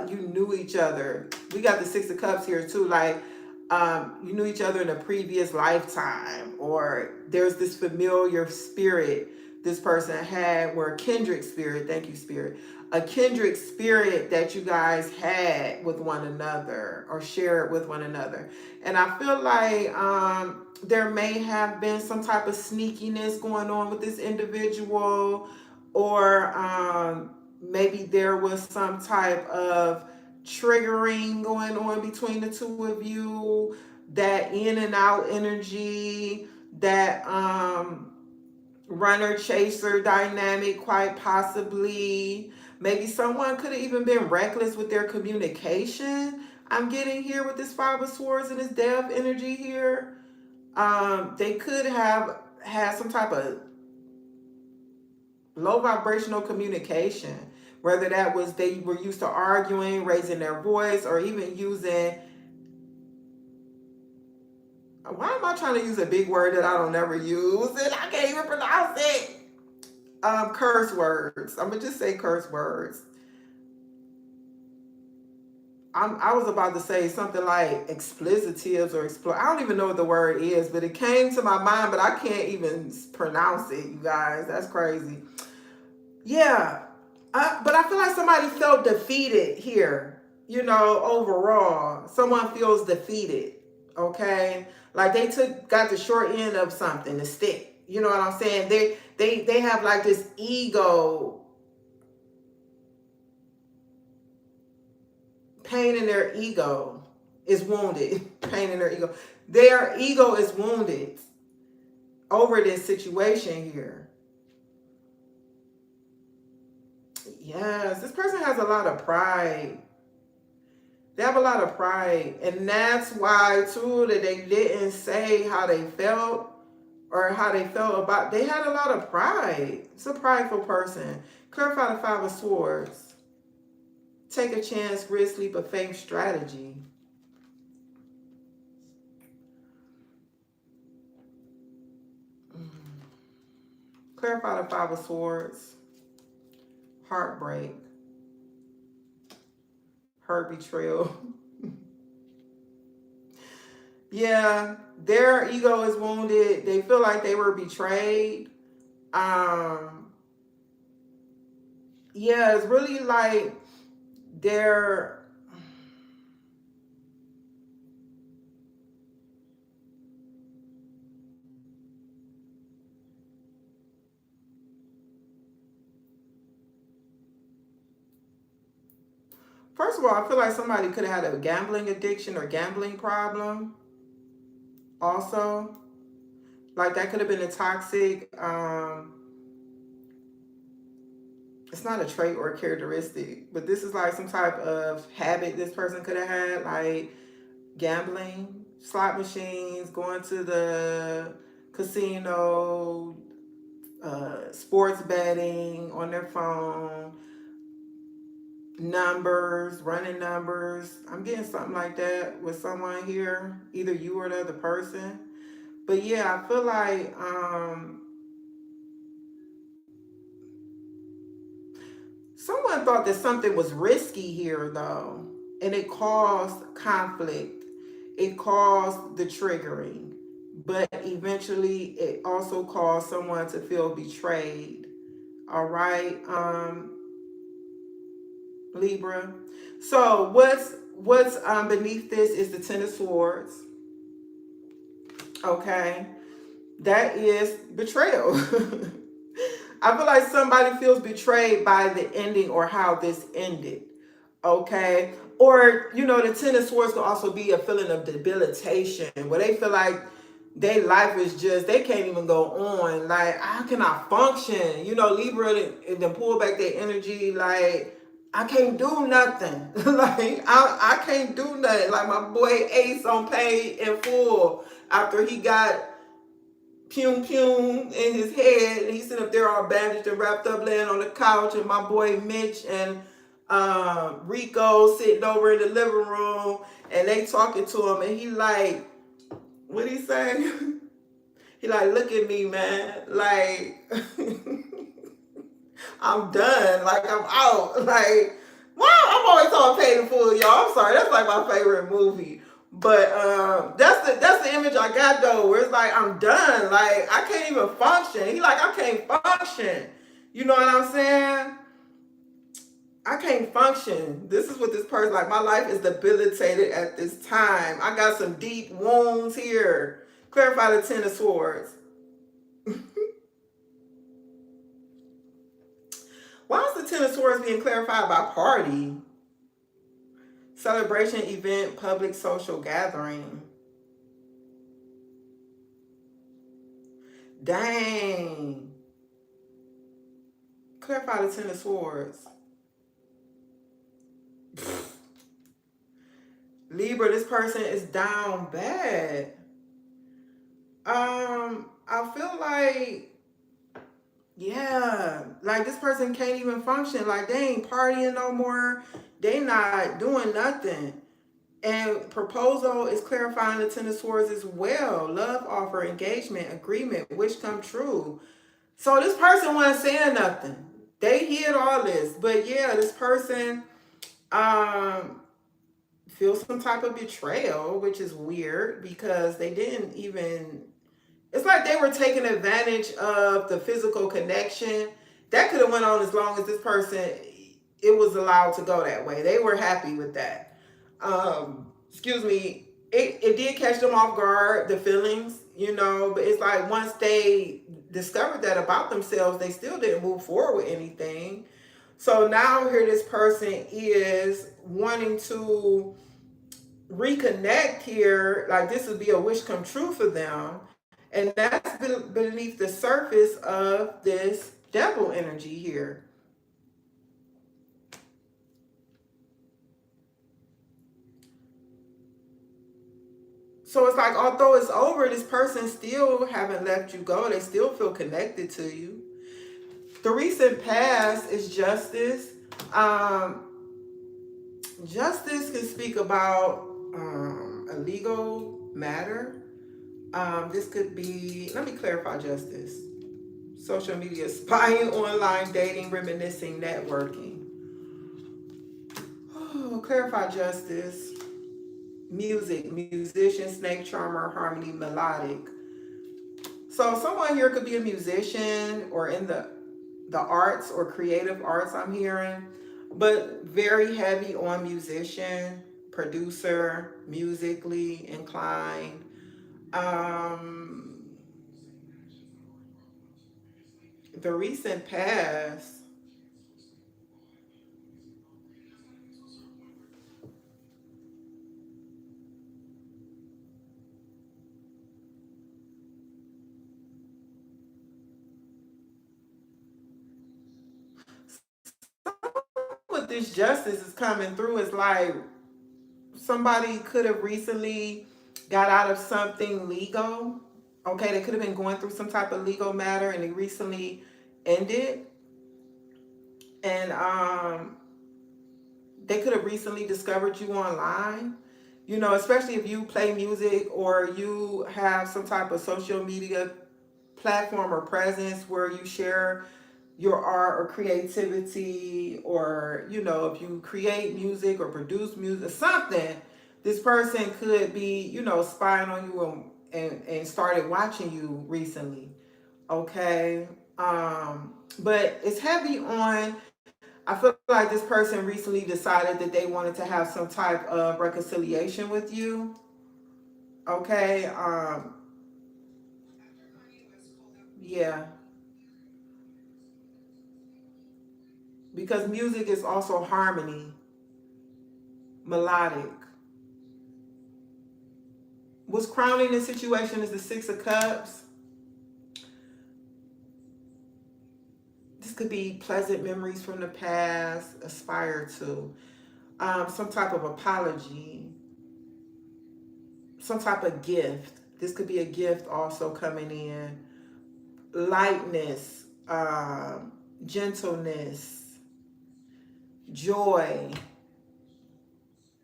you knew each other. We got the Six of Cups here too, like you knew each other in a previous lifetime, or there's this familiar spirit this person had, where a kindred spirit, thank you, spirit, a kindred spirit that you guys had with one another or shared with one another. And I feel like there may have been some type of sneakiness going on with this individual, or maybe there was some type of triggering going on between the two of you, that in and out energy, that runner chaser dynamic, quite possibly. Maybe someone could have even been reckless with their communication. I'm getting here with this Five of Swords and this Death energy here. They could have had some type of low vibrational communication, whether that was they were used to arguing, raising their voice, or even using, why am I trying to use a big word that I don't ever use and I can't even pronounce it? Curse words. I'm gonna just say curse words. I was about to say something like explicitives or I don't even know what the word is, but it came to my mind, but I can't even pronounce it, you guys. That's crazy. Yeah. But I feel like somebody felt defeated here, overall. Someone feels defeated, okay? Like got the short end of something, the stick. You know what I'm saying? They have like this ego, pain in their ego is wounded. Pain in their ego. Their ego is wounded over this situation here. Yes, this person has a lot of pride. They have a lot of pride. And that's why, too, that they didn't say how they felt or how they felt about. They had a lot of pride. It's a prideful person. Clarify the Five of Swords. Take a chance, risk, leap of faith strategy. Clarify the Five of Swords. Heartbreak. Hurt, betrayal. Yeah, their ego is wounded. They feel like they were betrayed. Yeah, it's really like they're first of all, I feel like somebody could have had a gambling addiction or gambling problem also. Like that could have been a toxic, it's not a trait or a characteristic, but this is like some type of habit this person could have had, like gambling, slot machines, going to the casino, sports betting on their phone, numbers, running numbers. I'm getting something like that with someone here, either you or the other person. But yeah, I feel like someone thought that something was risky here though, and it caused conflict. It caused the triggering, but eventually it also caused someone to feel betrayed. All right, Libra. So what's beneath this is the Ten of Swords. Okay, that is betrayal. I feel like somebody feels betrayed by the ending or how this ended. Okay, or the Ten of Swords could also be a feeling of debilitation, where they feel like their life is just, they can't even go on. Like, how can I function? Libra, and then pull back their energy. Like, I can't do nothing. Like, I can't do nothing. Like my boy Ace on Paid in Full, after he got pum pum in his head, and he's sitting up there all bandaged and wrapped up, laying on the couch, and my boy Mitch and Rico sitting over in the living room, and they talking to him, and he like, what he say? He like, look at me, man. Like, I'm done. Like, I'm out. Like, wow, I'm always on Paid in Full, y'all. I'm sorry. That's like my favorite movie. But that's the image I got though, where it's like I'm done. Like I can't even function. He like, I can't function. You know what I'm saying? I can't function. This is what this person like. My life is debilitated at this time. I got some deep wounds here. Clarify the Ten of Swords. Why is the Ten of Swords being clarified by party? Celebration, event, public social gathering. Dang. Clarify the Ten of Swords. Libra, this person is down bad. I feel like, yeah, like this person can't even function. Like they ain't partying no more. They not doing nothing. And proposal is clarifying the Ten of Swords as well. Love offer, engagement, agreement, wish come true. So this person wasn't saying nothing. They hid all this. But yeah, this person um feels some type of betrayal, which is weird because they didn't even, it's like they were taking advantage of the physical connection. That could have went on as long as this person, it was allowed to go that way. They were happy with that. Excuse me. It did catch them off guard, the feelings, but it's like once they discovered that about themselves, they still didn't move forward with anything. So now here this person is wanting to reconnect here, like this would be a wish come true for them. And that's beneath the surface of this devil energy here. So it's like, although it's over, this person still haven't let you go. They still feel connected to you. The recent past is justice. Um, Justice can speak about a legal matter. This could be, let me clarify justice. Social media, spying, online dating, reminiscing, networking. Oh, clarify justice. Music, musician, snake charmer, harmony, melodic. So someone here could be a musician or in the arts or creative arts, I'm hearing, but very heavy on musician, producer, musically inclined. Um, the recent past, what this justice is coming through is like somebody could have recently got out of something legal. Okay, they could have been going through some type of legal matter and it recently ended. And they could have recently discovered you online. Especially if you play music or you have some type of social media platform or presence where you share your art or creativity, or if you create music or produce music, something, this person could be spying on you and started watching you recently. Okay. But it's heavy on, I feel like this person recently decided that they wanted to have some type of reconciliation with you. Okay. Yeah, because music is also harmony, melodic. What's crowning this situation is the Six of Cups. This could be pleasant memories from the past, aspire to. Some type of apology, some type of gift. This could be a gift also coming in. Lightness, gentleness, joy.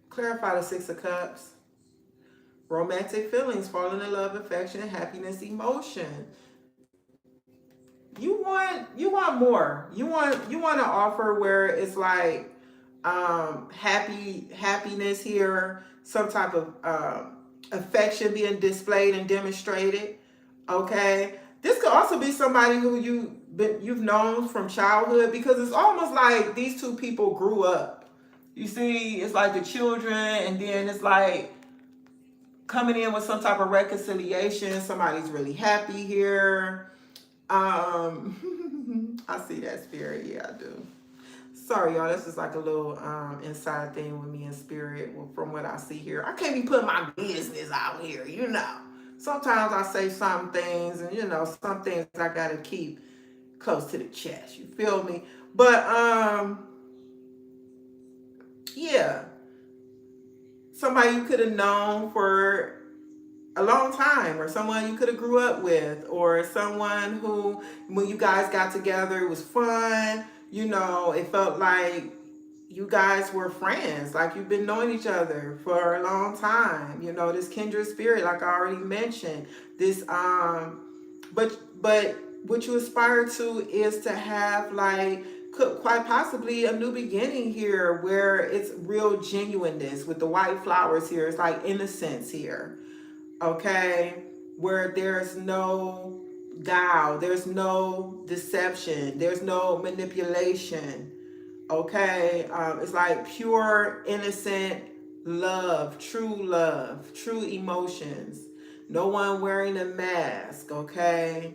Clarify the Six of Cups. Romantic feelings, falling in love, affection, happiness, emotion. You want more. You want to offer where it's like happiness here, some type of affection being displayed and demonstrated. Okay, this could also be somebody who you've known from childhood, because it's almost like these two people grew up. You see, it's like the children, and then it's like coming in with some type of reconciliation. Somebody's really happy here. I see that, spirit. Yeah, I do. Sorry, y'all. This is like a little inside thing with me and spirit. From what I see here, I can't be putting my business out here. Sometimes I say some things, and some things I gotta keep close to the chest. You feel me? But yeah. somebody you could have known for a long time, or someone you could have grew up with, or someone who, when you guys got together, it was fun. You know, it felt like you guys were friends, like you've been knowing each other for a long time. You know, this kindred spirit, like I already mentioned. This but what you aspire to is to have, like, could quite possibly a new beginning here, where it's real genuineness with the white flowers here. It's like innocence here, okay? Where there's no guile, there's no deception, there's no manipulation, okay? It's like pure, innocent love, true emotions. No one wearing a mask, okay?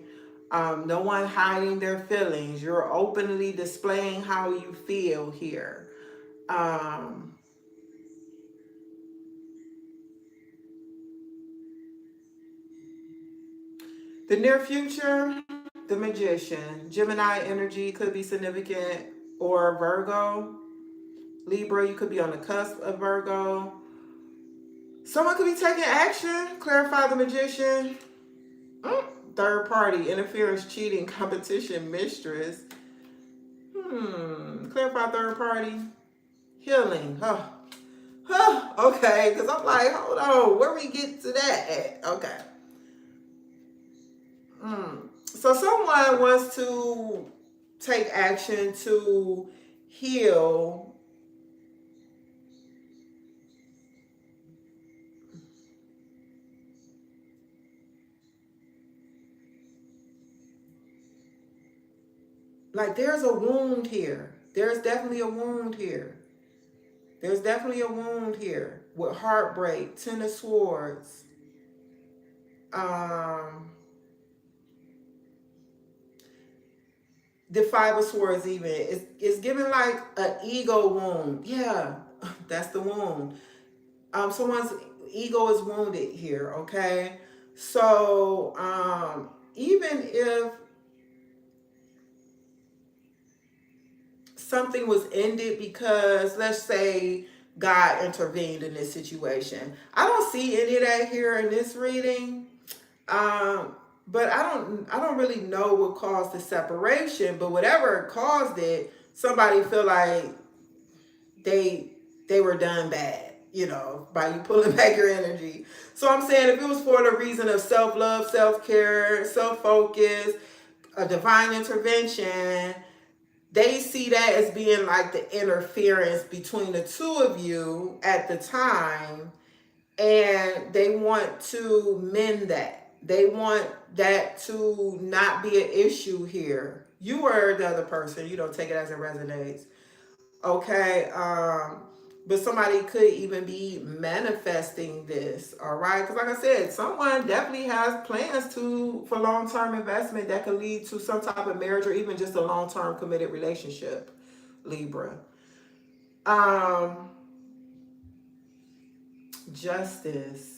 No one hiding their feelings. You're openly displaying how you feel here. Um, the near future, the magician. Gemini energy could be significant, or Virgo. Libra, you could be on the cusp of Virgo. Someone could be taking action. Clarify the magician. Third party, interference, cheating, competition, mistress. Clarify third party. Healing. Okay, because I'm like, hold on, where we get to that at? Okay. So someone wants to take action to heal. Like, there's a wound here. There's definitely a wound here. There's definitely a wound here with heartbreak, Ten of Swords. Um, the Five of Swords even. It's giving like an ego wound. Yeah, that's the wound. Someone's ego is wounded here, okay? So, even if something was ended because, let's say, God intervened in this situation. I don't see any of that here in this reading. Um, but I don't really know what caused the separation, but whatever caused it, somebody feel like they they were done bad, by you pulling back your energy. So I'm saying, if it was for the reason of self-love, self-care, self-focus, a divine intervention, they see that as being like the interference between the two of you at the time, and they want to mend that. They want that to not be an issue here. You were the other person. You don't take it as it resonates. Okay. But somebody could even be manifesting this. All right. Because like I said, someone definitely has plans for long-term investment that could lead to some type of marriage, or even just a long-term committed relationship. Libra. Um, Justice.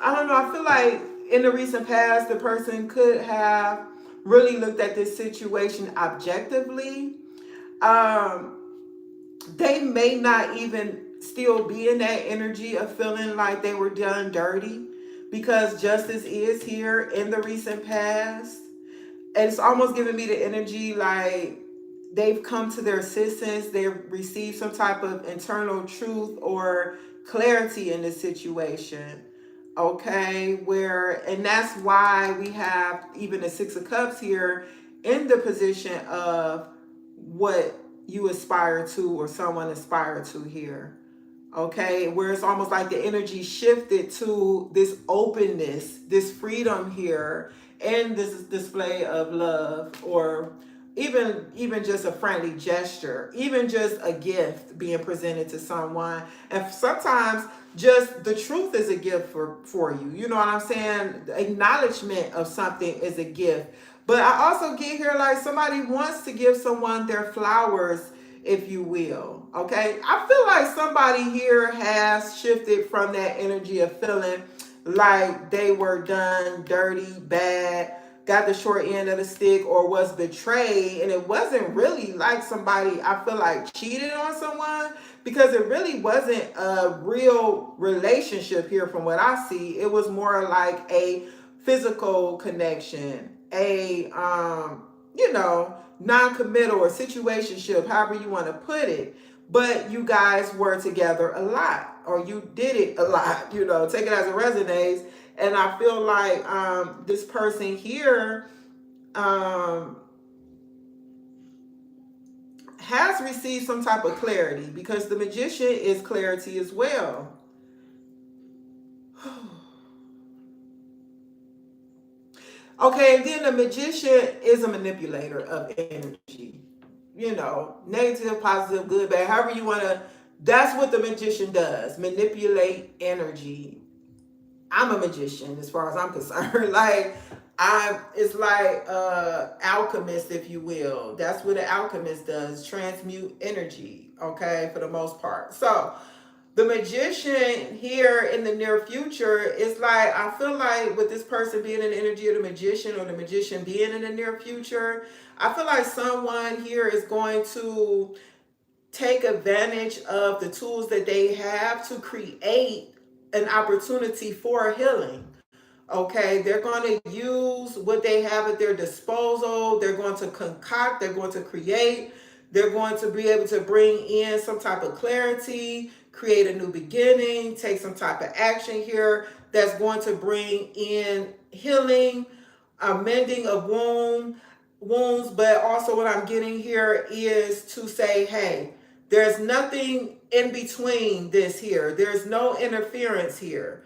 I don't know. I feel like in the recent past, the person could have really looked at this situation objectively. Um, they may not even still be in that energy of feeling like they were done dirty, because justice is here in the recent past. And it's almost giving me the energy like they've come to their assistance, they've received some type of internal truth or clarity in this situation. Okay, and that's why we have even the Six of Cups here in the position of what you aspire to, or someone aspire to here. Okay, where it's almost like the energy shifted to this openness, this freedom here, and this display of love, or even just a friendly gesture, even just a gift being presented to someone. And sometimes just the truth is a gift for you. You know what I'm saying? The acknowledgement of something is a gift. But I also get here like somebody wants to give someone their flowers, if you will. Okay. I feel like somebody here has shifted from that energy of feeling like they were done dirty, bad, got the short end of the stick, or was betrayed. And it wasn't really like somebody, I feel like, cheated on someone, because it really wasn't a real relationship here from what I see. It was more like a physical connection, a non-committal or situationship, however you want to put it. But you guys were together a lot, or you did it a lot, take it as it resonates. And I feel like this person here has received some type of clarity, because the Magician is clarity as well. Okay, and then the Magician is a manipulator of energy. Negative, positive, good, bad, however you want to. That's what the Magician does: manipulate energy. I'm a magician as far as I'm concerned. It's like alchemist, if you will. That's what an alchemist does: transmute energy. Okay, for the most part. So the Magician here in the near future is like, I feel like with this person being in the energy of the Magician, or the Magician being in the near future, I feel like someone here is going to take advantage of the tools that they have to create an opportunity for healing. Okay, they're going to use what they have at their disposal. They're going to concoct, they're going to create, they're going to be able to bring in some type of clarity, create a new beginning, take some type of action here that's going to bring in healing, mending of wounds. But also what I'm getting here is to say, hey, there's nothing in between this here. There's no interference here.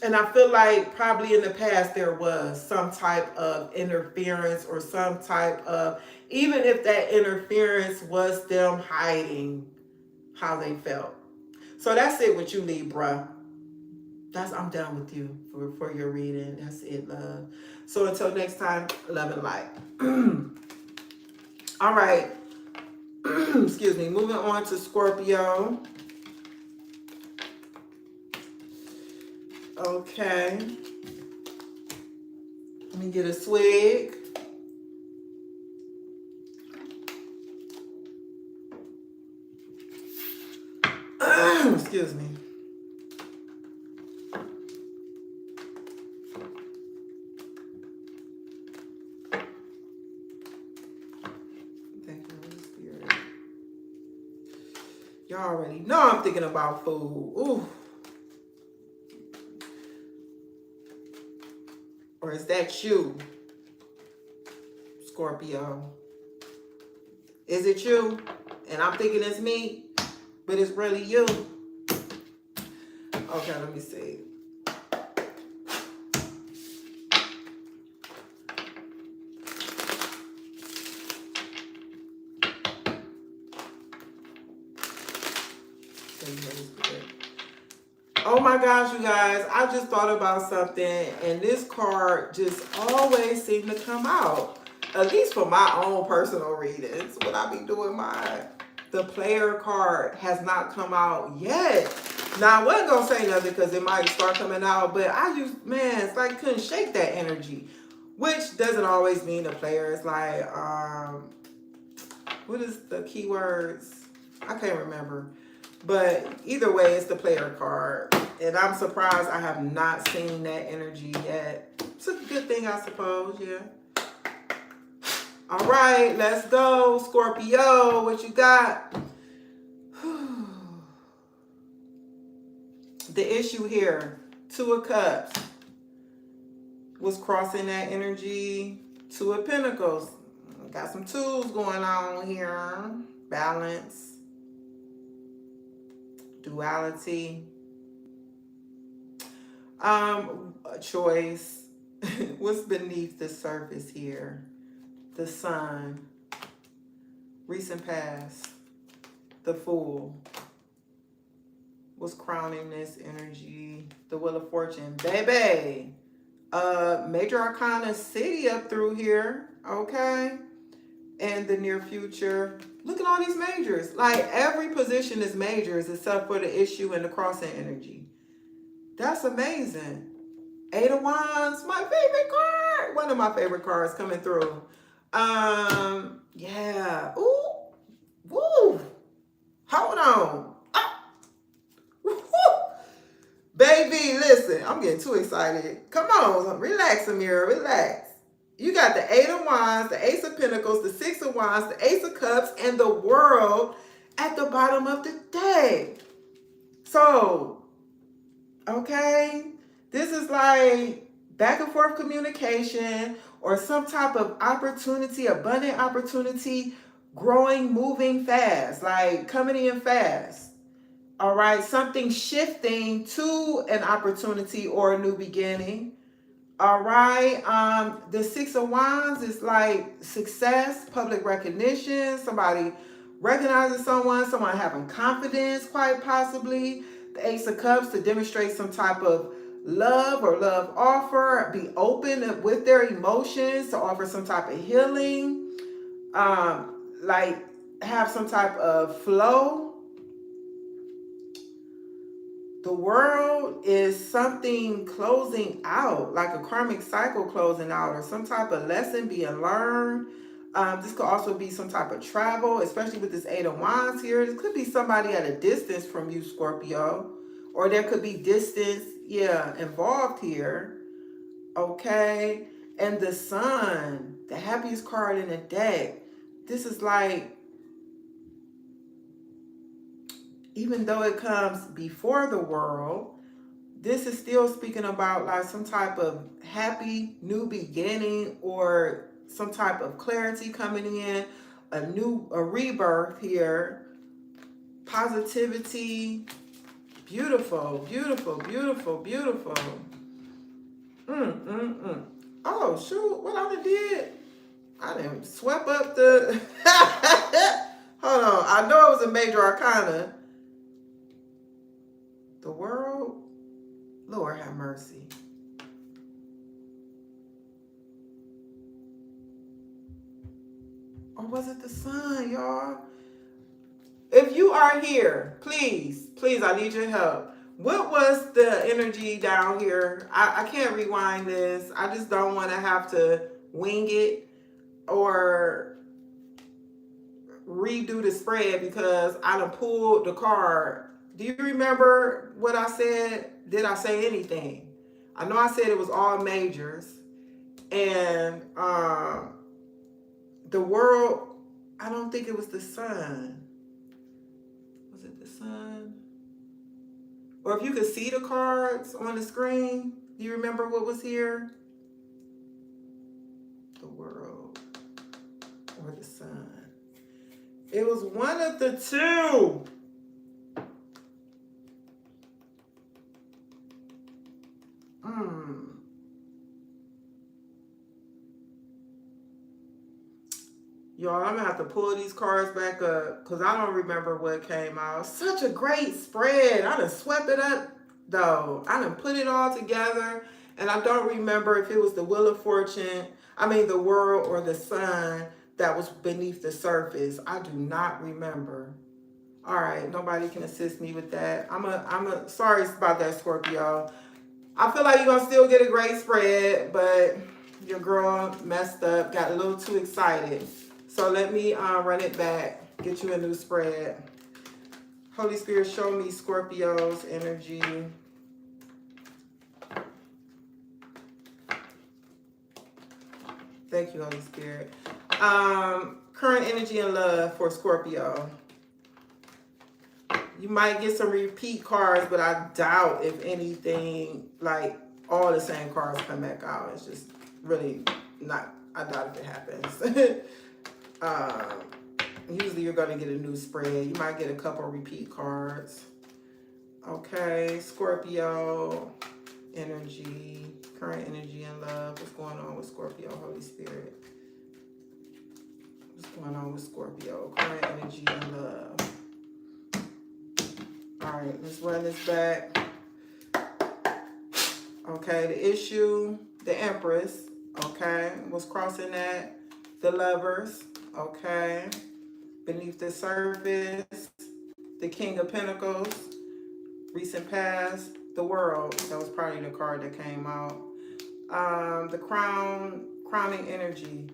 And I feel like probably in the past there was some type of interference, or some type of, even if that interference was them hiding how they felt. So that's it with you, Libra. I'm done with you for your reading. That's it, love. So until next time, love and light. All right. Excuse me. Moving on to Scorpio. Okay. Let me get a swig. Excuse me. Thank you, Holy Spirit. Y'all already know I'm thinking about food. Ooh. Or is that you, Scorpio? Is it you? And I'm thinking it's me, but it's really you. Okay, let me see. Oh my gosh, you guys, I just thought about something, and this card just always seemed to come out. At least for my own personal readings, when I be doing mine. The player card has not come out yet. Now, I wasn't going to say nothing because it might start coming out, but it's like couldn't shake that energy. Which doesn't always mean the player is like, what is the keywords? I can't remember. But either way, it's the player card. And I'm surprised I have not seen that energy yet. It's a good thing, I suppose, yeah. All right, let's go, Scorpio. What you got? The issue here, Two of Cups was crossing that energy. Two of Pentacles. Got some tools going on here. Balance. Duality. A choice. What's beneath the surface here? The Sun. Recent past. The Fool. What's crowning this energy? The Wheel of Fortune. Baby. Major Arcana City up through here. Okay. And the near future. Look at all these majors. Like every position is majors except for the issue and the crossing energy. That's amazing. Eight of Wands, my favorite card. One of my favorite cards coming through. Yeah. Ooh. Woo. Hold on. Ah. Woo. Baby, listen. I'm getting too excited. Come on. Relax, Amirah. Relax. You got the Eight of Wands, the Ace of Pentacles, the Six of Wands, the Ace of Cups, and the World at the bottom of the deck. So, okay. This is like back and forth communication or some type of opportunity, abundant opportunity, growing, moving fast, like coming in fast. All right, something shifting to an opportunity or a new beginning. All right, the Six of Wands is like success, public recognition, somebody recognizing someone having confidence, quite possibly. The Ace of Cups to demonstrate some type of love or love offer, be open with their emotions to offer some type of healing, like have some type of flow. The World is something closing out, like a karmic cycle closing out, or some type of lesson being learned. This could also be some type of travel, especially with this Eight of Wands here. This could be somebody at a distance from you, Scorpio, or there could be distance, involved here. Okay, and the Sun, the happiest card in the deck. This is like, even though it comes before the World, this is still speaking about like some type of happy new beginning or some type of clarity coming in, a rebirth here, positivity, beautiful, beautiful, beautiful, beautiful. Oh shoot, what I did? I didn't swept up the. Hold on, I know it was a major arcana. The World, Lord have mercy. Or was it the Sun, y'all? If you are here, please, I need your help. What was the energy down here? I can't rewind this. I just don't want to have to wing it or redo the spread because I done pulled the card. Do you remember what I said? Did I say anything? I know I said it was all majors. And the World, I don't think it was the Sun. Was it the Sun? Or if you could see the cards on the screen, do you remember what was here? The World or the Sun. It was one of the two. Y'all, I'm gonna have to pull these cards back up because I don't remember what came out. Such a great spread. I done swept it up though. I done put it all together and I don't remember if it was the Wheel of Fortune, the World or the Sun that was beneath the surface. I do not remember. All right, nobody can assist me with that. I'm sorry about that, Scorpio. I feel like you're gonna still get a great spread, but your girl messed up, got a little too excited. So let me run it back, get you a new spread. Holy Spirit, show me Scorpio's energy. Thank you, Holy Spirit. Current energy and love for Scorpio. You might get some repeat cards, but I doubt if anything, like all the same cards come back out. It's just really not, I doubt if it happens. Usually you're going to get a new spread. You might get a couple repeat cards. Okay, Scorpio energy, current energy and love. What's going on with Scorpio, Holy Spirit? What's going on with Scorpio, current energy and love? All right, let's run this back. Okay, the issue, the Empress. Okay, what's crossing that? The Lovers. Okay, beneath the surface, the King of Pentacles. Recent past, the World. That was probably the card that came out. The crowning energy,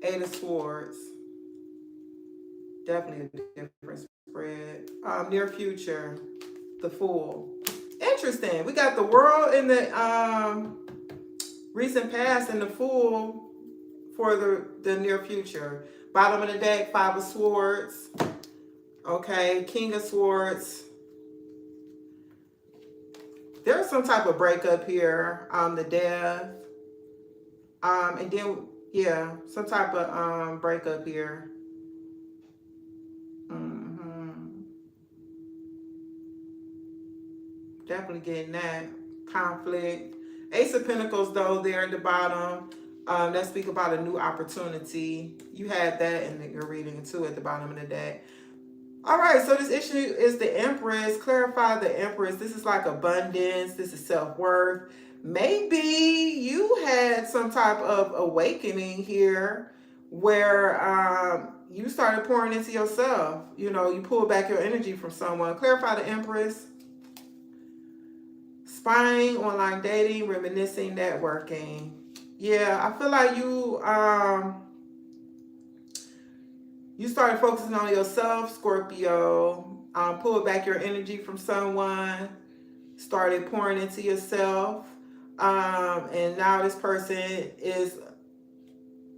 Eight of Swords. Definitely a different spread. Near future, the Fool. Interesting. We got the World in the recent past and the Fool for the near future. Bottom of the deck, Five of Swords. Okay, King of Swords. There's some type of breakup here. The death. And then, yeah, some type of breakup here. Definitely getting that. Conflict. Ace of Pentacles, though, there at the bottom. That speak about a new opportunity. You had that in your reading, too, at the bottom of the deck. All right, so this issue is the Empress. Clarify the Empress. This is like abundance. This is self-worth. Maybe you had some type of awakening here where you started pouring into yourself. You know, you pulled back your energy from someone. Clarify the Empress. Spying, online dating, reminiscing, networking. Yeah, I feel like you started focusing on yourself, Scorpio. Pulled back your energy from someone. Started pouring into yourself. And now this person is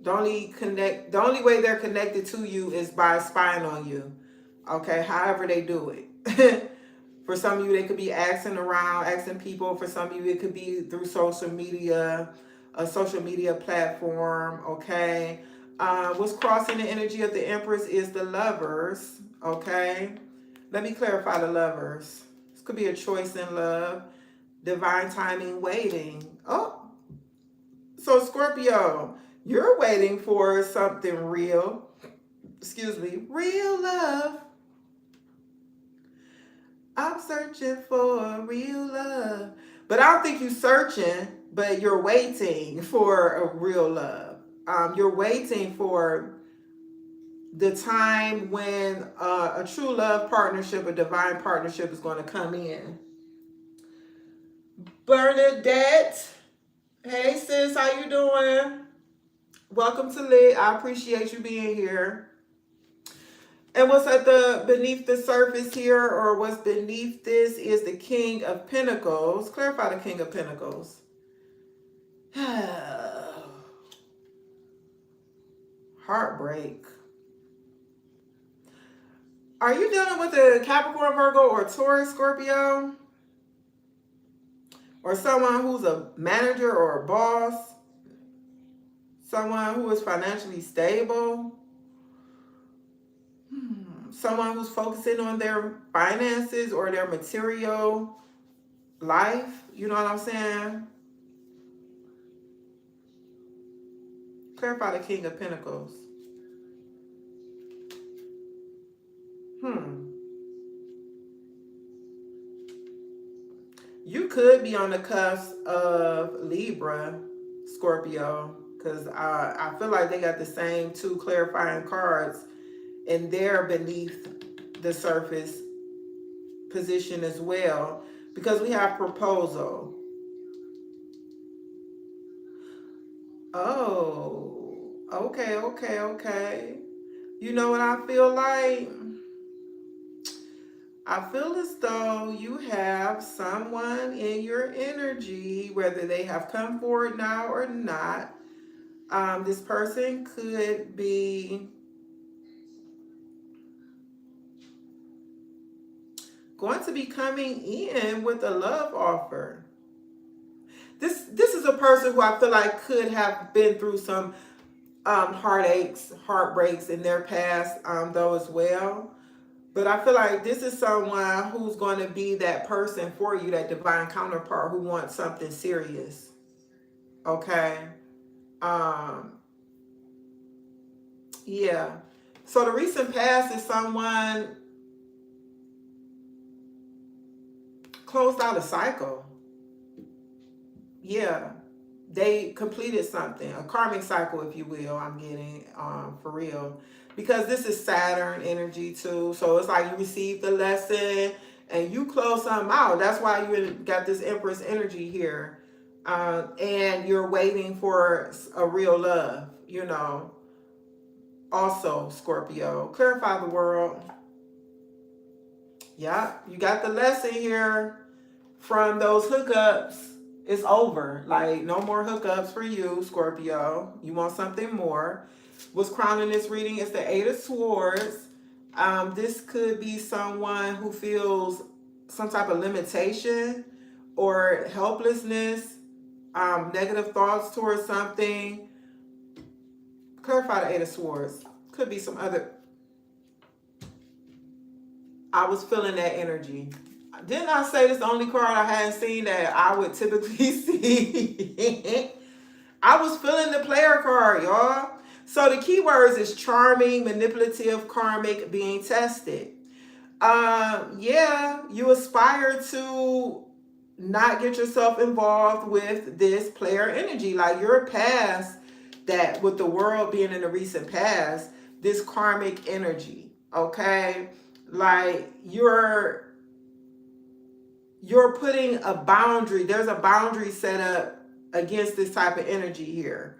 the only way they're connected to you is by spying on you. Okay, however they do it. For some of you, they could be asking around, asking people. For some of you, it could be through social media, a social media platform, okay? What's crossing the energy of the Empress is the Lovers, okay? Let me clarify the Lovers. This could be a choice in love, divine timing, waiting. Oh, so Scorpio, you're waiting for something real. Excuse me, real love. I'm searching for real love. But I don't think you're searching, but you're waiting for a real love. You're waiting for the time when a true love partnership, a divine partnership is going to come in. Bernadette, hey sis, how you doing? Welcome to Lit. I appreciate you being here. And what's at the beneath the surface here, or what's beneath this, is the King of Pentacles. Clarify the King of Pentacles. Heartbreak. Are you dealing with a Capricorn, Virgo, or Taurus, Scorpio? Or someone who's a manager or a boss? Someone who is financially stable? Someone who's focusing on their finances or their material life? You know what I'm saying? Clarify the King of Pentacles. You could be on the cusp of Libra, Scorpio, because I feel like they got the same two clarifying cards, and they're beneath the surface position as well, because we have proposal. Oh, okay. You know what I feel like? I feel as though you have someone in your energy, whether they have come forward now or not. This person could be going to be coming in with a love offer. This is a person who I feel like could have been through some heartaches, heartbreaks in their past, though, as well. But I feel like this is someone who's going to be that person for you, that divine counterpart who wants something serious. Okay. Yeah. So the recent past is someone closed out a cycle. Yeah, they completed something, a karmic cycle, if you will. I'm getting for real, because this is Saturn energy too. So it's like you received the lesson and you close something out. That's why you got this Empress energy here, and you're waiting for a real love. You know. Also, Scorpio, clarify the world. Yeah, you got the lesson here from those hookups. It's over. Like, no more hookups for you, Scorpio. You want something more. What's crowning this reading is the Eight of Swords. This could be someone who feels some type of limitation or helplessness, negative thoughts towards something. Clarify the Eight of Swords. Could be some other. I was feeling that energy. Didn't I say this is the only card I hadn't seen that I would typically see? I was feeling the player card, y'all. So the keywords is charming, manipulative, karmic, being tested. Yeah, you aspire to not get yourself involved with this player energy. Like you're past that with the world being in the recent past, this karmic energy, okay? Like you're putting a boundary. There's a boundary set up against this type of energy here.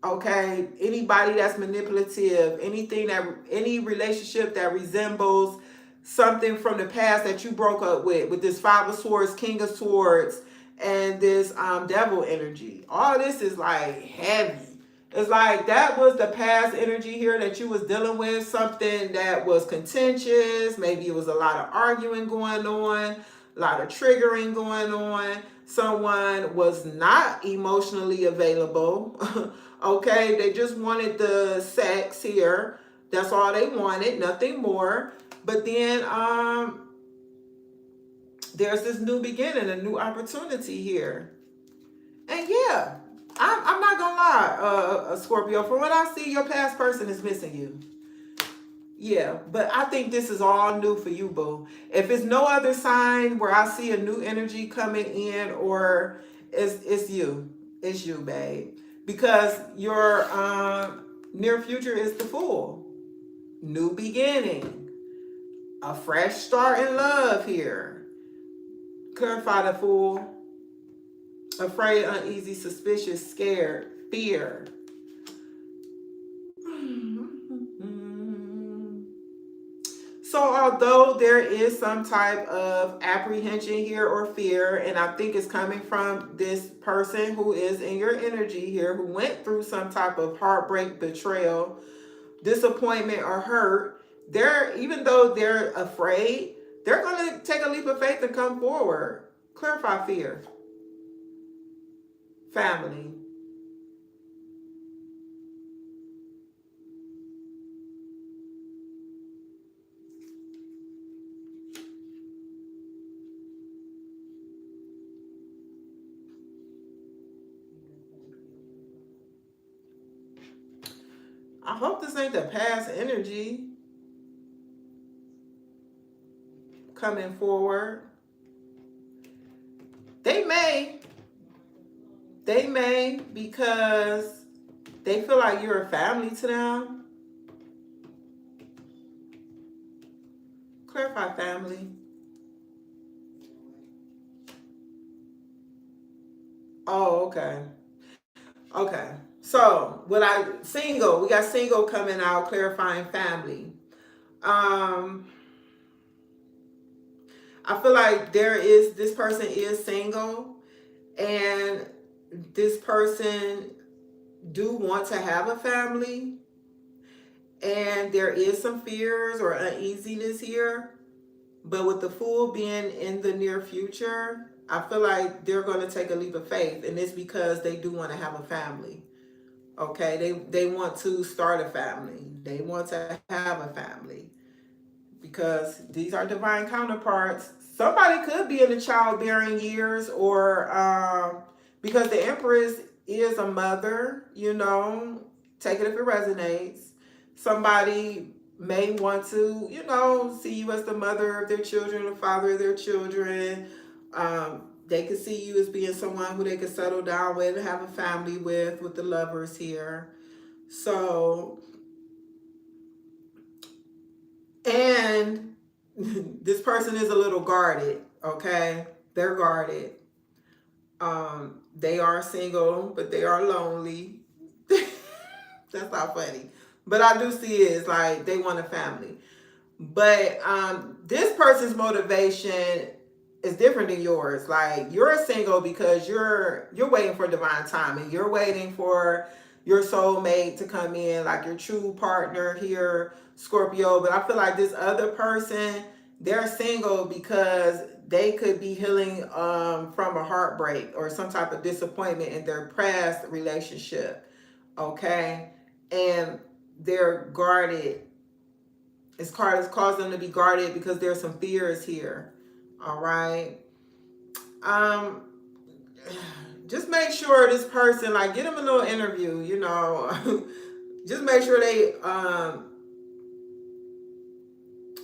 Okay, anybody that's manipulative, any relationship that resembles something from the past that you broke up with this Five of Swords, King of Swords, and this devil energy. All this is like heavy. It's like that was the past energy here that you was dealing with, something that was contentious. Maybe it was a lot of arguing going on, a lot of triggering going on. Someone was not emotionally available. Okay, they just wanted the sex here. That's all they wanted, nothing more. But then there's this new beginning, a new opportunity here. And yeah, I'm not gonna lie, Scorpio. From what I see, your past person is missing you. Yeah, but I think this is all new for you, boo. If it's no other sign where I see a new energy coming in, or it's you, babe, because your near future is the Fool, new beginning, a fresh start in love here. Clarify the Fool. Afraid, uneasy, suspicious, scared, fear. So although there is some type of apprehension here or fear, and I think it's coming from this person who is in your energy here, who went through some type of heartbreak, betrayal, disappointment, or hurt, even though they're afraid, they're going to take a leap of faith and come forward. Clarify fear. Family. I hope this ain't the past energy coming forward. They may because they feel like you're a family to them. Clarify family. Oh, okay. Okay. So, we got single coming out, clarifying family. I feel like this person is single, and this person do want to have a family, and there is some fears or uneasiness here. But with the Fool being in the near future, I feel like they're going to take a leap of faith, and it's because they do want to have a family. Okay, they want to start a family. They want to have a family because these are divine counterparts. Somebody could be in the childbearing years, or because the Empress is a mother, take it if it resonates. Somebody may want to, see you as the mother of their children, the father of their children. They could see you as being someone who they could settle down with, have a family with the lovers here. So, and this person is a little guarded, okay? They're guarded. They are single, but they are lonely. That's not funny. But I do see it as like they want a family. But this person's motivation is different than yours. Like you're single because you're waiting for divine timing. You're waiting for your soulmate to come in, like your true partner here, Scorpio. But I feel like this other person, they're single because they could be healing from a heartbreak or some type of disappointment in their past relationship. Okay, and they're guarded. It's caused them to be guarded because there's some fears here. All right. Um, just make sure this person, like, get them a little interview. Just make sure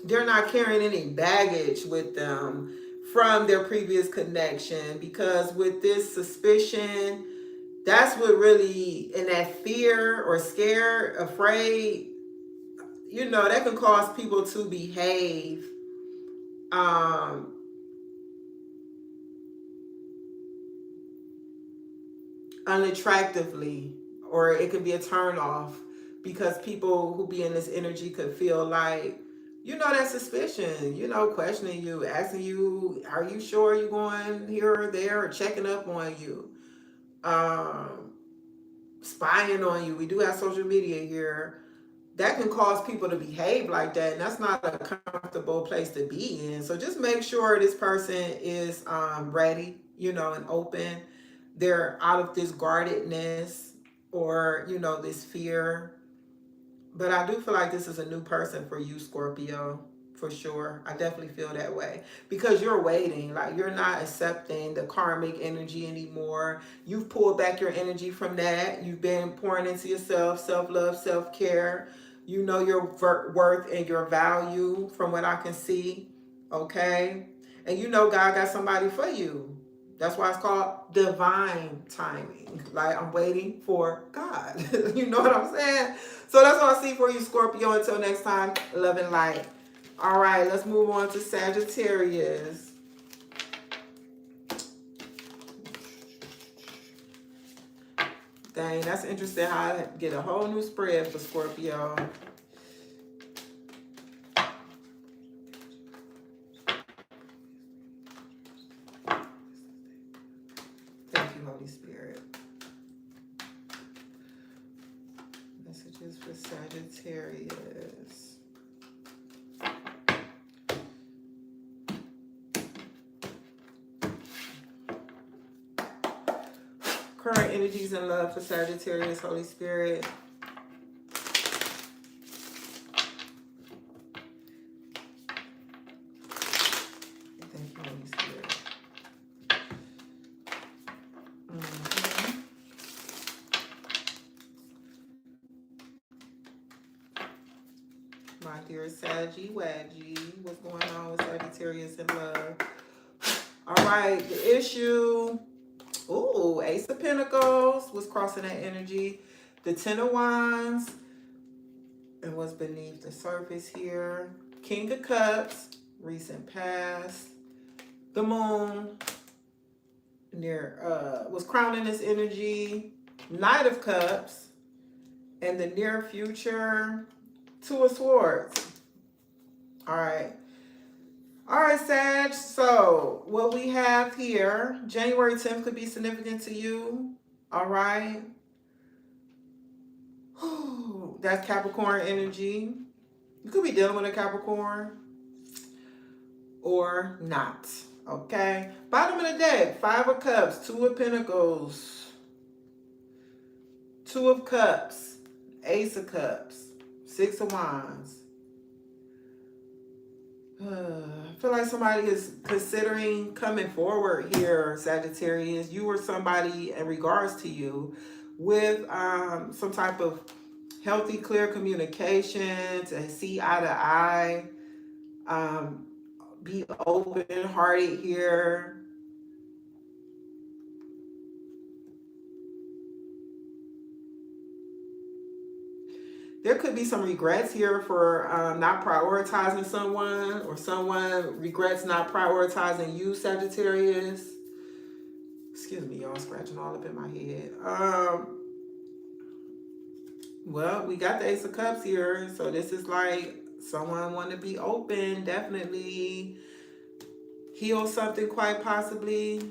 they're not carrying any baggage with them from their previous connection, because with this suspicion, that's what really, and that fear or scared, afraid, that can cause people to behave um unattractively, or it could be a turn off, because people who be in this energy could feel like, that suspicion, questioning you, asking you, are you sure you're going here or there, or checking up on you, um spying on you. We do have social media here. That can cause people to behave like that, and that's not a comfortable place to be in. So just make sure this person is ready, and open. They're out of this guardedness, or this fear. But I do feel like this is a new person for you, Scorpio, for sure. I definitely feel that way, because you're waiting. Like, you're not accepting the karmic energy anymore. You've pulled back your energy from that. You've been pouring into yourself, self-love, self-care. You know your worth and your value from what I can see. Okay? And God got somebody for you. That's why it's called divine timing. Like, I'm waiting for God. You know what I'm saying? So that's what I see for you, Scorpio. Until next time, love and light. All right, let's move on to Sagittarius. Dang, that's interesting how I get a whole new spread for Scorpio. Thank you, Holy Spirit. Messages for Sagittarius. Current energies and love for Sagittarius, Holy Spirit. Thank you, Holy Spirit. My dear Saggy Waggy, what's going on with Sagittarius and love? All right, the issue. Ooh, Ace of Pentacles was crossing that energy. The Ten of Wands, and what's beneath the surface here. King of Cups, recent past. The Moon was crowning this energy. Knight of Cups, and the near future. Two of Swords. All right. All right, Sag. So what we have here, January 10th could be significant to you. All right. That's Capricorn energy. You could be dealing with a Capricorn or not. Okay. Bottom of the deck, Five of Cups, Two of Pentacles, Two of Cups, Ace of Cups, Six of Wands. I feel like somebody is considering coming forward here, Sagittarius. You or somebody in regards to you with some type of healthy, clear communication, to see eye to eye, be open-hearted here. There could be some regrets here for not prioritizing someone, or someone regrets not prioritizing you, Sagittarius. Excuse me, y'all, scratching all up in my head. Well, we got the Ace of Cups here, so this is like someone want to be open, definitely heal something, quite possibly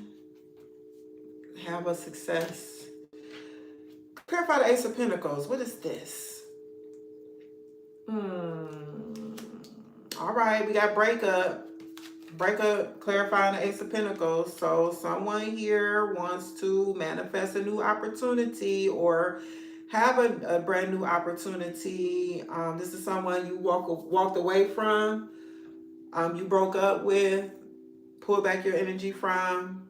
have a success. Clarify the Ace of Pentacles. What is this? All right, we got breakup. Breakup, clarifying the Ace of Pentacles. So someone here wants to manifest a new opportunity or have a brand new opportunity. This is someone you walked away from. You broke up with, pull back your energy from.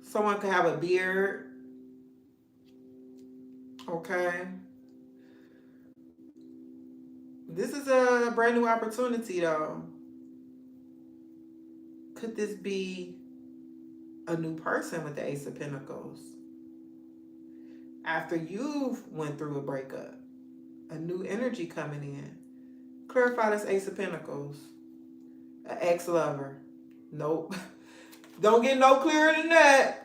Someone could have a beard. Okay. This is a brand new opportunity though. Could this be a new person with the Ace of Pentacles? After you've went through a breakup, a new energy coming in. Clarify this Ace of Pentacles. An ex-lover. Nope. Don't get no clearer than that.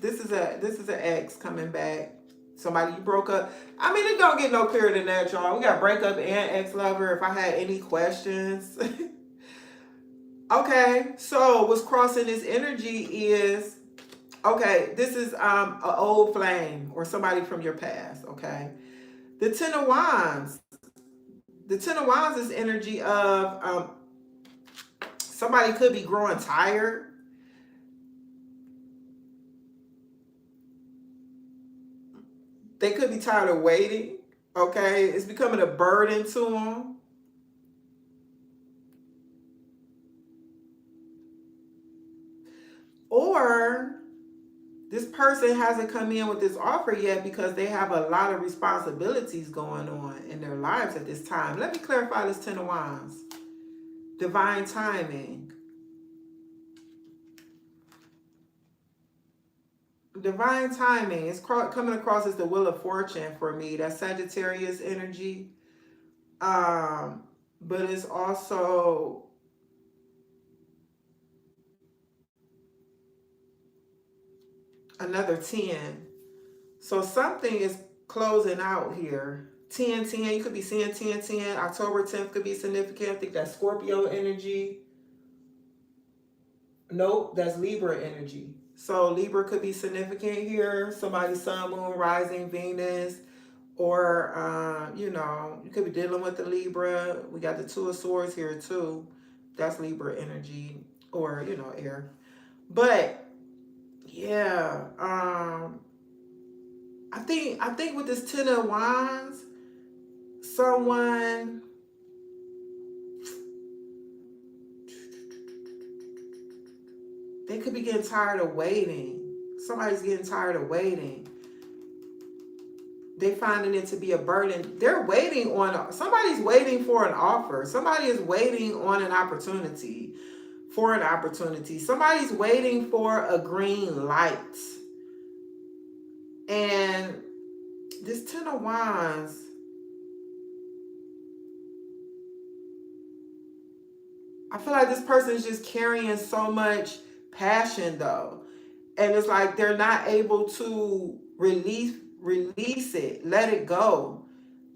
This is an ex coming back. Somebody you broke up. I mean, it don't get no clearer than that, y'all. We got breakup and ex-lover. If I had any questions. Okay, so what's crossing this energy is, okay, this is an old flame or somebody from your past, okay? The Ten of Wands. The Ten of Wands is energy of somebody could be growing tired. They could be tired of waiting, okay? It's becoming a burden to them. Or this person hasn't come in with this offer yet because they have a lot of responsibilities going on in their lives at this time. Let me clarify this Ten of Wands. Divine timing. Divine timing is coming across as the Wheel of Fortune for me. That's Sagittarius energy. But it's also another 10. So something is closing out here. 10, 10, you could be seeing 10, 10. October 10th could be significant. I think that's Scorpio energy. Nope, that's Libra energy. So Libra could be significant here. Somebody's sun, moon, rising, Venus. Or, you could be dealing with the Libra. We got the Two of Swords here too. That's Libra energy. Or, air. But, yeah. I think with this Ten of Wands, someone... They could be getting tired of waiting. Somebody's getting tired of waiting. They finding it to be a burden. They're waiting on, somebody's waiting for an offer. Somebody is waiting on an opportunity, for an opportunity. Somebody's waiting for a green light. And this Ten of Wands, I feel like this person is just carrying so much passion though, and it's like they're not able to release it, let it go.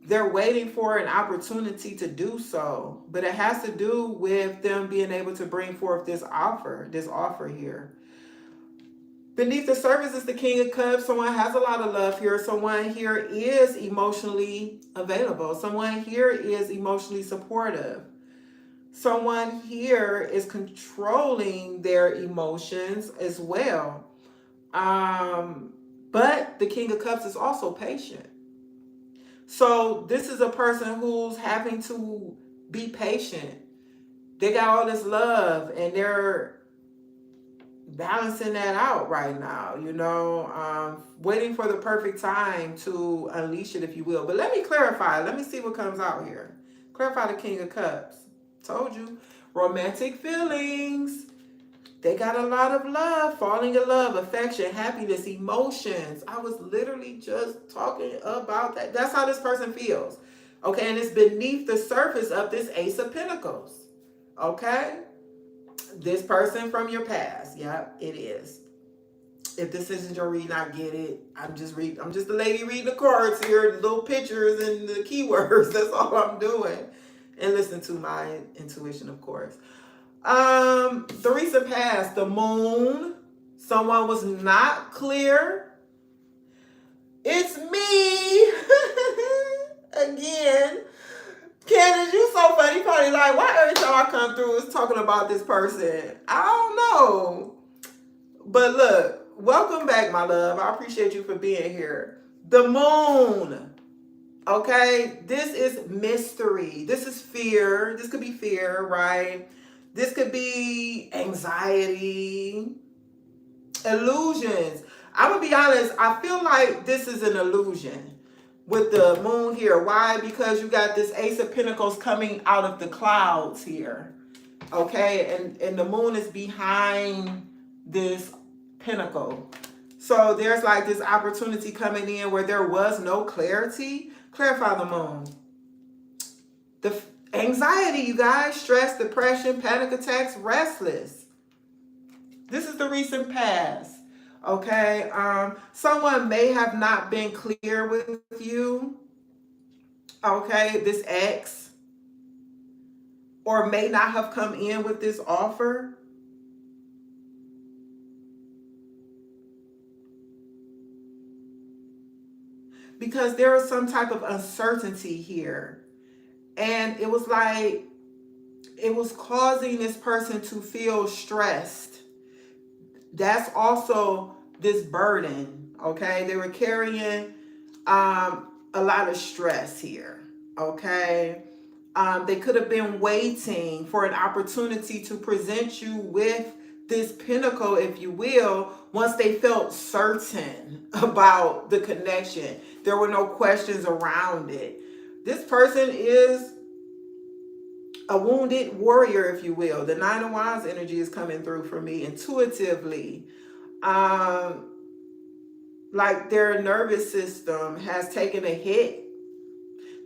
They're waiting for an opportunity to do so, but it has to do with them being able to bring forth this offer here. Beneath the surface is the King of Cups. Someone has a lot of love here. Someone here is emotionally available. Someone here is emotionally supportive. Someone here is controlling their emotions as well. But the King of Cups is also patient. So this is a person who's having to be patient. They got all this love and they're balancing that out right now, waiting for the perfect time to unleash it, if you will. But let me clarify. Let me see what comes out here. Clarify the King of Cups. Told you. Romantic feelings. They got a lot of love, falling in love, affection, happiness, emotions. I was literally just talking about that. That's how this person feels. Okay, and it's beneath the surface of this Ace of Pentacles. Okay? This person from your past. Yeah, it is. If this isn't your reading, I get it. I'm just the lady reading the cards here, the little pictures and the keywords. That's all I'm doing. And listen to my intuition, of course. The recent past, the moon. Someone was not clear. It's me again. Candace, you so funny. Probably like, why every time I come through is talking about this person? I don't know. But look, welcome back, my love. I appreciate you for being here. The moon. Okay, this is mystery. This is fear. This could be fear, right? This could be anxiety, illusions. I'm gonna be honest, I feel like this is an illusion with the moon here. Why? Because you got this Ace of Pentacles coming out of the clouds here. Okay, and the moon is behind this pentacle. So there's like this opportunity coming in where there was no clarity. Clarify the moon. The anxiety, you guys, stress, depression, panic attacks, restless. This is the recent past. Okay, someone may have not been clear with you. Okay, this ex, or may not have come in with this offer. Because there was some type of uncertainty here. And it was like, it was causing this person to feel stressed. That's also this burden, okay? They were carrying a lot of stress here, okay? They could have been waiting for an opportunity to present you with this pinnacle, if you will, once they felt certain about the connection. There were no questions around it. This person is a wounded warrior, if you will. The Nine of Wands energy is coming through for me intuitively. Like their nervous system has taken a hit.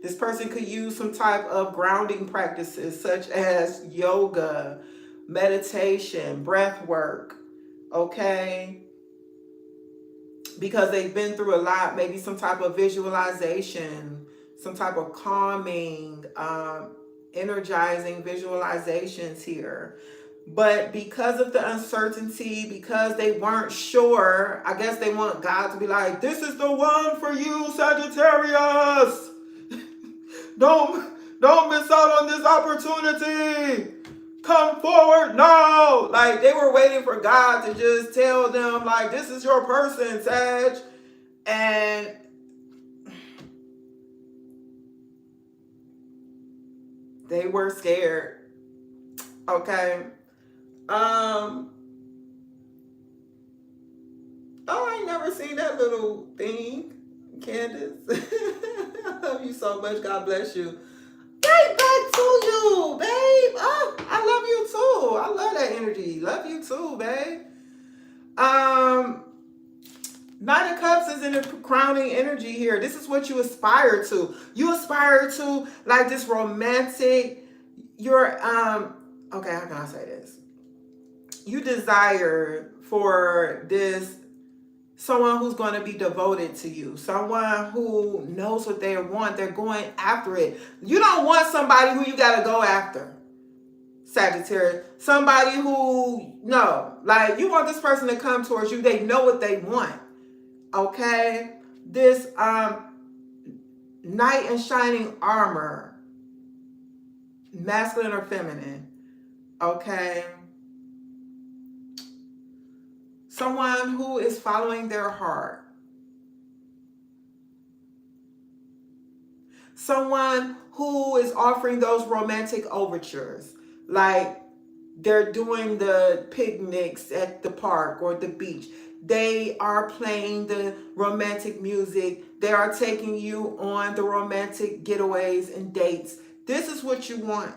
This person could use some type of grounding practices such as yoga, meditation, breath work, okay? Because they've been through a lot, maybe some type of visualization, some type of calming, energizing visualizations here. But because of the uncertainty, because they weren't sure, I guess they want God to be like, this is the one for you, Sagittarius. Don't miss out on this opportunity. Come forward now. Like they were waiting for God to just tell them, like, this is your person, Sag. And they were scared. Okay. Oh, I ain't never seen that little thing, Candace. I love you so much. God bless you. Right back to you, babe. Oh, I love you too. I love that energy. Love you too, babe. Nine of Cups is in the crowning energy here. This is what you aspire to. You aspire to like this romantic. You're okay, how can I say this? You desire for this someone who's going to be devoted to you, someone who knows what they want. They're going after it. You don't want somebody who you got to go after, Sagittarius. Somebody who, no, like you want this person to come towards you. They know what they want. Okay? This knight in shining armor, masculine or feminine. Okay? Someone who is following their heart. Someone who is offering those romantic overtures. Like they're doing the picnics at the park or the beach. They are playing the romantic music. They are taking you on the romantic getaways and dates. This is what you want.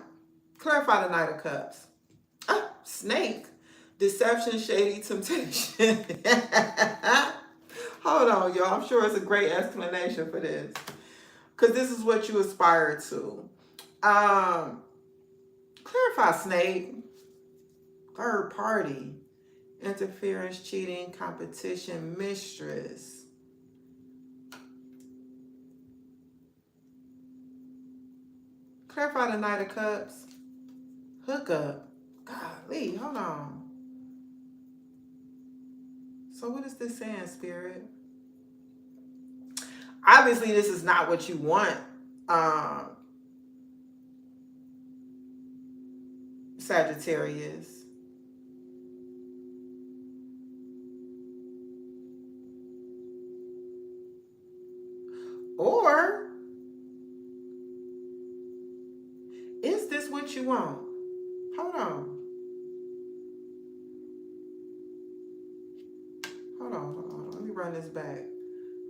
Clarify the Knight of Cups. Snake. deception, shady temptation. Hold on, y'all. I'm sure it's a great explanation for this. Because this is what you aspire to. Clarify snake. Third party. Interference, cheating, competition, mistress. Clarify the Knight of Cups. Hookup. Golly, hold on. So what is this saying, Spirit? Obviously, this is not what you want, Sagittarius. Or is this what you want? Hold on. Hold on. Let me run this back.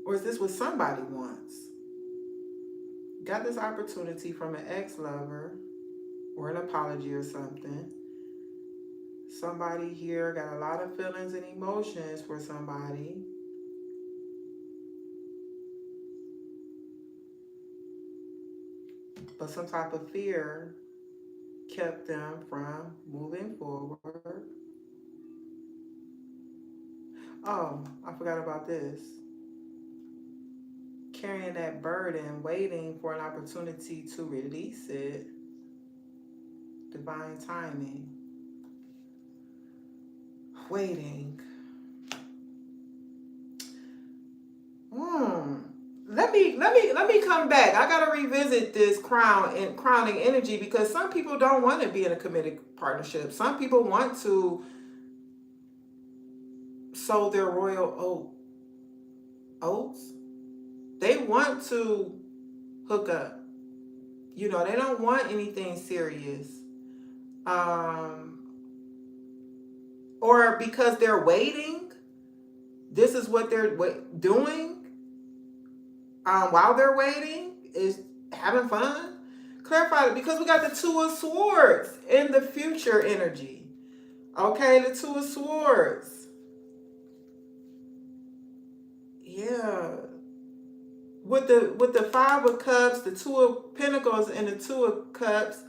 Or is this what somebody wants? Got this opportunity from an ex-lover or an apology or something. Somebody here got a lot of feelings and emotions for somebody. But some type of fear kept them from moving forward. Oh, I forgot about this. Carrying that burden, waiting for an opportunity to release it. Divine timing. Waiting. Let me come back. I gotta revisit this crowning energy, because some people don't want to be in a committed partnership. Some people want to sow their royal oats. They want to hook up. You know, they don't want anything serious. Or because they're waiting, this is what they're doing while they're waiting, is having fun. Clarify it, because we got the Two of Swords in the future energy. Okay, the Two of Swords. Yeah. With the Five of Cups, the Two of Pentacles, and the Two of Cups,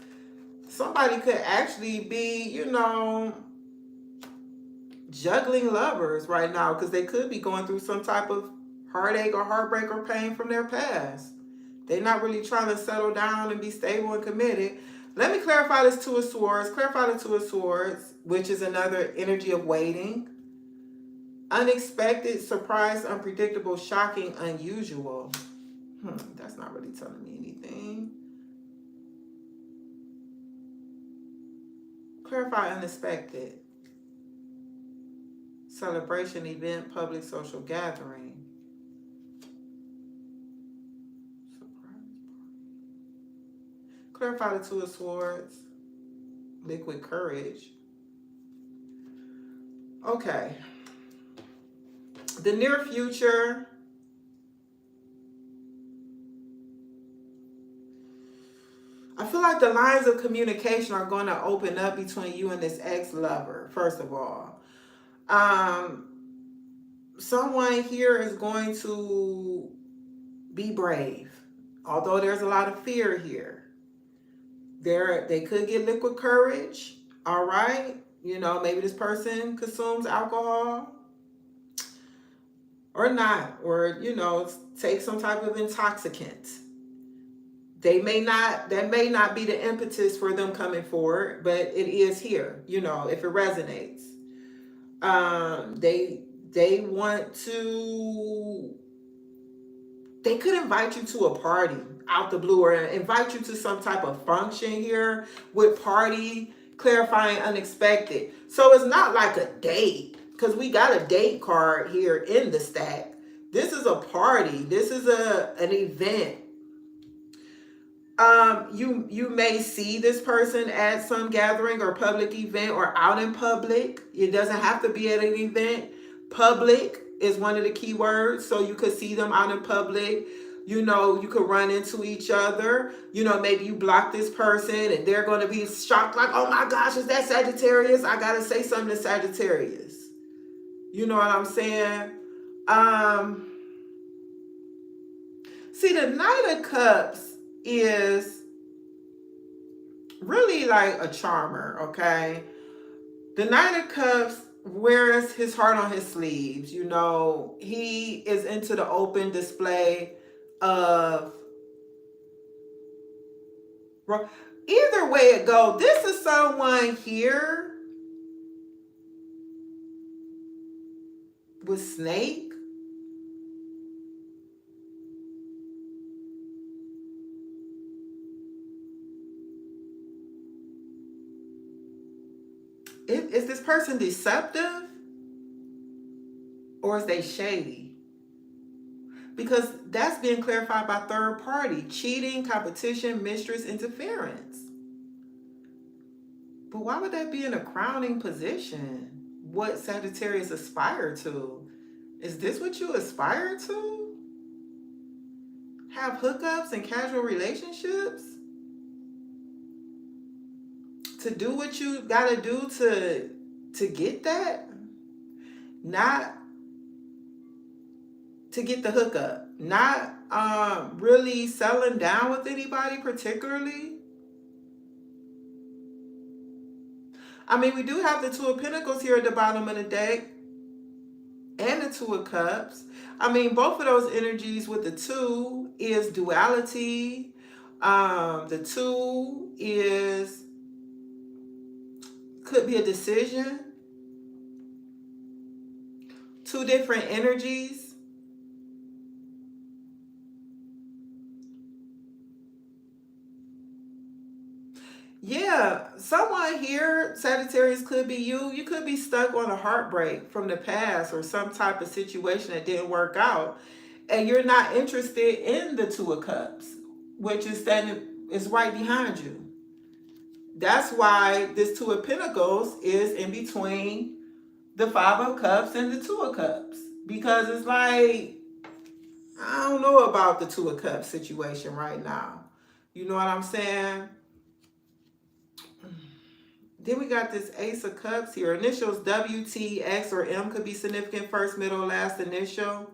somebody could actually be, you know, juggling lovers right now, because they could be going through some type of heartache or heartbreak or pain from their past. They're not really trying to settle down and be stable and committed. Let me clarify this Two of Swords. Clarify the Two of Swords, which is another energy of waiting. Unexpected, surprise, unpredictable, shocking, unusual. That's not really telling me anything. Clarify unexpected. Celebration, event, public, social gathering. Clarify the Two of Swords. Liquid courage. Okay. The near future. I feel like the lines of communication are going to open up between you and this ex-lover, first of all. Someone here is going to be brave, although there's a lot of fear here. They could get liquid courage, all right? You know, maybe this person consumes alcohol or not, or, you know, take some type of intoxicant. That may not be the impetus for them coming forward, but it is here, you know, if it resonates. They want to, they could invite you to a party out the blue, or invite you to some type of function here with party, clarifying unexpected. So it's not like a date, because we got a date card here in the stack. This is a party. This is an event. You may see this person at some gathering or public event, or out in public. It doesn't have to be at an event. Public is one of the key words, so you could see them out in public. You could run into each other. Maybe you block this person and they're going to be shocked, like, oh my gosh, is that Sagittarius? I got to say something to Sagittarius. You know what I'm saying? Um, See, the Knight of Cups is really like a charmer, okay? The Knight of Cups wears his heart on his sleeves. He is into the open display of. Either way it go, this is someone here with snake. Is this person deceptive or is they shady? Because that's being clarified by third party: cheating, competition, mistress, interference. But why would that be in a crowning position? What Sagittarius aspire to? Is this what you aspire to? Have hookups and casual relationships? To do what you gotta do to get that? Not to get the hookup. Not really settling down with anybody particularly. I mean, we do have the Two of Pentacles here at the bottom of the deck and the Two of Cups. I mean, both of those energies with the two is duality. The two could be a decision. Two different energies. Yeah, someone here, Sagittarius, could be you. You could be stuck on a heartbreak from the past or some type of situation that didn't work out. And you're not interested in the Two of Cups, which is right behind you. That's why this Two of Pentacles is in between the Five of Cups and the Two of Cups. Because it's like, I don't know about the Two of Cups situation right now. You know what I'm saying? Then we got this Ace of Cups here. Initials W, T, X, or M could be significant. First, middle, last initial.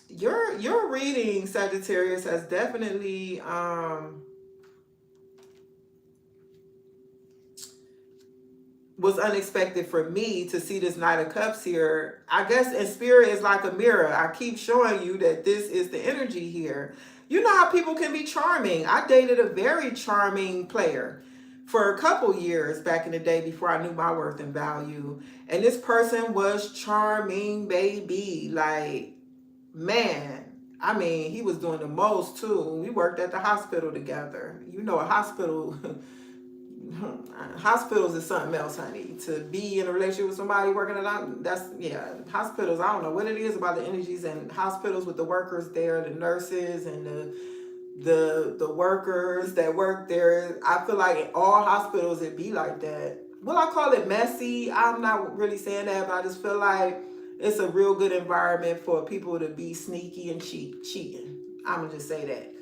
Your reading, Sagittarius, has definitely was unexpected for me to see this Knight of Cups here. I guess in spirit is like a mirror. I keep showing you that this is the energy here. You know how people can be charming. I dated a very charming player for a couple years back in the day before I knew my worth and value. And this person was charming, baby. Like, man, I mean, he was doing the most too. We worked at the hospital together. You know, a hospital... Hospitals is something else, honey. To be in a relationship with somebody working hospitals, I don't know what it is about the energies in hospitals with the workers there, the nurses and the workers that work there. I feel like in all hospitals it be like that. Well, I call it messy. I'm not really saying that, but I just feel like it's a real good environment for people to be sneaky and cheating. I'm gonna just say that.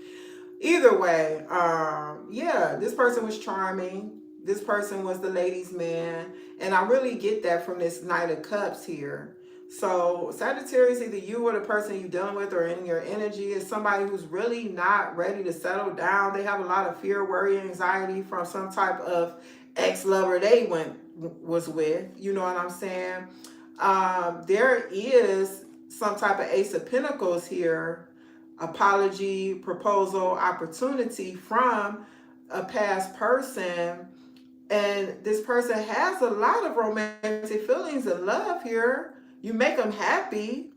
Either way, this person was charming. This person was the ladies' man. And I really get that from this Knight of Cups here. So Sagittarius, either you or the person you're dealing with or in your energy is somebody who's really not ready to settle down. They have a lot of fear, worry, anxiety from some type of ex-lover they was with. You know what I'm saying? There is some type of Ace of Pentacles here. Apology, proposal, opportunity from a past person. And this person has a lot of romantic feelings and love here. You make them happy,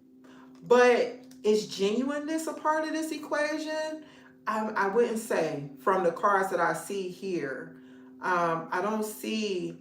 but is genuineness a part of this equation? I wouldn't say from the cards that I see here. I don't see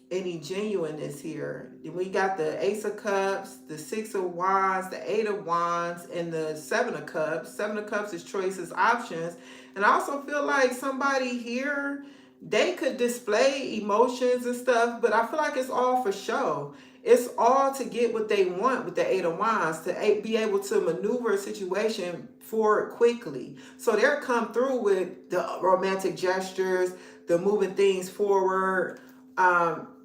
any genuineness here. We got the Ace of Cups, the Six of Wands, the Eight of Wands, and the Seven of Cups. Seven of Cups is choices, options. And I also feel like somebody here, they could display emotions and stuff, but I feel like it's all for show. It's all to get what they want with the Eight of Wands, to be able to maneuver a situation forward quickly. So they'll come through with the romantic gestures, the moving things forward,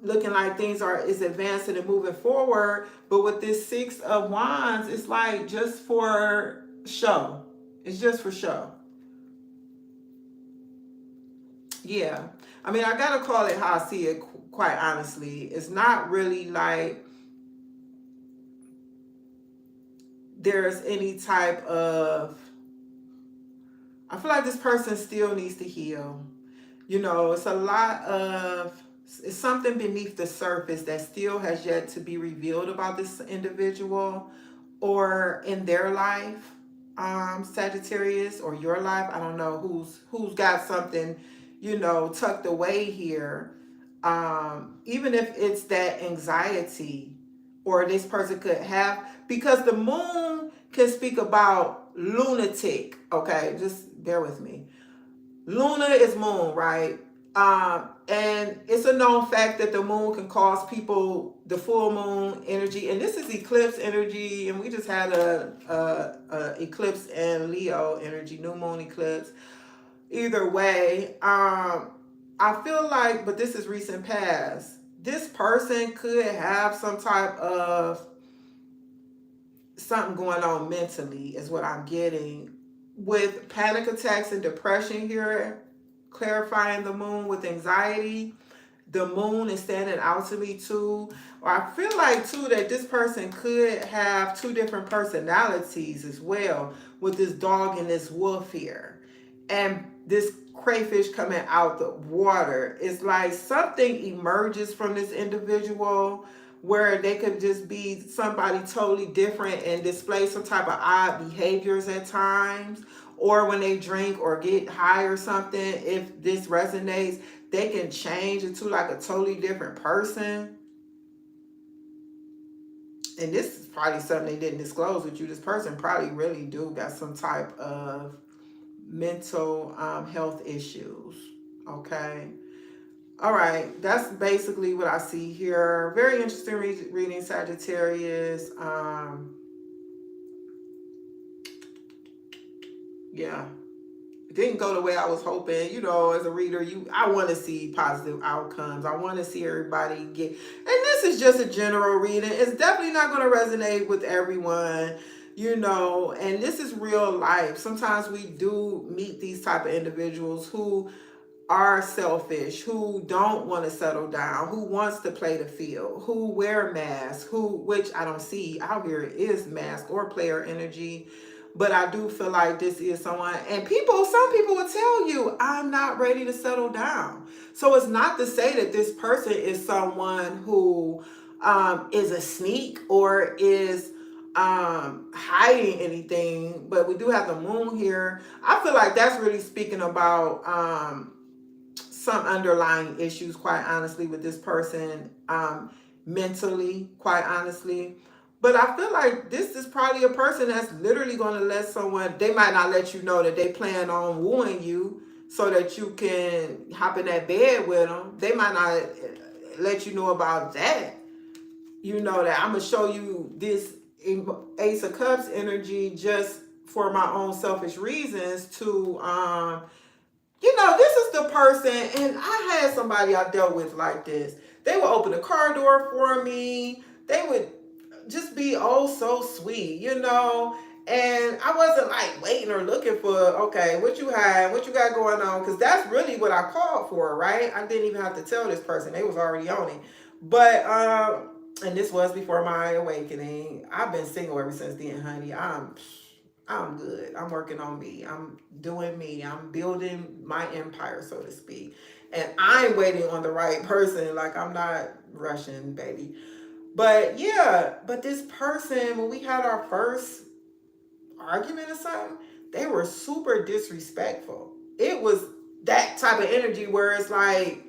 looking like things is advancing and moving forward. But with this Six of Wands, it's like just for show. It's just for show. Yeah. I mean, I gotta call it how I see it, quite honestly. It's not really like there's any type of, I feel like this person still needs to heal. You know, it's a lot of, it's something beneath the surface that still has yet to be revealed about this individual or in their life, Sagittarius, or your life. I don't know who's got something, tucked away here. Even if it's that anxiety, or this person could have, because the moon can speak about lunatic. Okay, just bear with me. Luna is moon, right? And it's a known fact that the moon can cause people, the full moon energy, and this is eclipse energy, and we just had a eclipse and Leo energy, new moon eclipse. Either way, I feel like, but this is recent past, this person could have some type of something going on mentally, is what I'm getting, with panic attacks and depression here, clarifying the moon with anxiety. The moon is standing out to me too. Or I feel like too that this person could have two different personalities as well, with this dog and this wolf here. And this crayfish coming out the water. It's like something emerges from this individual where they could just be somebody totally different and display some type of odd behaviors at times, or when they drink or get high or something, if this resonates, they can change into like a totally different person. And this is probably something they didn't disclose with you. This person probably really do got some type of mental health issues. Okay. All right, that's basically what I see here. Very interesting reading, Sagittarius. Yeah, it didn't go the way I was hoping. As a reader, I want to see positive outcomes. I want to see everybody get, and this is just a general reading. It's definitely not going to resonate with everyone. And this is real life. Sometimes we do meet these type of individuals who are selfish, who don't want to settle down, who wants to play the field, who wear masks, which I don't see out here is mask or player energy. But I do feel like this is someone, and some people will tell you, I'm not ready to settle down. So it's not to say that this person is someone who is a sneak or is hiding anything, but we do have the moon here. I feel like that's really speaking about some underlying issues, quite honestly, with this person, mentally, quite honestly. But I feel like this is probably a person that's literally going to let someone, they might not let you know that they plan on wooing you so that you can hop in that bed with them. They might not let you know about that. That I'm going to show you this Ace of Cups energy just for my own selfish reasons to, this is the person, and I had somebody I dealt with like this. They would open the car door for me. They would just be so sweet, and I wasn't like waiting or looking for, okay, what you got going on, because that's really what I called for, right? I didn't even have to tell this person. They was already on it. But and this was before my awakening. I've been single ever since then, honey. I'm good. I'm working on me. I'm doing me. I'm building my empire, so to speak. And I'm waiting on the right person. Like, I'm not rushing, baby. But yeah, but this person, when we had our first argument or something, they were super disrespectful. It was that type of energy where it's like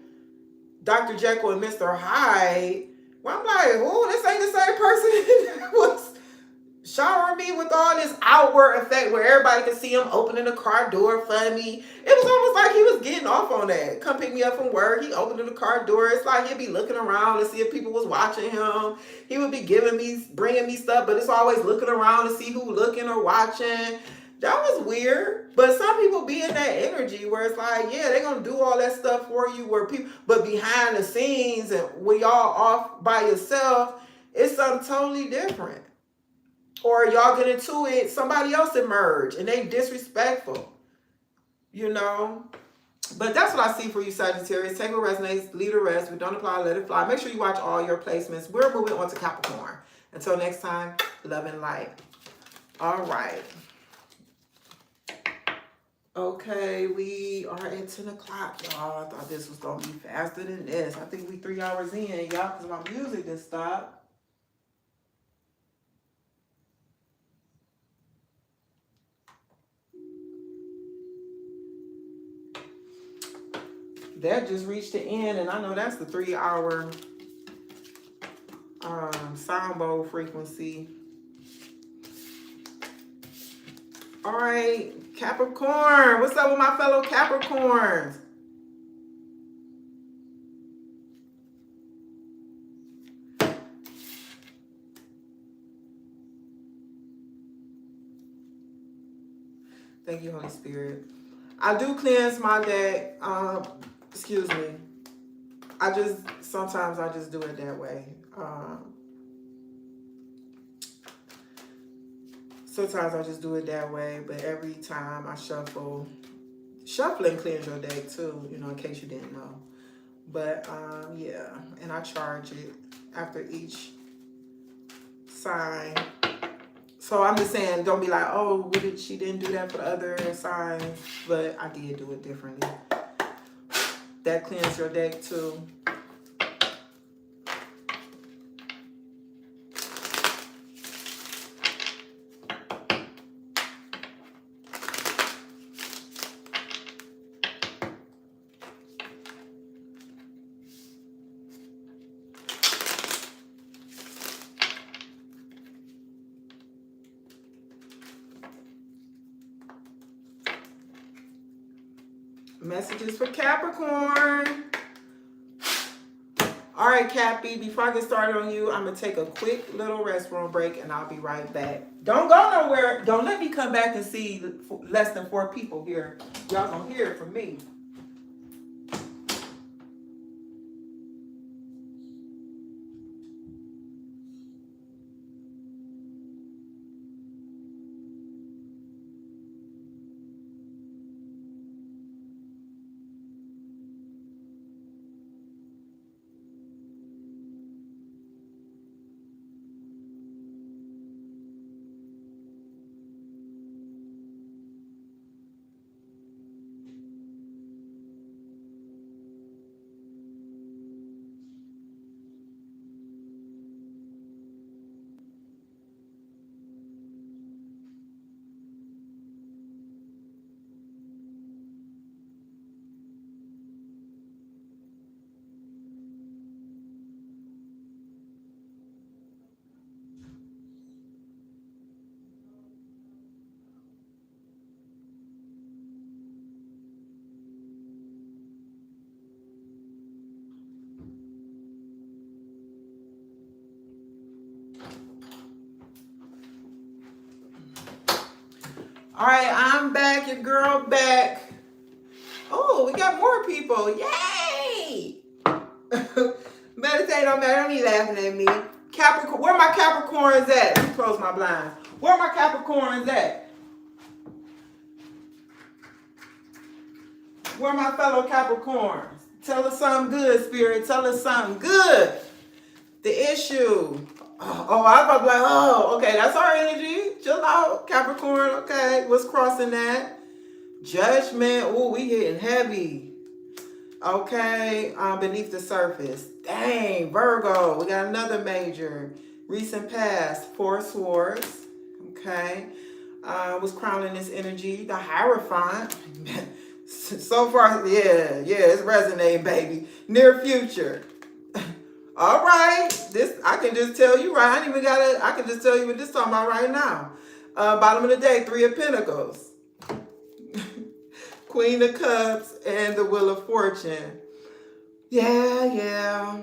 Dr. Jekyll and Mr. Hyde. Well, I'm like, oh, this ain't the same person. shower me with all this outward effect where everybody can see him opening the car door for me. It was almost like he was getting off on that. Come pick me up from work. He opened the car door. It's like he'd be looking around to see if people was watching him. He would be bringing me stuff, but it's always looking around to see who looking or watching. That was weird. But some people be in that energy where it's like, yeah, they're going to do all that stuff for you, but behind the scenes and when y'all off by yourself, it's something totally different. Or y'all get into it, somebody else emerge and they disrespectful, you know. But that's what I see for you, Sagittarius. Take what resonates, leave the rest. If it don't apply, let it fly. Make sure you watch all your placements. We're moving on to Capricorn. Until next time, love and light. All right. Okay, we are at 10 o'clock, y'all. I thought this was going to be faster than this. I think we 3 hours in, y'all, because my music didn't stop. That just reached the end, and I know that's the 3 hour sound bowl frequency. All right, Capricorn. What's up with my fellow Capricorns? Thank you, Holy Spirit. I do cleanse my deck. Excuse me. Sometimes I just do it that way. Sometimes I just do it that way, but every time I shuffling cleans your deck too, you know, in case you didn't know. But yeah, and I charge it after each sign. So I'm just saying, don't be like, oh, she didn't do that for the other signs, but I did do it differently. That cleans your deck too. Messages for Capricorn. All right, Cappy, before I get started on you, I'm going to take a quick little restroom break and I'll be right back. Don't go nowhere. Don't let me come back and see less than 4 people here. Y'all going to hear it from me. All right, I'm back, your girl back. Oh, we got more people. Yay! Meditate on that. Don't be laughing at me. Capricorn, where my Capricorns at? Let me close my blinds. Where my Capricorns at? Where my fellow Capricorns? Tell us something good, Spirit. Tell us something good. The issue. Oh, I was about to be like, oh, okay, that's our energy. Chill out, Capricorn. Okay, what's crossing that? Judgment. Oh, we hitting heavy. Okay, beneath the surface. Dang, Virgo. We got another major. Recent past. 4 swords. Okay. What's crowning this energy? The Hierophant. So far, yeah, it's resonating, baby. Near future. All right. This I can just tell you right. I ain't even gotta. I can just tell you what this talking about right now. Bottom of the day, Three of Pentacles, Queen of Cups, and the Wheel of Fortune. Yeah.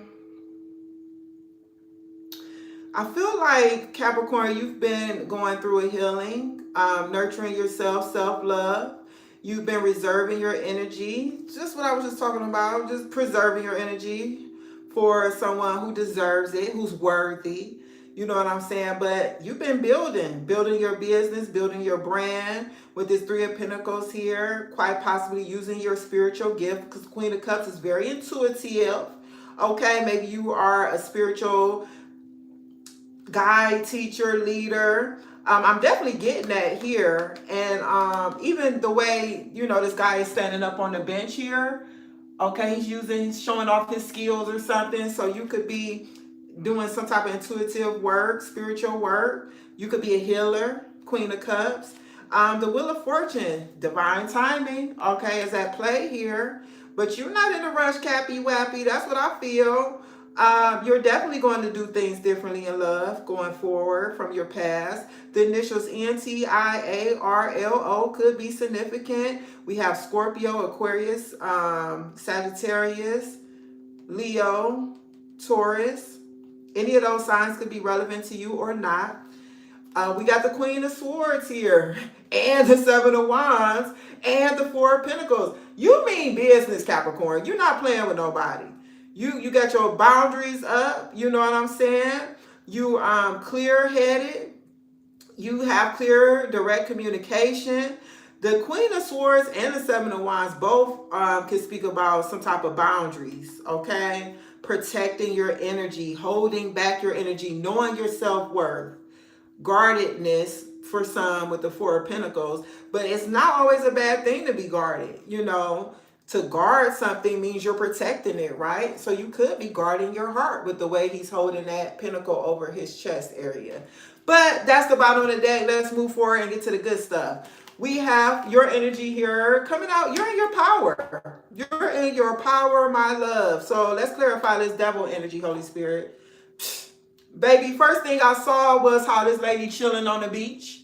I feel like Capricorn, you've been going through a healing, nurturing yourself, self-love. You've been reserving your energy. Just what I was just talking about, just preserving your energy for someone who deserves it, who's worthy. You know what I'm saying? But you've been building your business, building your brand with this Three of Pentacles here, quite possibly using your spiritual gift because Queen of Cups is very intuitive. Okay, maybe you are a spiritual guide, teacher, leader. I'm definitely getting that here. And even the way, this guy is standing up on the bench here. Okay, he's showing off his skills or something. So you could be doing some type of intuitive work, spiritual work. You could be a healer, Queen of Cups. The Wheel of Fortune, divine timing, okay, is at play here. But you're not in a rush, Cappy Wappy. That's what I feel. You're definitely going to do things differently in love going forward from your past. The initials NTIARLO could be significant. We have Scorpio, Aquarius, Sagittarius, Leo, Taurus. Any of those signs could be relevant to you or not. We got the Queen of Swords here, and the Seven of Wands, and the Four of Pentacles. You mean business, Capricorn. You're not playing with nobody. You got your boundaries up. You know what I'm saying? You clear-headed. You have clear, direct communication. The Queen of Swords and the Seven of Wands both can speak about some type of boundaries, okay? Protecting your energy, holding back your energy, knowing your self-worth, guardedness for some with the Four of Pentacles. But it's not always a bad thing to be guarded, To guard something means you're protecting it, right? So you could be guarding your heart with the way he's holding that pentacle over his chest area. But that's the bottom of the deck. Let's move forward and get to the good stuff. We have your energy here coming out. You're in your power. You're in your power, my love. So let's clarify this devil energy, Holy Spirit. Baby, first thing I saw was how this lady chilling on the beach.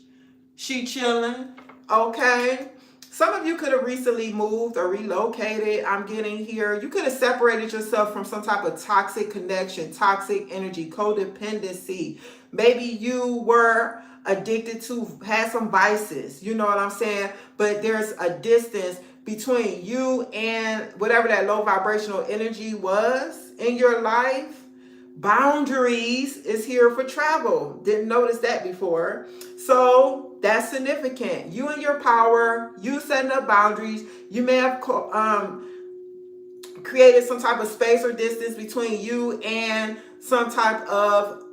She chilling, okay? Some of you could have recently moved or relocated. I'm getting here. You could have separated yourself from some type of toxic connection, toxic energy, codependency. Maybe you were addicted to, had some vices, you know what I'm saying? But there's a distance between you and whatever that low vibrational energy was in your life. Boundaries is here for travel. Didn't notice that before. So that's significant. You and your power, you setting up boundaries. You may have created some type of space or distance between you and some type of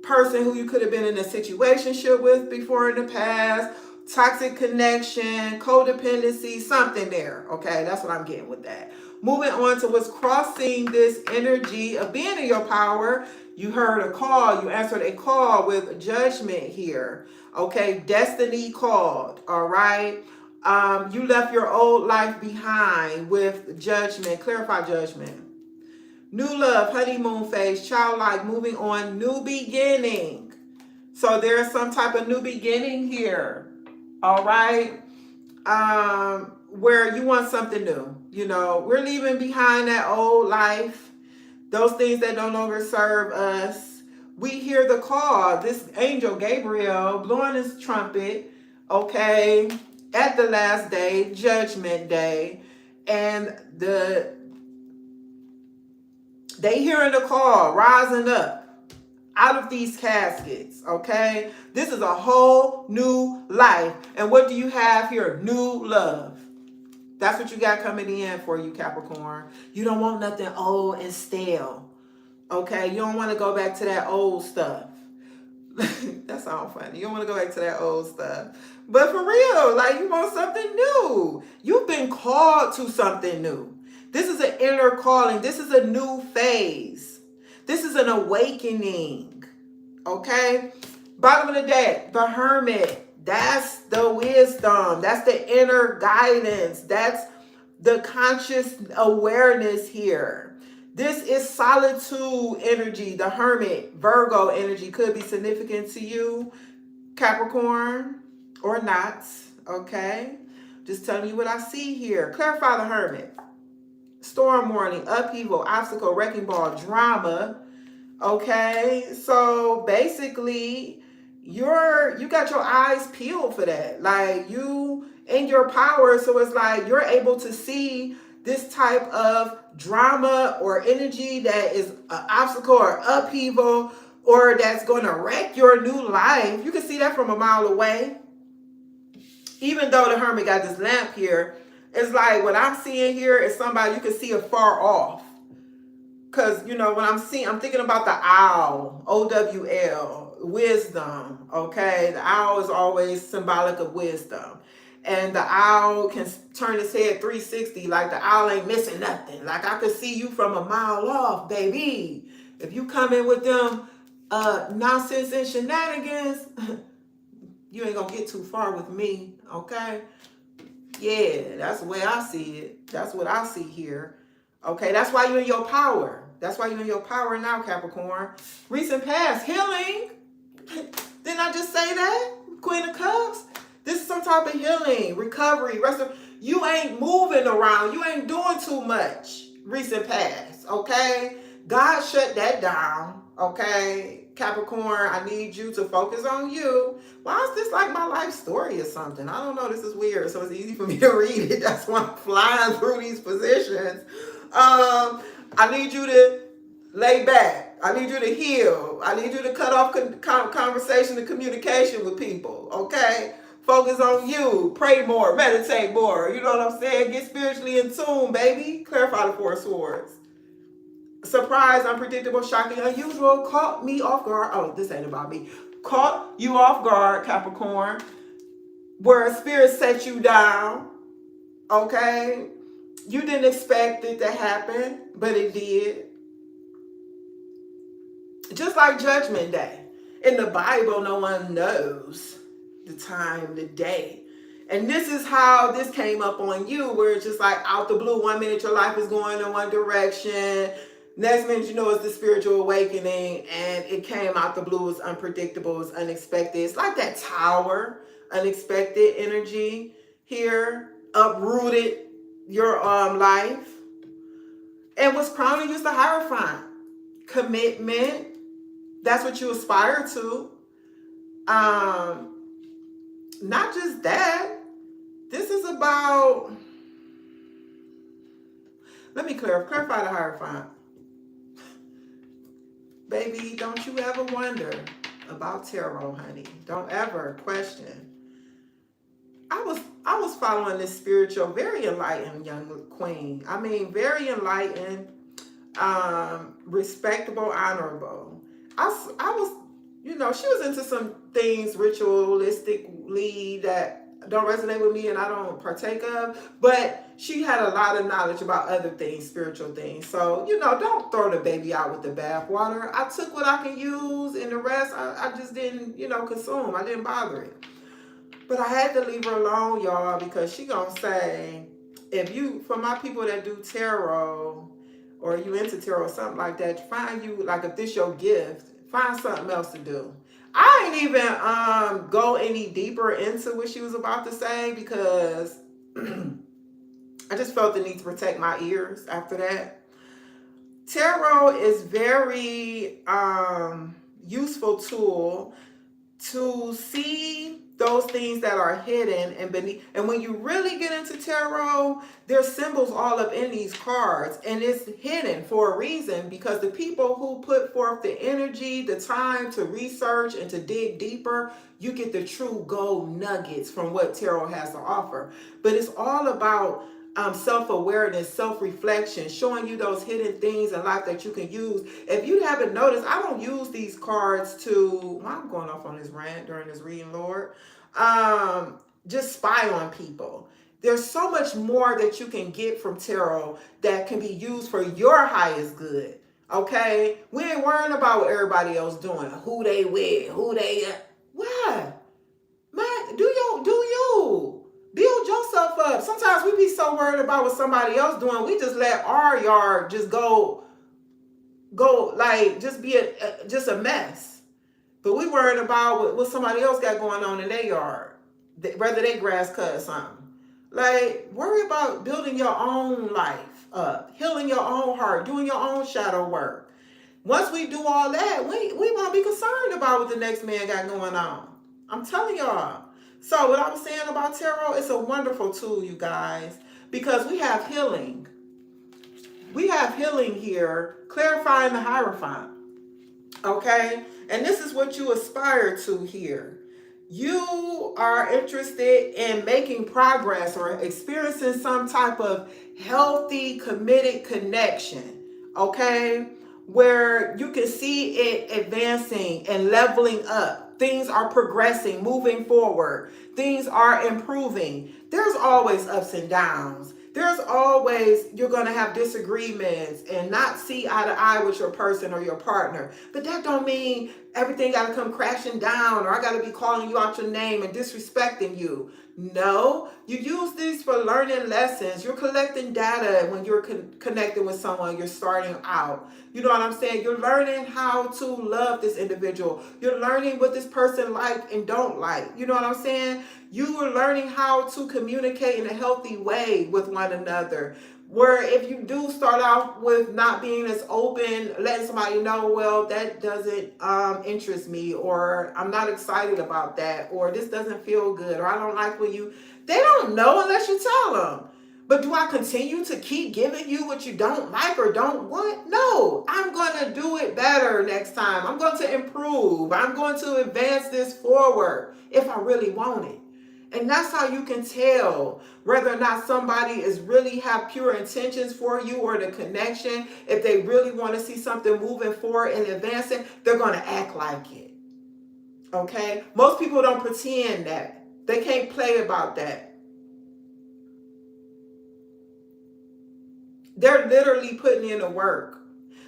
person who you could have been in a situationship with before in the past. Toxic connection, codependency, something there. Okay, that's what I'm getting with that. Moving on to what's crossing this energy of being in your power. You heard a call. You answered a call with judgment here. Okay, destiny called. All right. You left your old life behind with judgment. Clarify judgment. New love, honeymoon phase, childlike, moving on, new beginning. So there's some type of new beginning here. All right. Where you want something new. We're leaving behind that old life, those things that no longer serve us. We hear the call, this angel Gabriel blowing his trumpet, okay, at the last day, judgment day, and they hearing the call, rising up out of these caskets, okay? This is a whole new life. And what do you have here? New love. That's what you got coming in for you, Capricorn. You don't want nothing old and stale, okay? You don't want to go back to that old stuff. That sounds funny. You don't want to go back to that old stuff. But for real, like you want something new. You've been called to something new. This is an inner calling. This is a new phase. This is an awakening, okay? Bottom of the deck, the Hermit. That's the wisdom. That's the inner guidance. That's the conscious awareness here. This is solitude energy. The Hermit, Virgo energy could be significant to you, Capricorn, or not. Okay? Just telling you what I see here. Clarify the Hermit. Storm warning, upheaval, obstacle, wrecking ball, drama. Okay? So basically, you got your eyes peeled for that. Like, you in your power, so it's like you're able to see this type of drama or energy that is an obstacle or upheaval or that's going to wreck your new life. You can see that from a mile away. Even though the Hermit got this lamp here, it's like what I'm seeing here is somebody you can see afar off. Because, when I'm thinking about the owl, OWL, wisdom, okay? The owl is always symbolic of wisdom. And the owl can turn his head 360, like the owl ain't missing nothing. Like I could see you from a mile off, baby. If you come in with them nonsense and shenanigans, you ain't gonna get too far with me, okay? Yeah, that's the way I see it. That's what I see here. Okay, that's why you're in your power. That's why you're in your power now, Capricorn. Recent past, healing. Didn't I just say that? Queen of Cups. This is some type of healing, recovery, restoration. You ain't moving around. You ain't doing too much. Recent past, okay? God shut that down, okay? Capricorn, I need you to focus on you. Why is this like my life story or something? I don't know. This is weird, so it's easy for me to read it. That's why I'm flying through these positions. I need you to lay back. I need you to heal. I need you to cut off conversation and communication with people, okay? Focus on you. Pray more. Meditate more. You know what I'm saying? Get spiritually in tune, baby. Clarify the Four of Swords. Surprise, unpredictable, shocking, unusual. Caught me off guard. Oh, this ain't about me. Caught you off guard, Capricorn. Where spirit set you down, okay? You didn't expect it to happen, but it did. Just like Judgment Day. In the Bible, no one knows the time, the day. And this is how this came up on you, where it's just like out the blue. 1 minute your life is going in one direction. Next minute, it's the spiritual awakening. And it came out the blue. It's unpredictable. It's unexpected. It's like that tower, unexpected energy here. Uprooted your life. And what's crowning you is the Hierophant. Commitment. That's what you aspire to. Not just that. This is about, let me clarify the Hierophant. Baby, don't you ever wonder about tarot, honey. Don't ever question. I was following this spiritual, very enlightened young queen. I mean, very enlightened, respectable, honorable. I was, she was into some things ritualistically that don't resonate with me and I don't partake of, but she had a lot of knowledge about other things, spiritual things. So, don't throw the baby out with the bathwater. I took what I can use and the rest I just didn't, consume. I didn't bother it. But I had to leave her alone, y'all, because she gonna say, for my people that do tarot, or you into tarot or something like that, find you, like if this your gift, find something else to do. I ain't even go any deeper into what she was about to say because I just felt the need to protect my ears after that. Tarot is very useful tool to see those things that are hidden and beneath. And when you really get into tarot, there's symbols all up in these cards, and it's hidden for a reason, because the people who put forth the energy, the time to research and to dig deeper, you get the true gold nuggets from what tarot has to offer. But it's all about self-awareness, self-reflection, showing you those hidden things in life that you can use. If you haven't noticed, I don't use these cards to, I'm going off on this rant during this reading, Lord, just spy on people. There's so much more that you can get from tarot that can be used for your highest good, okay? We ain't worrying about what everybody else doing, who they with, why? Man, do you. Build yourself up. Sometimes we be so worried about what somebody else doing. We just let our yard just go go like just be just a mess. But we worried about what somebody else got going on in their yard, whether they grass cut or something. Like, worry about building your own life up, healing your own heart, doing your own shadow work. Once we do all that, we won't be concerned about what the next man got going on. I'm telling y'all. So what I was saying about tarot, it's a wonderful tool, you guys, because we have healing. We have healing here, clarifying the Hierophant. Okay? And this is what you aspire to here. You are interested in making progress or experiencing some type of healthy, committed connection. Okay? Where you can see it advancing and leveling up. Things are progressing, moving forward. Things are improving. There's always ups and downs. There's always, you're going to have disagreements and not see eye to eye with your person or your partner. But that don't mean everything got to come crashing down or I got to be calling you out your name and disrespecting you. No, you use these for learning lessons. You're collecting data when you're connecting with someone, you're starting out. You know what I'm saying? You're learning how to love this individual. You're learning what this person like and don't like. You know what I'm saying? You are learning how to communicate in a healthy way with one another. Where if you do start off with not being as open, letting somebody know, well, that doesn't interest me, or I'm not excited about that, or this doesn't feel good, or I don't like when you, they don't know unless you tell them. But do I continue to keep giving you what you don't like or don't want? No, I'm going to do it better next time. I'm going to improve. I'm going to advance this forward if I really want it. And that's how you can tell whether or not somebody is really have pure intentions for you or the connection. If they really want to see something moving forward and advancing, they're going to act like it. Okay? Most people don't pretend that. They can't play about that. They're literally putting in the work.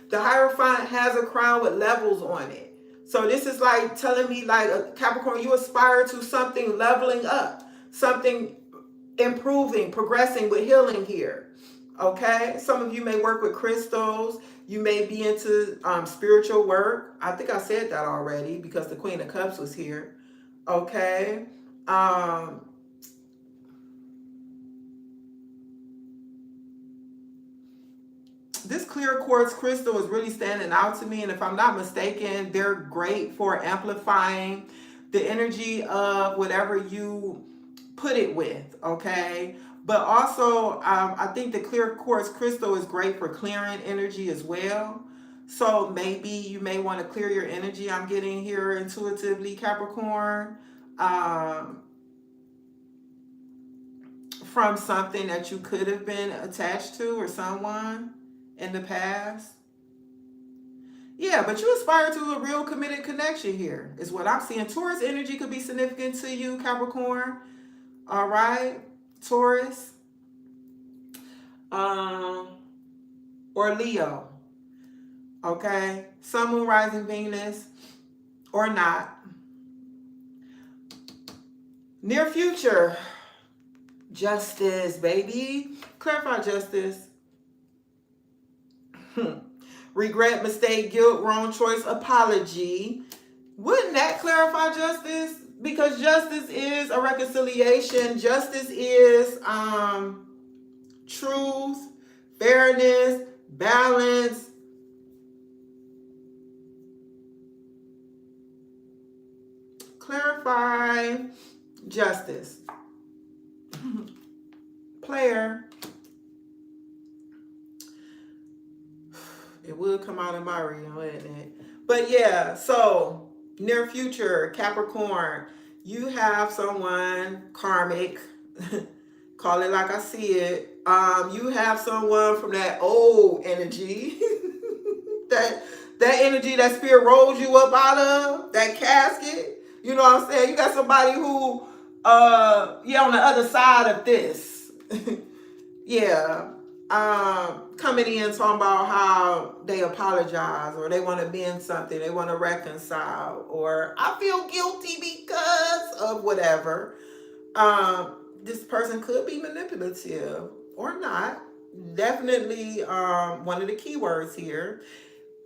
The Hierophant has a crown with levels on it. So this is like telling me, like, a Capricorn, you aspire to something leveling up, something improving, progressing with healing here. Okay? Some of you may work with crystals. You may be into spiritual work. I think I said that already because the Queen of Cups was here. Okay? This clear quartz crystal is really standing out to me, and if I'm not mistaken, they're great for amplifying the energy of whatever you put it with. Okay, but also I think the clear quartz crystal is great for clearing energy as well. So maybe you may want to clear your energy. I'm getting here intuitively, Capricorn, from something that you could have been attached to or someone in the past. Yeah, but you aspire to a real committed connection here, is what I'm seeing. Taurus energy could be significant to you, Capricorn. All right, Taurus. Or Leo. Okay, Sun, Moon, Rising, Venus, or not. Near future, justice, baby. Clarify justice. Regret, mistake, guilt, wrong choice, apology. Wouldn't that clarify justice? Because justice is a reconciliation. Justice is truth, fairness, balance. Clarify justice. Player. It would come out of my reading, wouldn't it? But yeah, so near future, Capricorn, you have someone karmic, call it like I see it. You have someone from that old energy, that energy that spirit rolls you up out of, that casket. You know what I'm saying? You got somebody who, yeah, on the other side of this. Yeah. Coming in talking about how they apologize or they want to bend something, they want to reconcile, or I feel guilty because of whatever. This person could be manipulative or not. Definitely one of the keywords here.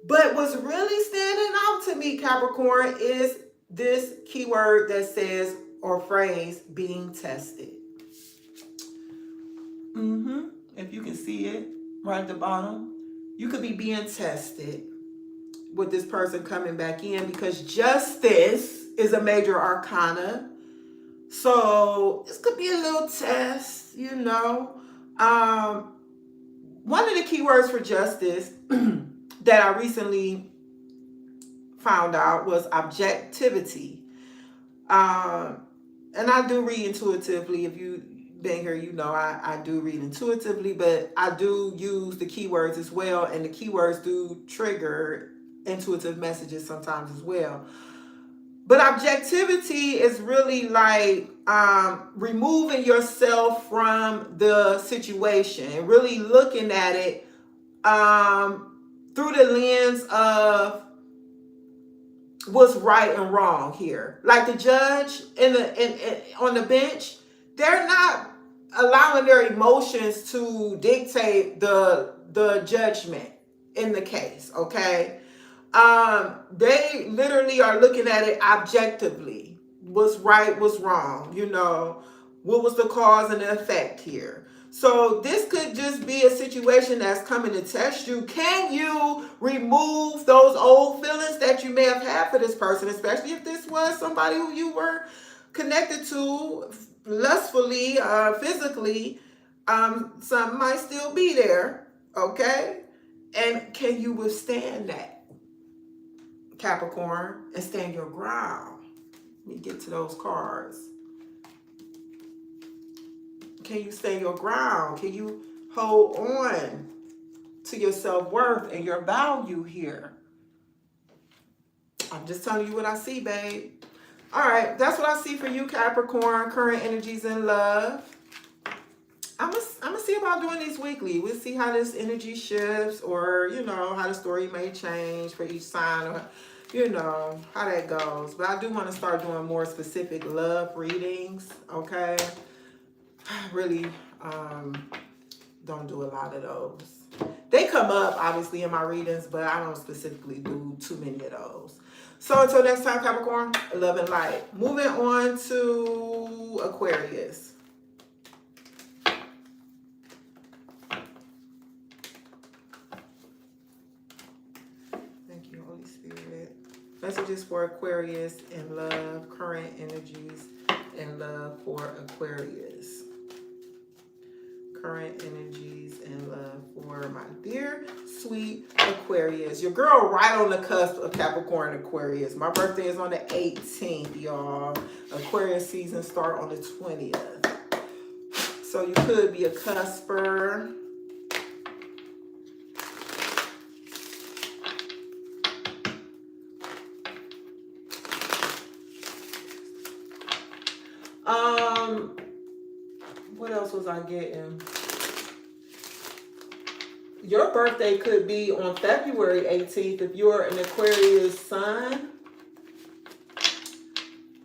But what's really standing out to me, Capricorn, is this keyword that says, or phrase, being tested. If you can see it right at the bottom, you could be being tested with this person coming back in, because justice is a major arcana. So this could be a little test, you know. One of the keywords for justice that I recently found out was objectivity. And I do read intuitively. If you've been here, you know I do read intuitively, but I do use the keywords as well, and the keywords do trigger intuitive messages sometimes as well. But objectivity is really like removing yourself from the situation and really looking at it through the lens of what's right and wrong here. Like the judge on the bench, they're not allowing their emotions to dictate the judgment in the case, okay? They literally are looking at it objectively. What's right, what's wrong, you know, what was the cause and the effect here. So this could just be a situation that's coming to test you. Can you remove those old feelings that you may have had for this person, especially if this was somebody who you were connected to lustfully, physically? Some might still be there, okay? And can you withstand that, Capricorn, and stand your ground? Let me get to those cards. Can you stand your ground? Can you hold on to your self-worth and your value here? I'm just telling you what I see, babe. All right, that's what I see for you, Capricorn. Current energies in love. I'm gonna see about doing these weekly. We'll see how this energy shifts, or you know how the story may change for each sign, or you know how that goes. But I do want to start doing more specific love readings. Okay, I really don't do a lot of those. They come up obviously in my readings, but I don't specifically do too many of those. So until next time, Capricorn, love and light. Moving on to Aquarius. Thank you, Holy Spirit. Messages for Aquarius in love, current energies in love for Aquarius. Current energies and love for my dear sweet Aquarius. Your girl right on the cusp of Capricorn Aquarius. My birthday is on the 18th, y'all. Aquarius season start on the 20th. So you could be a cusper. What else was I getting? Your birthday could be on February 18th if you're an Aquarius sun.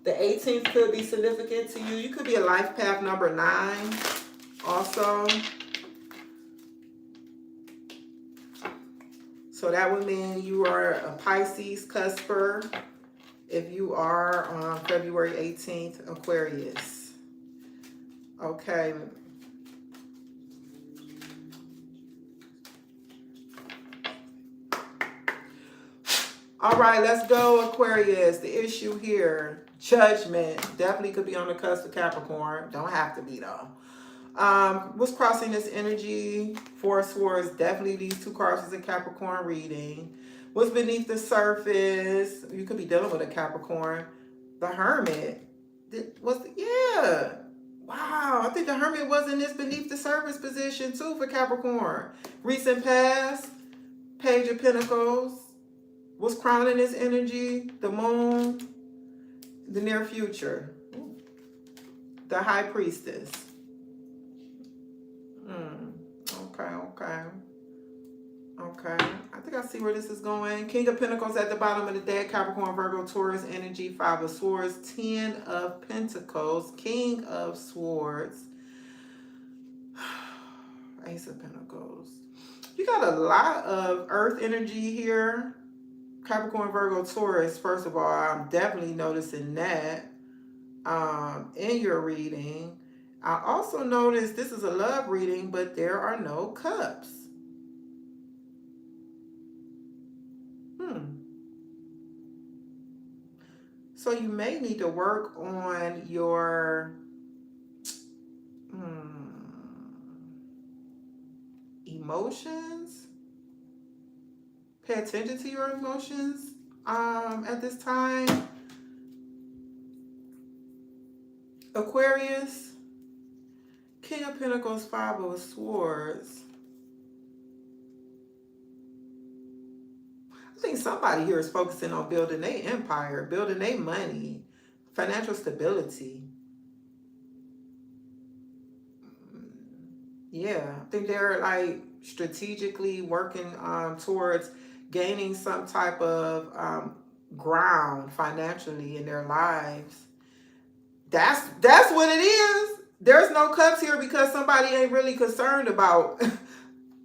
The 18th could be significant to you. You could be a life path number 9 also. So that would mean you are a Pisces cusper if you are on February 18th, Aquarius. Okay. All right, let's go, Aquarius. The issue here, judgment. Definitely could be on the cusp of Capricorn. Don't have to be, though. What's crossing this energy? Four of Swords. Definitely these two cards is a Capricorn reading. What's beneath the surface? You could be dealing with a Capricorn. The Hermit. Yeah. Wow, I think the Hermit was in this beneath the surface position too for Capricorn. Recent past, Page of Pentacles. What's crowning this energy? The Moon. The near future. The High Priestess. Okay. I think I see where this is going. King of Pentacles at the bottom of the deck. Capricorn, Virgo, Taurus energy. 5 of Swords. 10 of Pentacles. King of Swords. Ace of Pentacles. You got a lot of earth energy here. Capricorn, Virgo, Taurus. First of all, I'm definitely noticing that in your reading. I also noticed this is a love reading, but there are no cups. Hmm. So you may need to work on your emotions. Pay attention to your emotions at this time. Aquarius, King of Pentacles, Five of Swords. I think somebody here is focusing on building their empire, building their money, financial stability. Yeah, I think they're like strategically working towards gaining some type of ground financially in their lives. That's what it is. There's no cups here because somebody ain't really concerned about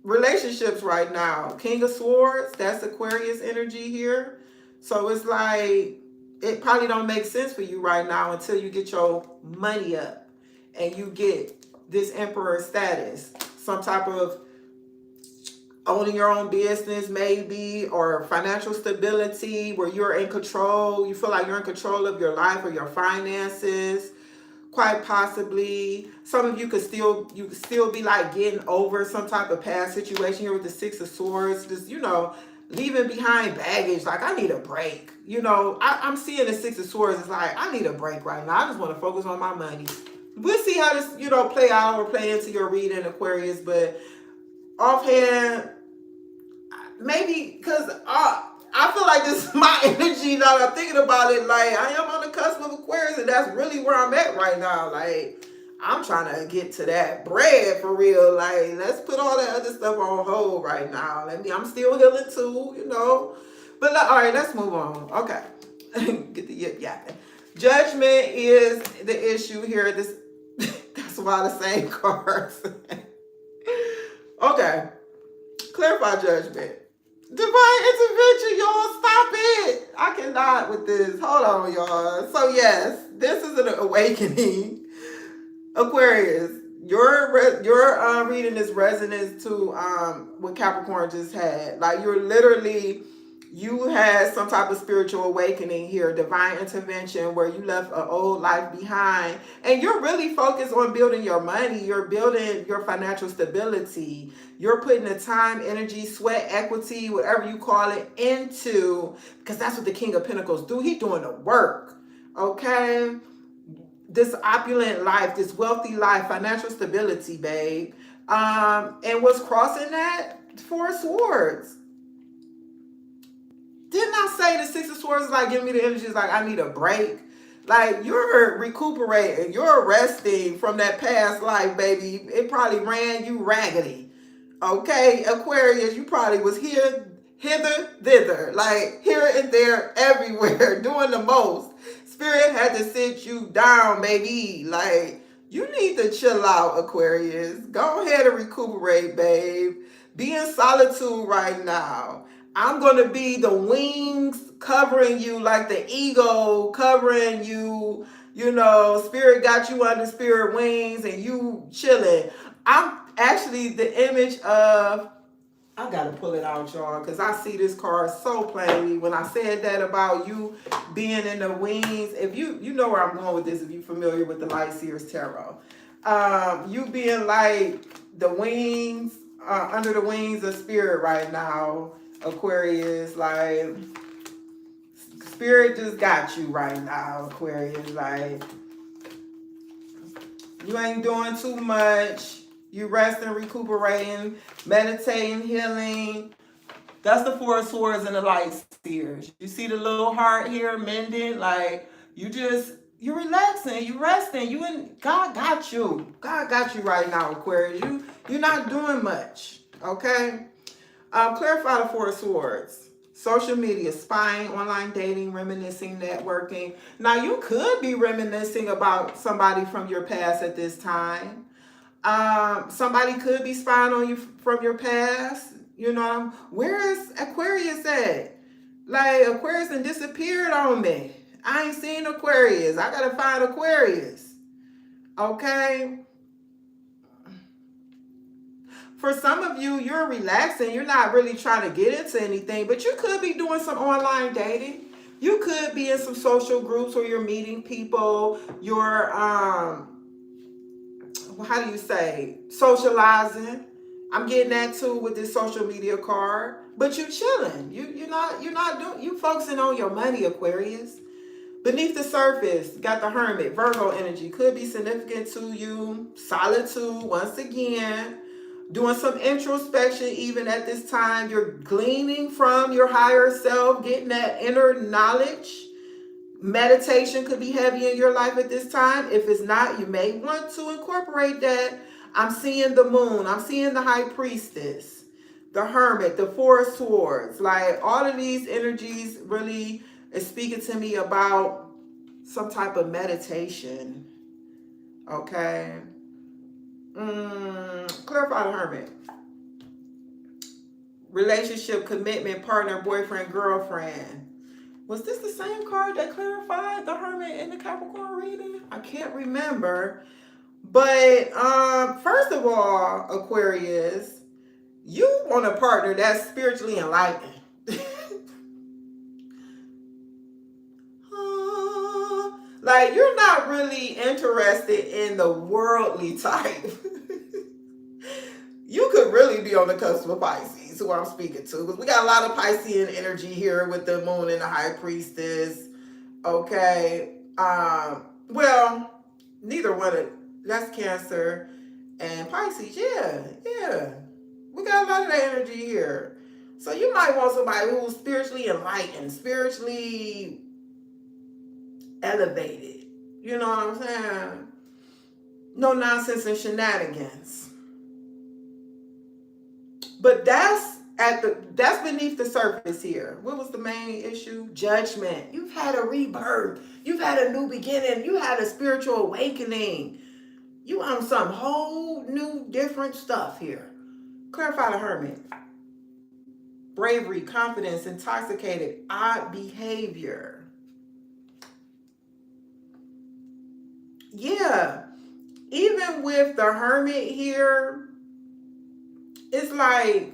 relationships right now. King of Swords, that's Aquarius energy here. So it's like it probably don't make sense for you right now until you get your money up and you get this emperor status. Some type of owning your own business maybe, or financial stability where you're in control. You feel like you're in control of your life or your finances. Quite possibly, some of you could still be like getting over some type of past situation here with the Six of Swords. Just leaving behind baggage. Like I need a break. I'm seeing the Six of Swords. It's like I need a break right now. I just want to focus on my money. We'll see how this play out or play into your reading, Aquarius. But offhand, maybe because I feel like this is my energy now that I'm thinking about it. Like, I am on the cusp of Aquarius, and that's really where I'm at right now. Like, I'm trying to get to that bread for real. Like, let's put all that other stuff on hold right now. I'm still healing too. But, all right, let's move on. Okay. Get the yip yapping. Judgment is the issue here. That's why the same cards. Okay. Clarify judgment. Divine intervention, y'all. Stop it. I cannot with this. Hold on, y'all. So, yes, this is an awakening. Aquarius, your reading is resonance to what Capricorn just had. Like, you had some type of spiritual awakening here, divine intervention, where you left an old life behind. And you're really focused on building your money. You're building your financial stability. You're putting the time, energy, sweat, equity, whatever you call it, into, because that's what the King of Pentacles do. He's doing the work, okay? This opulent life, this wealthy life, financial stability, babe. And what's crossing that? Four of Swords. Didn't I say the Six of Swords is like giving me the energy? It's like I need a break. Like you're recuperating, you're resting from that past life, baby. It probably ran you raggedy. Okay, Aquarius, you probably was hither, thither, like here and there, everywhere, doing the most. Spirit had to sit you down, baby. Like you need to chill out, Aquarius. Go ahead and recuperate, babe. Be in solitude right now. I'm going to be the wings covering you, like the eagle covering you. Spirit got you under spirit wings and you chilling. I'm actually the image of, I got to pull it out, y'all, because I see this card so plainly. When I said that about you being in the wings, if you know where I'm going with this, if you're familiar with the Light Seers Tarot. You being like the wings, under the wings of spirit right now, Aquarius. Like spirit just got you right now, Aquarius. Like you ain't doing too much. You resting, recuperating, meditating, healing. That's the Four of Swords and the Light Seers. You see the little heart here mending? Like you're relaxing, you resting, God got you. God got you right now, Aquarius. You're not doing much. Okay? Clarify the Four of Swords. Social media, spying, online dating, reminiscing, networking. Now, you could be reminiscing about somebody from your past at this time. Somebody could be spying on you from your past. You know, where is Aquarius at? Like, Aquarius done disappeared on me. I ain't seen Aquarius. I gotta find Aquarius. Okay? For some of you, you're relaxing. You're not really trying to get into anything, but you could be doing some online dating. You could be in some social groups where you're meeting people. You're how do you say, socializing. I'm getting that too with this social media card. But you chilling. You're not doing, you focusing on your money, Aquarius. Beneath the surface, got the Hermit, Virgo energy. Could be significant to you. Solitude, once again. Doing some introspection even at this time. You're gleaning from your higher self, getting that inner knowledge. Meditation could be heavy in your life at this time. If it's not, you may want to incorporate that. I'm seeing the moon. I'm seeing the high priestess, the hermit, the four of swords. Like, all of these energies really is speaking to me about some type of meditation. Okay. Clarify the hermit. Relationship, commitment, partner, boyfriend, girlfriend. Was this the same card that clarified the Hermit in the Capricorn reading? I can't remember. But first of all, Aquarius, you want a partner that's spiritually enlightened. Like, you're not really interested in the worldly type. You could really be on the cusp of Pisces, who I'm speaking to. Because we got a lot of Piscean energy here with the moon and the high priestess. Okay. Well, neither one of that's Cancer and Pisces. Yeah. We got a lot of that energy here. So you might want somebody who's spiritually enlightened, spiritually elevated. You know what I'm saying? No nonsense and shenanigans. But that's beneath the surface here. What was the main issue? Judgment. You've had a rebirth. You've had a new beginning. You had a spiritual awakening. You on some whole new different stuff here. Clarify the hermit. Bravery, confidence, intoxicated, odd behavior. Yeah. Even with the hermit here, it's like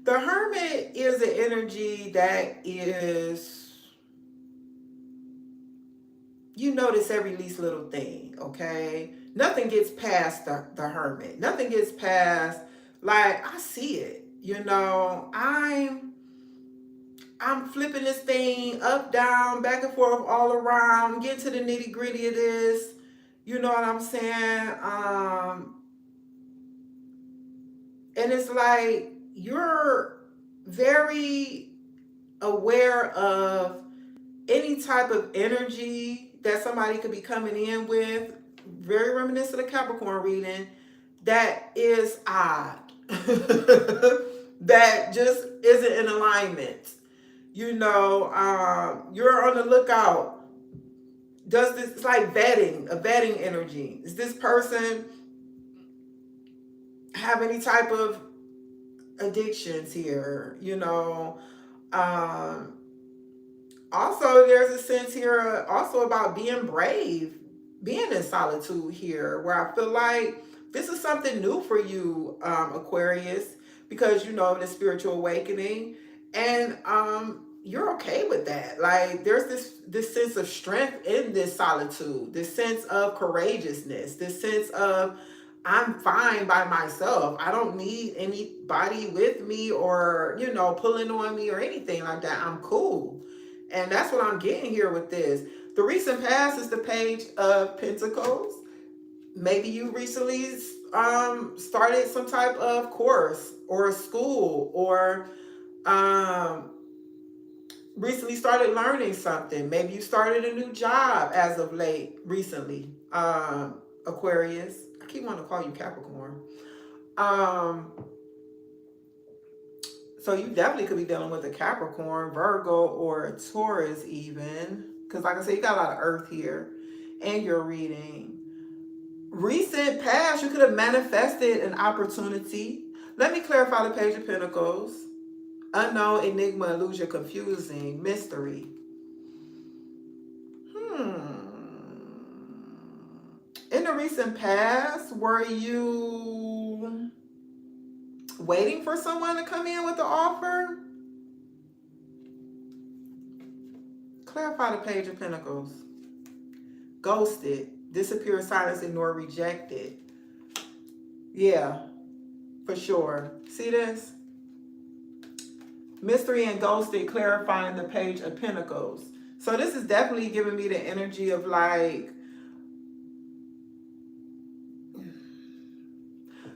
the hermit is an energy that is, you notice every least little thing, okay? Nothing gets past the hermit. Nothing gets past, like, I see it. You know, I'm flipping this thing up, down, back and forth, all around, getting to the nitty gritty of this. You know what I'm saying? And it's like you're very aware of any type of energy that somebody could be coming in with, very reminiscent of Capricorn reading, that is odd, that just isn't in alignment. You know, you're on the lookout. Does this, it's like vetting, a vetting energy. Does this person have any type of addictions here? You know, also there's a sense here also about being brave, being in solitude here, where I feel like this is something new for you, Aquarius, because you know the spiritual awakening, and you're okay with that. Like, there's this sense of strength in this solitude, this sense of courageousness, this sense of I'm fine by myself. I don't need anybody with me or, you know, pulling on me or anything like that. I'm cool. And that's what I'm getting here with this. The recent past is the Page of Pentacles. Maybe you recently started some type of course or school, or recently started learning something. Maybe you started a new job as of late, recently. Aquarius. I keep wanting to call you Capricorn. So you definitely could be dealing with a Capricorn, Virgo, or a Taurus even. Because like I said, you got a lot of earth here. in your reading. Recent past, you could have manifested an opportunity. Let me clarify the Page of Pentacles. Unknown, enigma, illusion, confusing, mystery. In the recent past, were you waiting for someone to come in with the offer? Clarify the Page of Pentacles. Ghosted, disappeared, silence, ignored, rejected. Yeah, for sure. See this? Mystery and ghosted, clarifying the Page of Pentacles. So this is definitely giving me the energy of like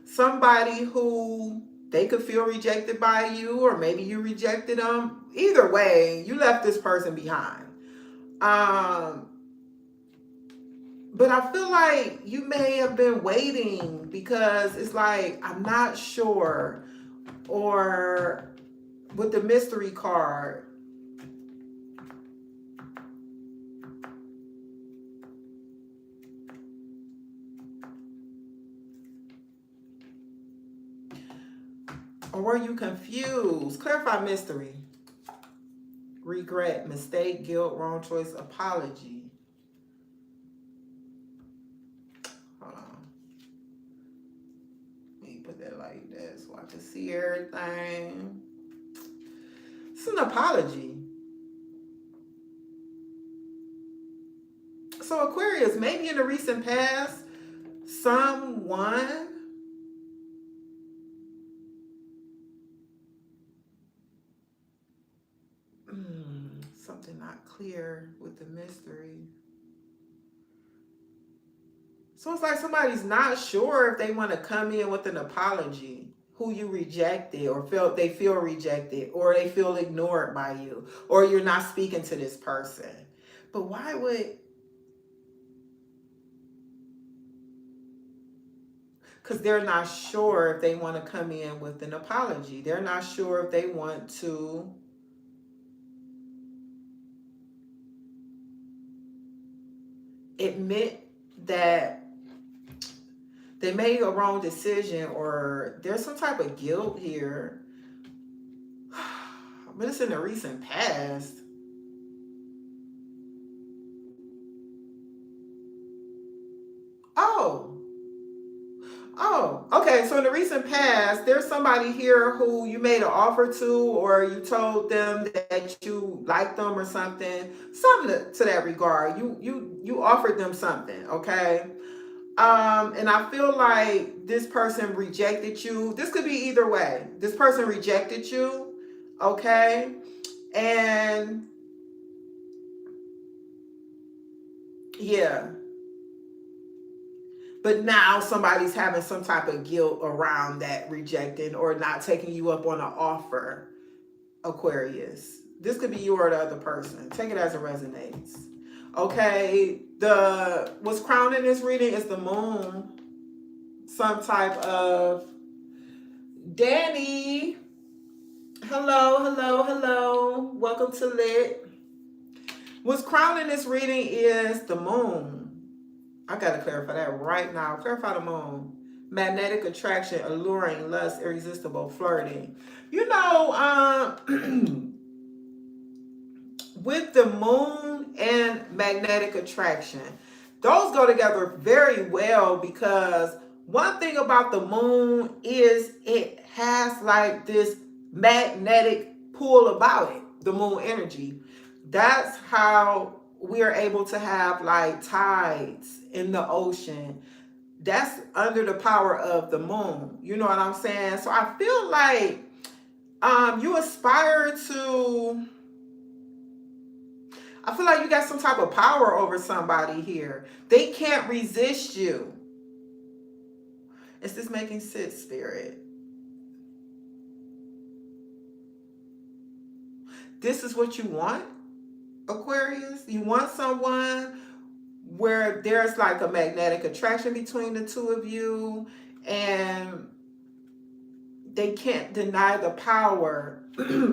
somebody who they could feel rejected by you, or maybe you rejected them. Either way, you left this person behind. But I feel like you may have been waiting because it's like, I'm not sure. Or with the mystery card, or were you confused? Clarify mystery. Regret, mistake, guilt, wrong choice, apology. Hold on. Let me put that like that so I can see everything. It's an apology. So Aquarius, maybe in the recent past, someone something not clear with the mystery. So it's like somebody's not sure if they want to come in with an apology, who you rejected, or felt they feel rejected, or they feel ignored by you, or you're not speaking to this person. But why would... Because they're not sure if they want to come in with an apology. They're not sure if they want to admit that they made a wrong decision, or there's some type of guilt here. But it's in the recent past. Oh, okay. So in the recent past, there's somebody here who you made an offer to, or you told them that you liked them or something to that regard. You offered them something, okay? And I feel like this person rejected you. This could be either way. This person rejected you, okay? And yeah. But now somebody's having some type of guilt around that rejecting or not taking you up on an offer, Aquarius. This could be you or the other person. Take it as it resonates. Okay, what's crowning this reading is the moon. Some type of... Danny. Hello. Welcome to Lit. What's crowning this reading is the moon. I got to clarify that right now. Clarify the moon. Magnetic attraction, alluring, lust, irresistible, flirting. You know, with the moon and magnetic attraction, those go together very well, because one thing about the moon is it has like this magnetic pull about it, the moon energy. That's how we are able to have like tides in the ocean. That's under the power of the moon. You know what I'm saying? So I feel like you aspire to... I feel like you got some type of power over somebody here. They can't resist you. Is this making sense, Spirit? This is what you want, Aquarius? You want someone where there's like a magnetic attraction between the two of you, and they can't deny the power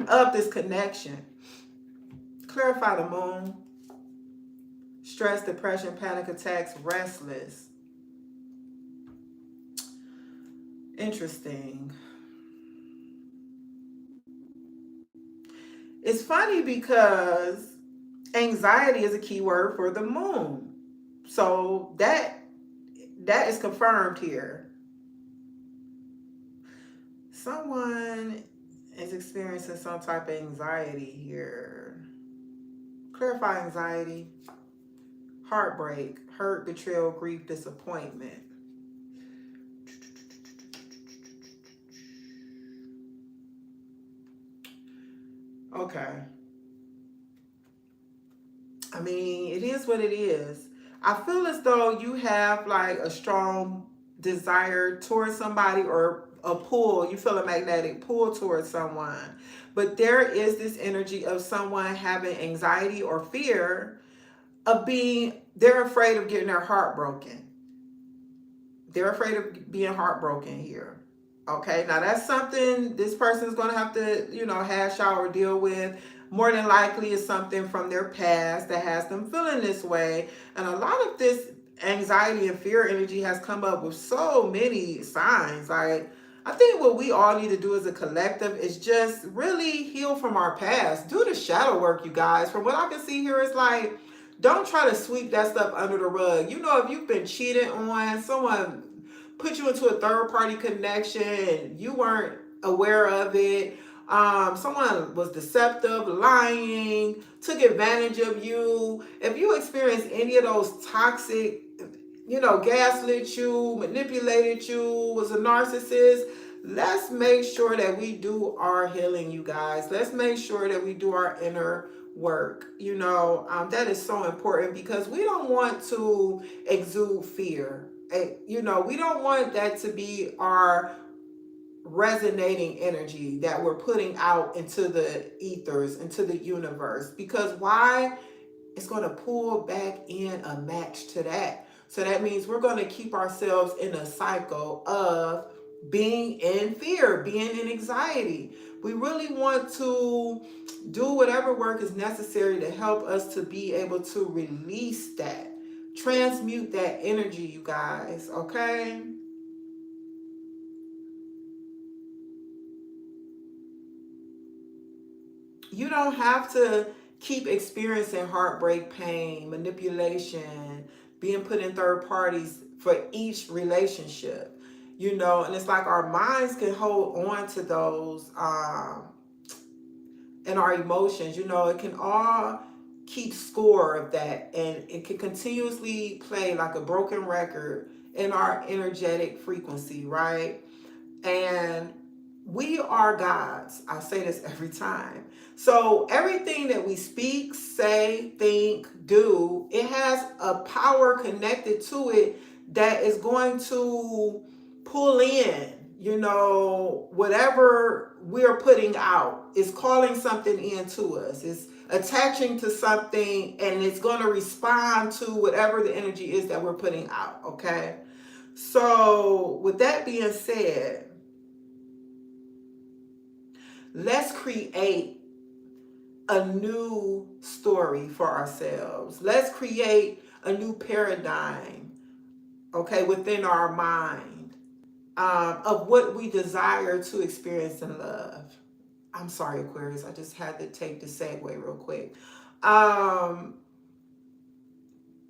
of this connection. Clarify the moon. stress, depression, panic attacks, restless. Interesting. It's funny because anxiety is a key word for the moon. So that is confirmed here. Someone is experiencing some type of anxiety here. Clarify anxiety, heartbreak, hurt, betrayal, grief, disappointment. Okay. I mean, it is what it is. I feel as though you have like a strong desire towards somebody or a pull. You feel a magnetic pull towards someone. But there is this energy of someone having anxiety or fear of they're afraid of getting their heart broken. They're afraid of being heartbroken here. Okay, now that's something this person is going to have to, hash out or deal with. More than likely, it's something from their past that has them feeling this way. And a lot of this anxiety and fear energy has come up with so many signs. Like, I think what we all need to do as a collective is just really heal from our past. Do the shadow work, you guys. From what I can see here, it's like, don't try to sweep that stuff under the rug. If you've been cheated on, someone put you into a third party connection, you weren't aware of it. Someone was deceptive, lying, took advantage of you. If you experience any of those toxic, gaslit you, manipulated you, was a narcissist, let's make sure that we do our healing, you guys. Let's make sure that we do our inner work. That is so important because we don't want to exude fear. We don't want that to be our resonating energy that we're putting out into the ethers, into the universe. Because why? It's going to pull back in a match to that. So that means we're going to keep ourselves in a cycle of being in fear, being in anxiety. We really want to do whatever work is necessary to help us to be able to release that, transmute that energy, you guys, okay? You don't have to keep experiencing heartbreak, pain, manipulation, being put in third parties for each relationship. And it's like our minds can hold on to those and our emotions. It can all keep score of that, and it can continuously play like a broken record in our energetic frequency, right? And we are gods. I say this every time. So everything that we speak, say, think, do, it has a power connected to it that is going to pull in, whatever we're putting out is calling something into us. It's attaching to something and it's going to respond to whatever the energy is that we're putting out, okay? So with that being said, let's create a new story for ourselves. Let's create a new paradigm, okay, within our mind of what we desire to experience in love. I'm sorry, Aquarius. I just had to take the segue real quick.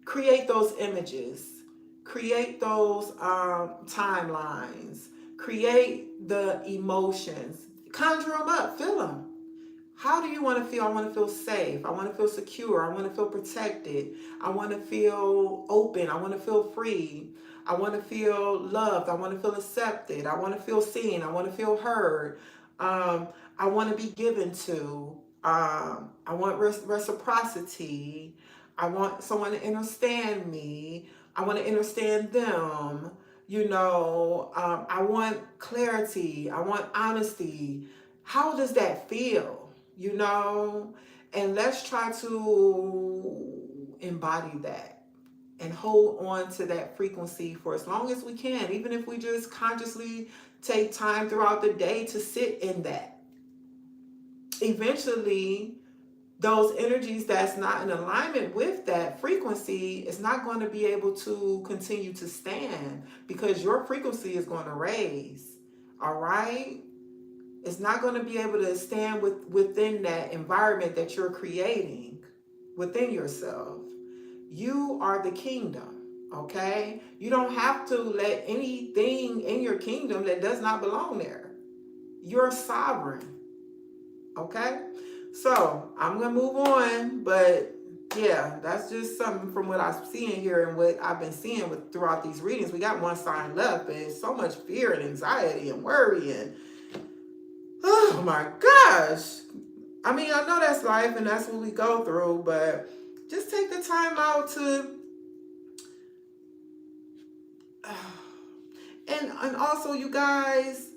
Create those images. Create those timelines. Create the emotions. Conjure them up. Feel them. How do you want to feel? I want to feel safe. I want to feel secure. I want to feel protected. I want to feel open. I want to feel free. I want to feel loved. I want to feel accepted. I want to feel seen. I want to feel heard. I want to be given to. I want reciprocity. I want someone to understand me. I want to understand them. I want clarity. I want honesty. How does that feel? And let's try to embody that and hold on to that frequency for as long as we can, even if we just consciously take time throughout the day to sit in that. Eventually, those energies that's not in alignment with that frequency is not going to be able to continue to stand, because your frequency is going to raise. All right? It's not going to be able to stand within that environment that you're creating within yourself. You are the kingdom, okay? You don't have to let anything in your kingdom that does not belong there. You're sovereign, okay? So I'm going to move on, but yeah, that's just something from what I'm seeing here and what I've been seeing throughout these readings. We got one sign left, but it's so much fear and anxiety and worry and oh my gosh. I mean, I know that's life and that's what we go through, but just take the time out to and also, you guys,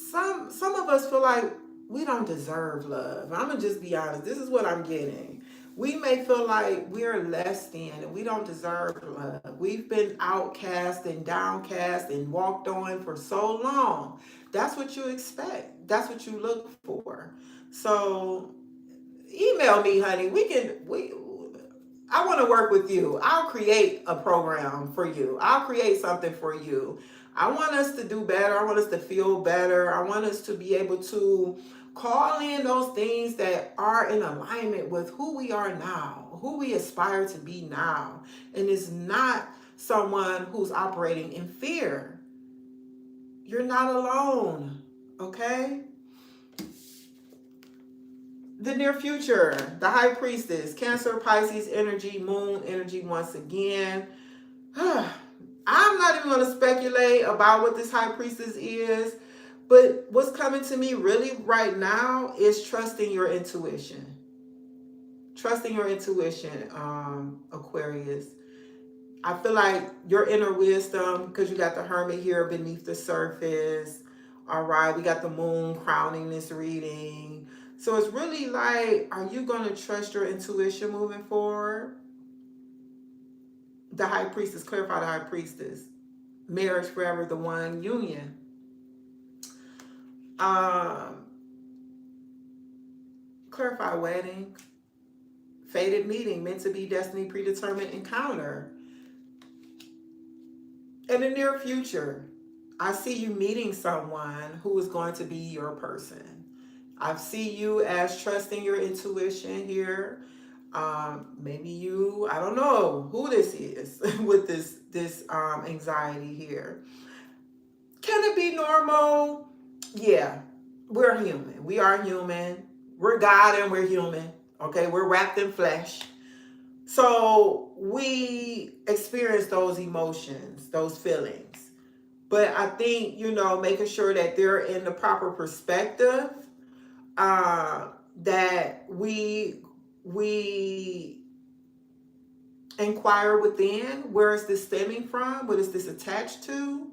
some of us feel like we don't deserve love. I'm gonna just be honest. This is what I'm getting. We may feel like we're less than and we don't deserve love. We've been outcast and downcast and walked on for so long. That's what you expect. That's what you look for. So email me, honey. We I want to work with you. I'll create a program for you. I'll create something for you. I want us to do better. I want us to feel better. I want us to be able to call in those things that are in alignment with who we are now, who we aspire to be now. And it's not someone who's operating in fear. You're not alone, okay? The near future, the high priestess, Cancer, Pisces energy, moon energy once again. I'm not even going to speculate about what this high priestess is, but what's coming to me really right now is trusting your intuition. Trusting your intuition, Aquarius. I feel like your inner wisdom, because you got the Hermit here beneath the surface. All right, we got the moon crowning this reading. So it's really like, are you going to trust your intuition moving forward? The high priestess, clarify the high priestess. Marriage forever, the one union. Clarify wedding. Fated meeting, meant to be, destiny, predetermined encounter. In the near future, I see you meeting someone who is going to be your person. I see you as trusting your intuition here. Maybe you, I don't know who this is with this anxiety here. Can it be normal? Yeah, we're human. We are human. We're God and we're human. Okay, we're wrapped in flesh. So we experience those emotions, those feelings. But I think, making sure that they're in the proper perspective, that we inquire within, where is this stemming from? What is this attached to?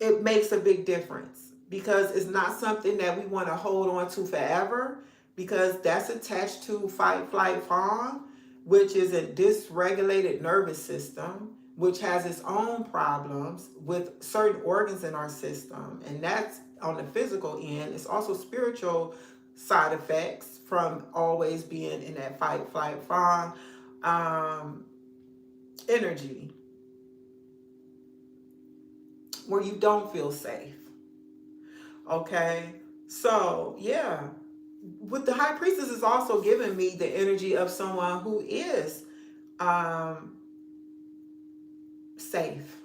It makes a big difference, because it's not something that we want to hold on to forever, because that's attached to fight, flight, fawn, which is a dysregulated nervous system, which has its own problems with certain organs in our system. And that's on the physical end. It's also spiritual side effects from always being in that fight, flight, fawn energy, where you don't feel safe. Okay? So, yeah. With the high priestess is also giving me the energy of someone who is safe.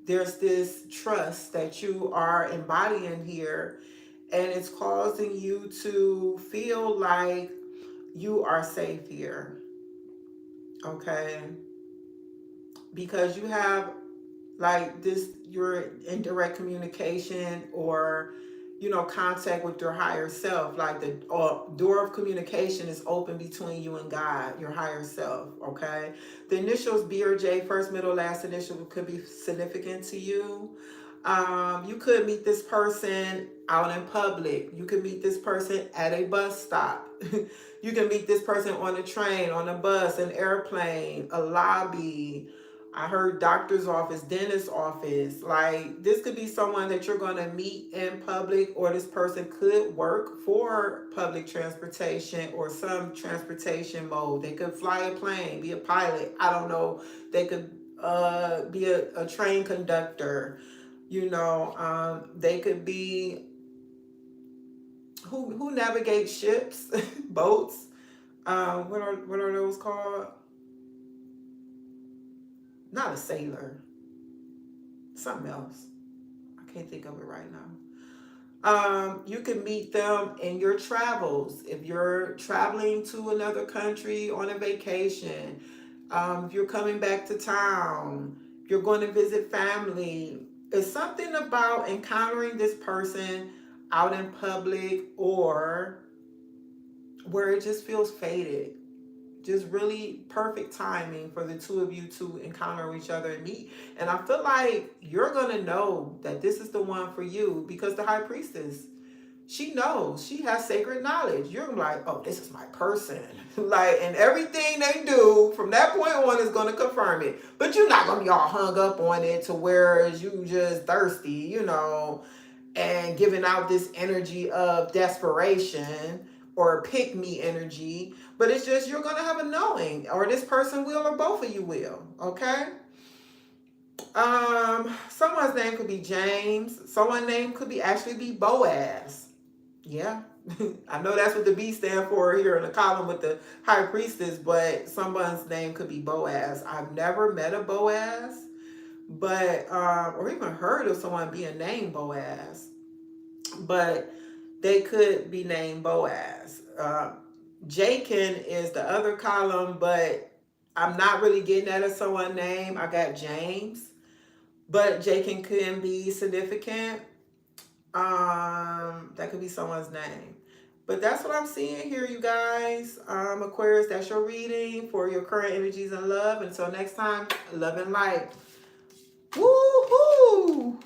There's this trust that you are embodying here, and it's causing you to feel like you are safe here. Okay? Because you have like this, you're in direct communication or contact with your higher self. Like the door of communication is open between you and God, your higher self. Okay, the initials B or J, first, middle, last initial, could be significant to you. You could meet this person out in public. You could meet this person at a bus stop. You can meet this person on a train, on a bus, an airplane, a lobby, I heard doctor's office, dentist's office. Like, this could be someone that you're going to meet in public, or this person could work for public transportation or some transportation mode. They could fly a plane, be a pilot. I don't know. They could be a train conductor. They could be who navigates ships, boats. What are those called? Not a sailor. Something else. I can't think of it right now. You can meet them in your travels. If you're traveling to another country on a vacation, if you're coming back to town, if you're going to visit family, it's something about encountering this person out in public or where it just feels fated. Just really perfect timing for the two of you to encounter each other and meet. And I feel like you're going to know that this is the one for you, because the high priestess, she knows, she has sacred knowledge. You're like, oh, this is my person. Like, and everything they do from that point on is going to confirm it. But you're not going to be all hung up on it to where you just thirsty, and giving out this energy of desperation or pick me energy. But it's just, you're going to have a knowing, or this person will, or both of you will. Okay. Someone's name could be James. Someone's name could be actually be Boaz. Yeah. I know that's what the B stand for here in the column with the high priestess, but someone's name could be Boaz. I've never met a Boaz, but or even heard of someone being named Boaz, but they could be named Boaz. Jakin is the other column, but I'm not really getting at someone's name. I got James, but Jakin can be significant. That could be someone's name. But that's what I'm seeing here, you guys. Aquarius, that's your reading for your current energies and love. Until next time, love and light. Woohoo!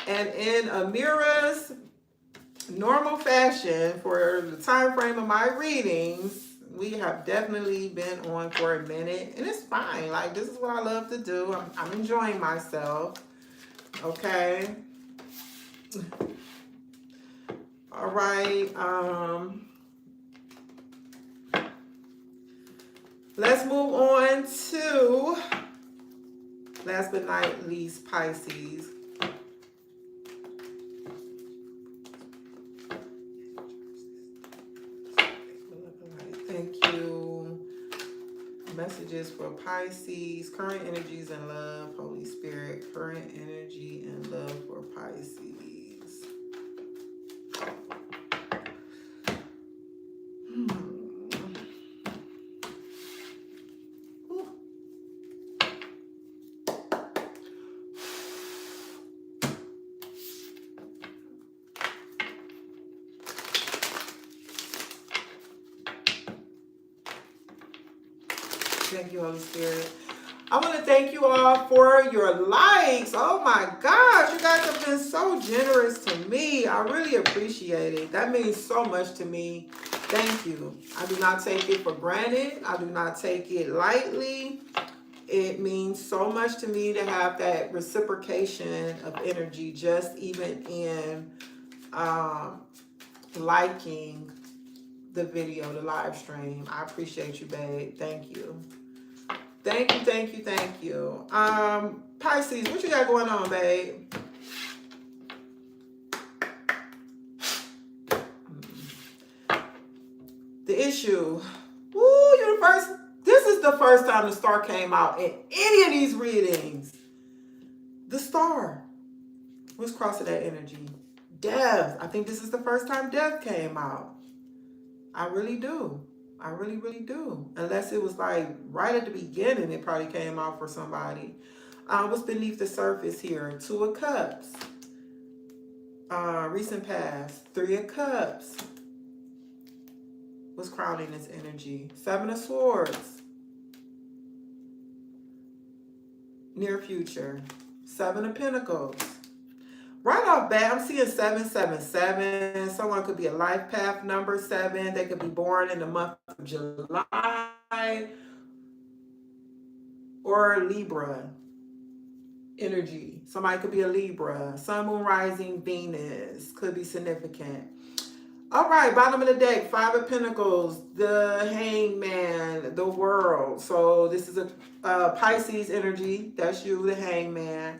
And in Amirah's normal fashion, for the time frame of my readings, we have definitely been on for a minute, and it's fine. Like, this is what I love to do. I'm enjoying myself. Okay. All right. Let's move on to, last but not least, Pisces. Thank you. Messages for Pisces. Current energies and love. Holy Spirit. Current energy and love for Pisces. Thank you, Holy Spirit. I want to thank you all for your likes. Oh my gosh, you guys have been so generous to me. I really appreciate it. That means so much to me. Thank you. I do not take it for granted. I do not take it lightly. It means so much to me to have that reciprocation of energy, just even in liking the video, the live stream. I appreciate you, babe. Thank you. Thank you, thank you, thank you. Pisces, what you got going on, babe? The issue. Woo, you're the first. This is the first time the star came out in any of these readings. The star. What's crossing that energy? Death. I think this is the first time death came out. I really do. I really, really do. Unless it was like right at the beginning, it probably came out for somebody. What's beneath the surface here? Two of Cups. Recent past. Three of Cups. What's crowning this energy? Seven of Swords. Near future. Seven of Pentacles. Right off bat, I'm seeing 777. Someone could be a life path number 7. They could be born in the month of July. or Libra energy. Somebody could be a Libra. Sun, Moon, Rising, Venus could be significant. All right, bottom of the deck, Five of Pentacles, the Hangman, the World. So this is a Pisces energy. That's you, the Hangman.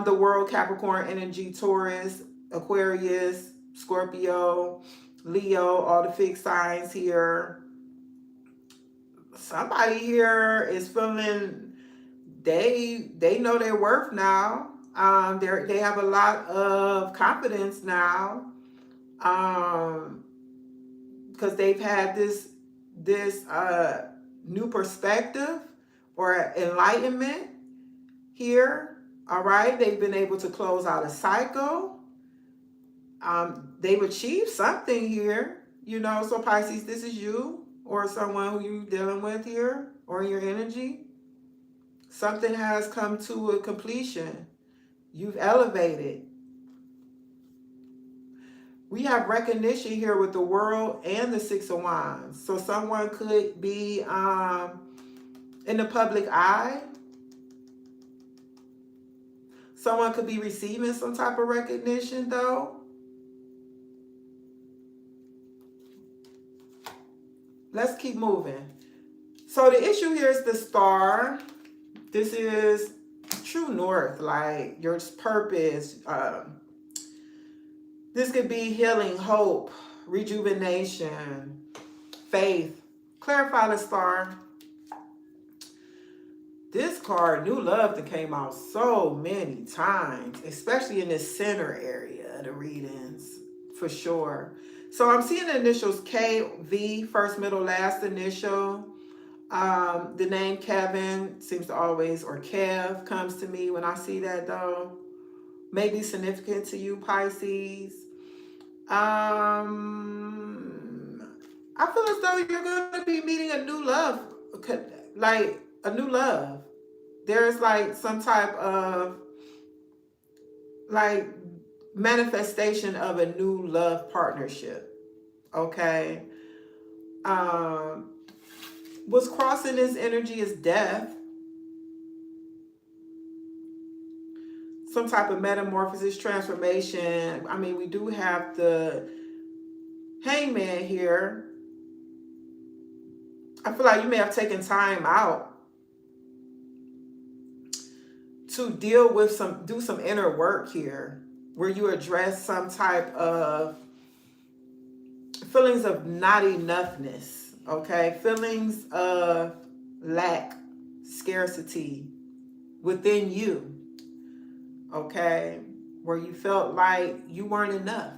The World, Capricorn energy, Taurus, Aquarius, Scorpio, Leo, all the fixed signs here. Somebody here is feeling they know their worth now. They have a lot of confidence now. Because they've had this new perspective or enlightenment here. All right, they've been able to close out a cycle. They've achieved something here, you know. So Pisces, this is you or someone who you're dealing with here or in your energy. Something has come to a completion. You've elevated. We have recognition here with the World and the Six of Wands. So someone could be in the public eye. Someone could be receiving some type of recognition, though. Let's keep moving. So the issue here is the Star. This is true north, like your purpose. This could be healing, hope, rejuvenation, faith. Clarify the Star. This card, new love, that came out so many times, especially in this center area of the readings, for sure. So I'm seeing the initials K, V, first, middle, last initial. The name Kevin seems to always, or Kev, comes to me when I see that, though. Maybe significant to you, Pisces. I feel as though you're going to be meeting a new love, like a new love. There's like some type of like manifestation of a new love partnership. Okay. What's crossing this energy is death. Some type of metamorphosis, transformation. I mean, we do have the Hangman here. I feel like you may have taken time out to deal with do some inner work here, where you address some type of feelings of not enoughness, okay? Feelings of lack, scarcity within you, okay? Where you felt like you weren't enough,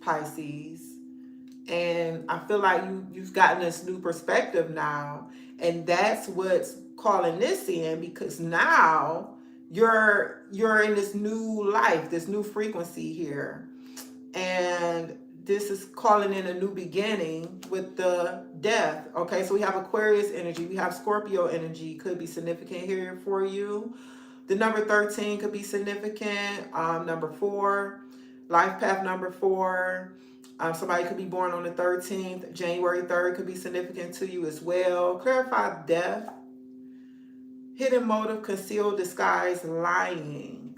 Pisces. And I feel like you've gotten this new perspective now, and that's what's calling this in, because now you're in this new life, this new frequency here, and this is calling in a new beginning with the death. Okay, so we have Aquarius energy, we have Scorpio energy, could be significant here for you. The number 13 could be significant. Number 4, life path number 4. Somebody could be born on the 13th. January 3rd could be significant to you as well. Clarify death. Hidden motive, concealed, disguise, lying.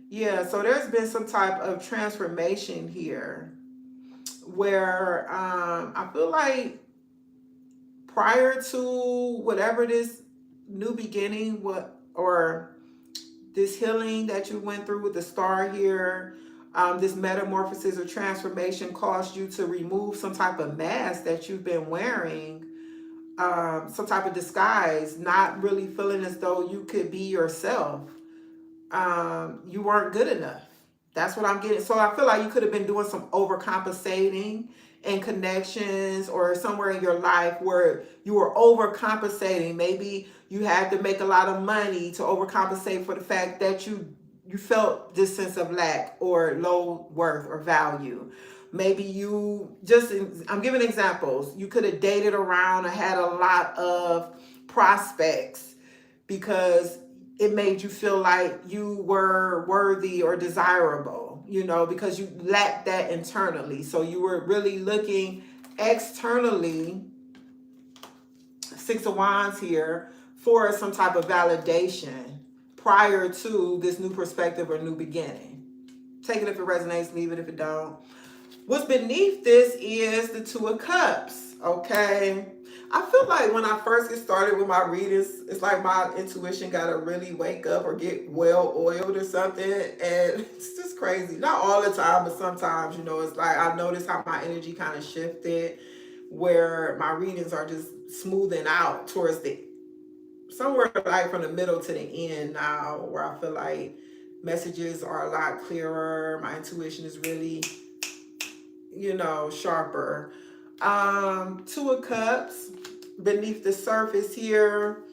Yeah, so there's been some type of transformation here where I feel like prior to whatever this new beginning, or this healing that you went through with the Star here, this metamorphosis or transformation caused you to remove some type of mask that you've been wearing, some type of disguise, not really feeling as though you could be yourself. You weren't good enough. That's what I'm getting. So I feel like you could have been doing some overcompensating in connections or somewhere in your life where you were overcompensating. Maybe you had to make a lot of money to overcompensate for the fact that you felt this sense of lack or low worth or value. Maybe I'm giving examples. You could have dated around or had a lot of prospects because it made you feel like you were worthy or desirable, because you lacked that internally. So you were really looking externally Six of Wands here for some type of validation prior to this new perspective or new beginning. Take it if it resonates, leave it if it don't. What's beneath this is the Two of Cups, okay? I feel like when I first get started with my readings, it's like my intuition got to really wake up or get well oiled or something. And it's just crazy. Not all the time, but sometimes, it's like I notice how my energy kind of shifted where my readings are just smoothing out towards somewhere like from the middle to the end now, where I feel like messages are a lot clearer. My intuition is really sharper. Two of Cups beneath the surface here.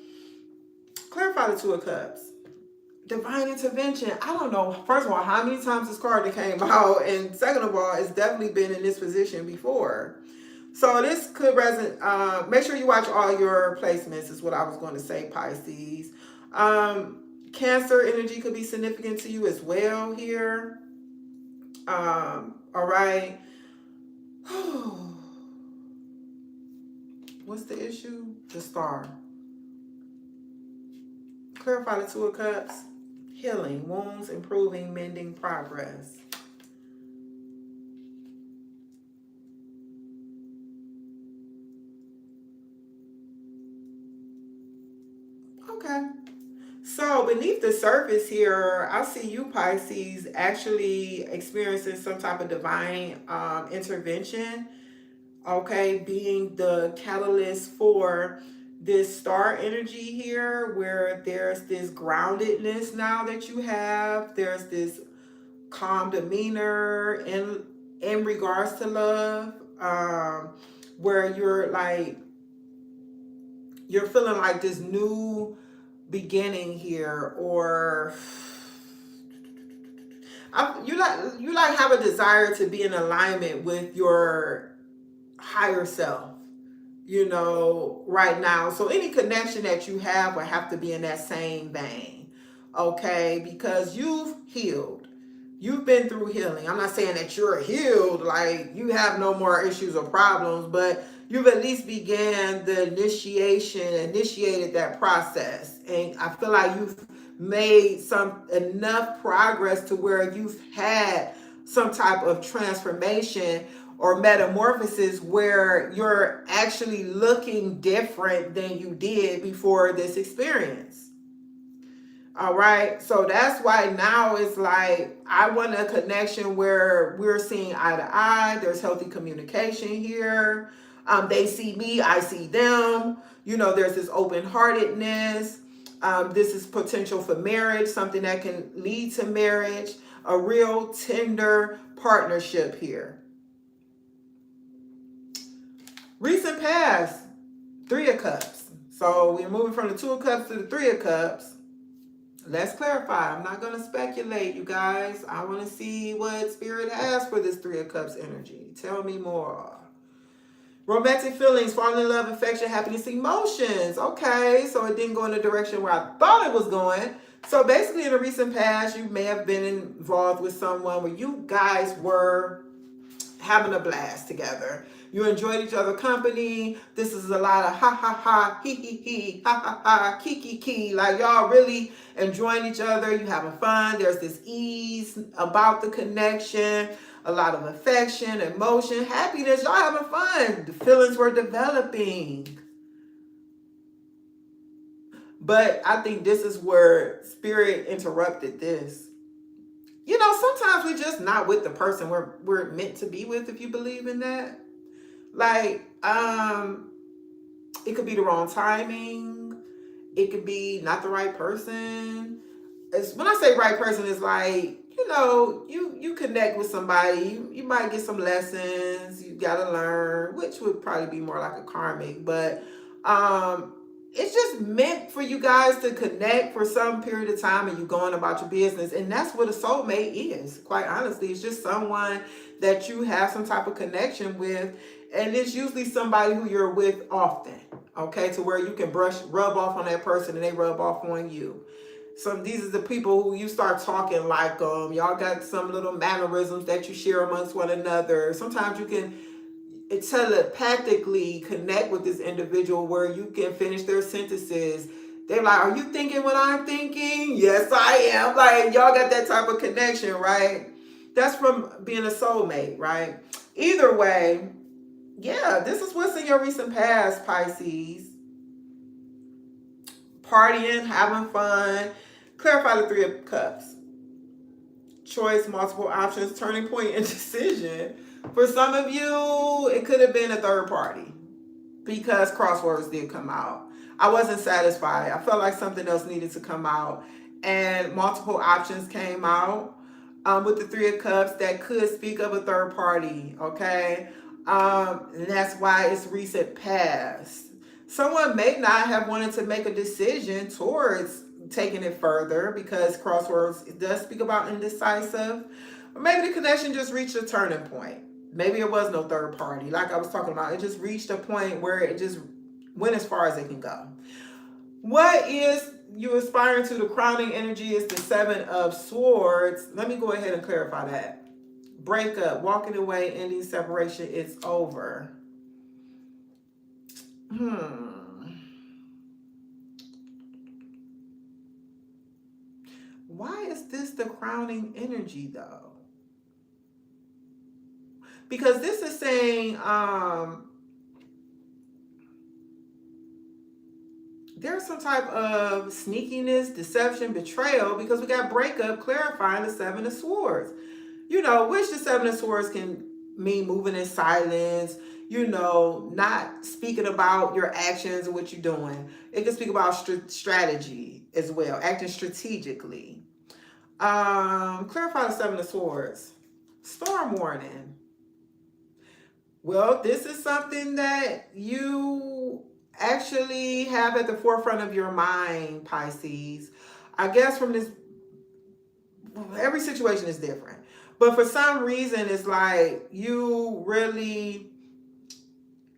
Clarify the Two of Cups. Divine intervention. I don't know, first of all, how many times this card came out, and second of all, it's definitely been in this position before. So this could resonate. Make sure you watch all your placements is what I was going to say, Pisces. Cancer energy could be significant to you as well here. All right. What's the issue? The Star. Clarify the Two of Cups. Healing, wounds, improving, mending, progress. Okay. So beneath the surface here, I see you, Pisces, actually experiencing some type of divine intervention. Okay, being the catalyst for this star energy here, where there's this groundedness now that you have. There's this calm demeanor in regards to love, where you're feeling like this new beginning here, or you have a desire to be in alignment with your higher self, right now. So any connection that you have will have to be in that same vein, okay? Because you've healed. You've been through healing. I'm not saying that you're healed, like you have no more issues or problems, but you've at least initiated that process. And I feel like you've made enough progress to where you've had some type of transformation or metamorphosis where you're actually looking different than you did before this experience. All right. So that's why now it's like I want a connection where we're seeing eye to eye. There's healthy communication here. They see me, I see them. There's this open-heartedness. This is potential for marriage, something that can lead to marriage, a real tender partnership here. Recent past, Three of Cups. So we're moving from the Two of Cups to the Three of Cups. Let's clarify. I'm not going to speculate, you guys. I want to see what Spirit has for this Three of Cups energy. Tell me more. Romantic feelings, falling in love, affection, happiness, emotions. Okay, so it didn't go in the direction where I thought it was going. So basically in the recent past, you may have been involved with someone where you guys were having a blast together. You enjoyed each other's company. This is a lot of ha ha ha, he he he, ha ha ha, kiki ki. Like y'all really enjoying each other. You having fun. There's this ease about the connection. A lot of affection, emotion, happiness. Y'all having fun. The feelings were developing. But I think this is where Spirit interrupted this. Sometimes we're just not with the person we're meant to be with, if you believe in that. Like, it could be the wrong timing. It could be not the right person. When I say right person, it's like, you connect with somebody. You might get some lessons. You got to learn, which would probably be more like a karmic. But it's just meant for you guys to connect for some period of time and you going about your business. And that's what a soulmate is. Quite honestly, it's just someone that you have some type of connection with. And it's usually somebody who you're with often, okay, to where you can rub off on that person and they rub off on you. These are the people who you start talking like y'all got some little mannerisms that you share amongst one another. Sometimes you can telepathically connect with this individual where you can finish their sentences. They're like, are you thinking what I'm thinking? Yes, I am. Like, y'all got that type of connection, right? That's from being a soulmate, right? Either way, yeah, this is what's in your recent past, Pisces. Partying, having fun. Clarify the Three of Cups. Choice, multiple options, turning point, and decision. For some of you, it could have been a third party because crosswords did come out. I wasn't satisfied. I felt like something else needed to come out, and multiple options came out with the Three of Cups that could speak of a third party. Okay, and that's why it's recent past. Someone may not have wanted to make a decision towards taking it further because crosswords does speak about indecisive, or maybe the connection just reached a turning point. Maybe it was no third party, like I was talking about. It just reached a point where it just went as far as it can go. What is you aspiring to? The crowning energy is the Seven of Swords. Let me go ahead and clarify that. Breakup, walking away, ending, separation, it's over. Why is this the crowning energy though? Because this is saying there's some type of sneakiness, deception, betrayal, because we got breakup clarifying the Seven of Swords. Which the Seven of Swords can mean moving in silence, not speaking about your actions and what you're doing. It can speak about strategy as well, acting strategically. Clarify the Seven of Swords. Storm warning. Well, this is something that you actually have at the forefront of your mind, Pisces. I guess from this, every situation is different. But for some reason, it's like you really,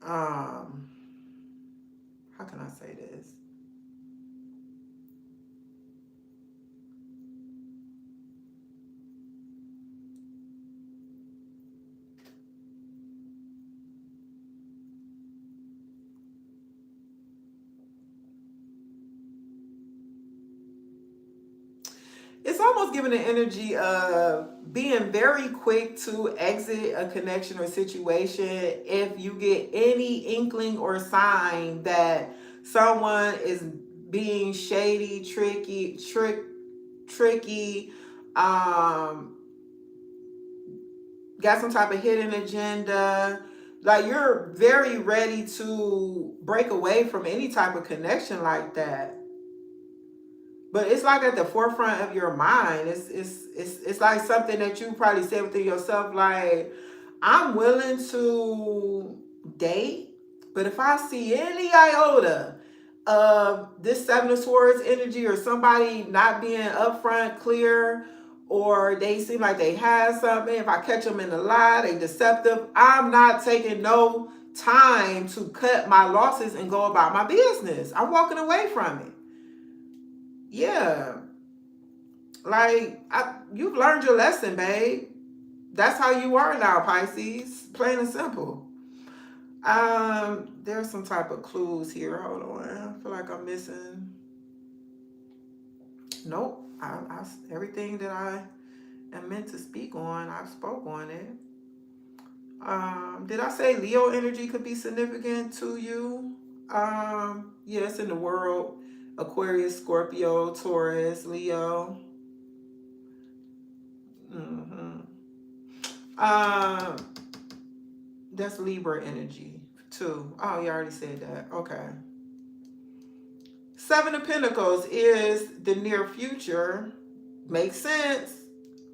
how can I say this? It's almost giving the energy of being very quick to exit a connection or situation if you get any inkling or sign that someone is being shady, tricky, got some type of hidden agenda. Like, you're very ready to break away from any type of connection like that. But it's like at the forefront of your mind. It's like something that you probably said within yourself, like, I'm willing to date, but if I see any iota of this Seven of Swords energy or somebody not being upfront, clear, or they seem like they have something, if I catch them in a lie, they deceptive, I'm not taking no time to cut my losses and go about my business. I'm walking away from it. Yeah, like you've learned your lesson, babe. That's how you are now, Pisces. Plain and simple. There's some type of clues here. Hold on, I feel like I'm missing. Nope. Everything that I am meant to speak on, I've spoke on it. Did I say Leo energy could be significant to you? Yes, in the world. Aquarius, Scorpio, Taurus, Leo. Mm-hmm. Um, that's Libra energy too. Oh, you already said that. Okay. Seven of Pentacles is the near future. Makes sense.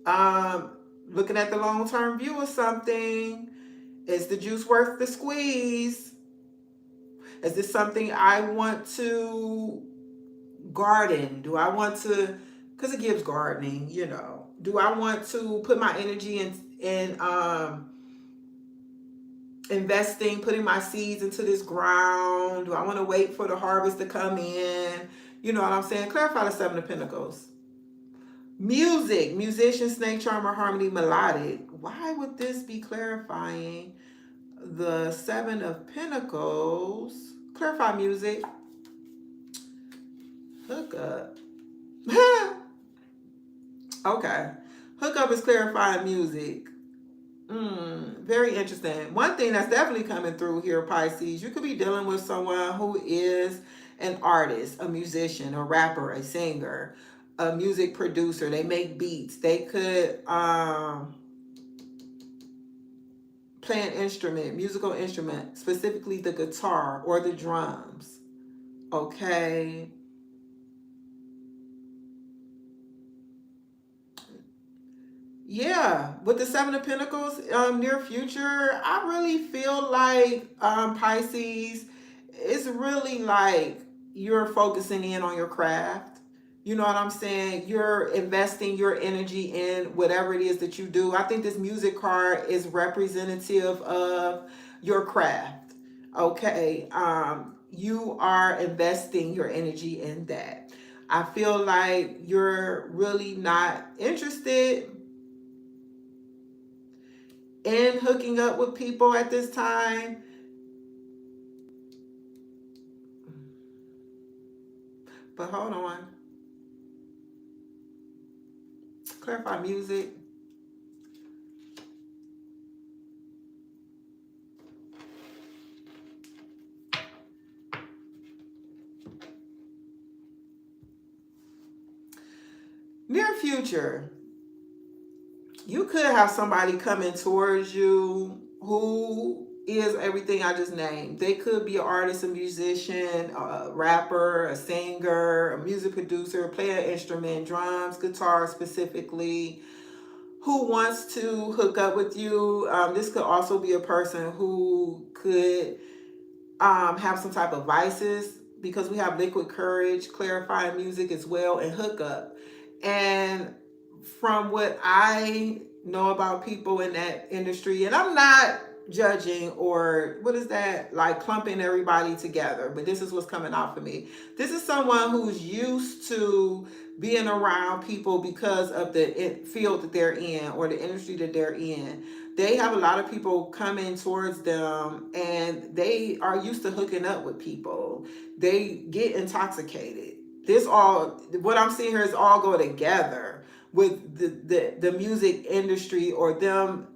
Looking at the long-term view of something. Is the juice worth the squeeze? Is this something I want to garden? Do I want to, because it gives gardening, do I want to put my energy in investing, putting my seeds into this ground? Do I want to wait for the harvest to come in? You know what I'm saying? Clarify the Seven of Pentacles. Music, musician, snake charmer, harmony, melodic. Why would this be clarifying the Seven of Pentacles. Clarify music. Hook up. Okay. Hook up is clarifying music. Very interesting. One thing that's definitely coming through here, Pisces, you could be dealing with someone who is an artist, a musician, a rapper, a singer, a music producer. They make beats. They could play an instrument, musical instrument, specifically the guitar or the drums. Okay. Yeah, with the Seven of Pentacles, near future, I really feel like Pisces, it's really like you're focusing in on your craft. You know what I'm saying? You're investing your energy in whatever it is that you do. I think this music card is representative of your craft. Okay, you are investing your energy in that. I feel like you're really not interested in hooking up with people at this time. But hold on. Clarify music. Near future, you could have somebody coming towards you who is everything I just named. They could be an artist, a musician, a rapper, a singer, a music producer, play an instrument, drums, guitar specifically, who wants to hook up with you. This could also be a person who could have some type of vices, because we have liquid courage, clarifying music as well, and hookup. And from what I know about people in that industry, and I'm not judging or what is that, like clumping everybody together, but this is what's coming out for me. This is someone who's used to being around people because of the field that they're in or the industry that they're in. They have a lot of people coming towards them and they are used to hooking up with people. They get intoxicated. This all, what I'm seeing here is all go together with the music industry or them,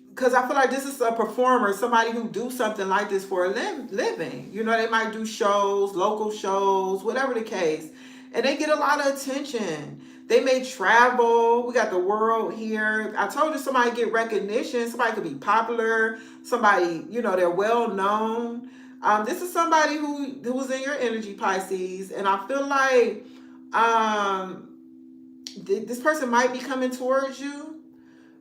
because I feel like this is a performer, somebody who do something like this for a living. You know, they might do shows, local shows, whatever the case, and they get a lot of attention. They may travel. We got the world here. I told you, somebody get recognition. Somebody could be popular. Somebody, you know, they're well known. This is somebody who's in your energy, Pisces, and I feel like this person might be coming towards you.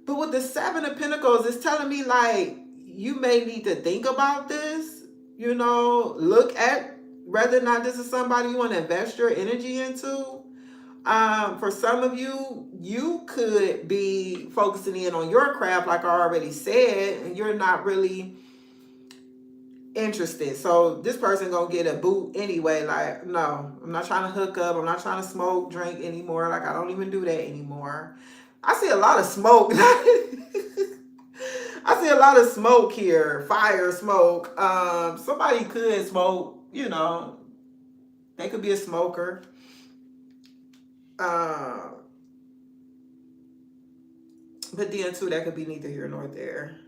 But with the Seven of Pentacles, it's telling me like you may need to think about this, you know, look at whether or not this is somebody you want to invest your energy into. For some of you, you could be focusing in on your craft, like I already said, and you're not really interested. So this person gonna get a boot anyway. Like, no, I'm not trying to hook up. I'm not trying to smoke, drink anymore. Like, I don't even do that anymore. I see a lot of smoke. I see a lot of smoke here. Fire, smoke. Somebody could smoke, you know. They could be a smoker. Uh, but then too, that could be neither here nor there.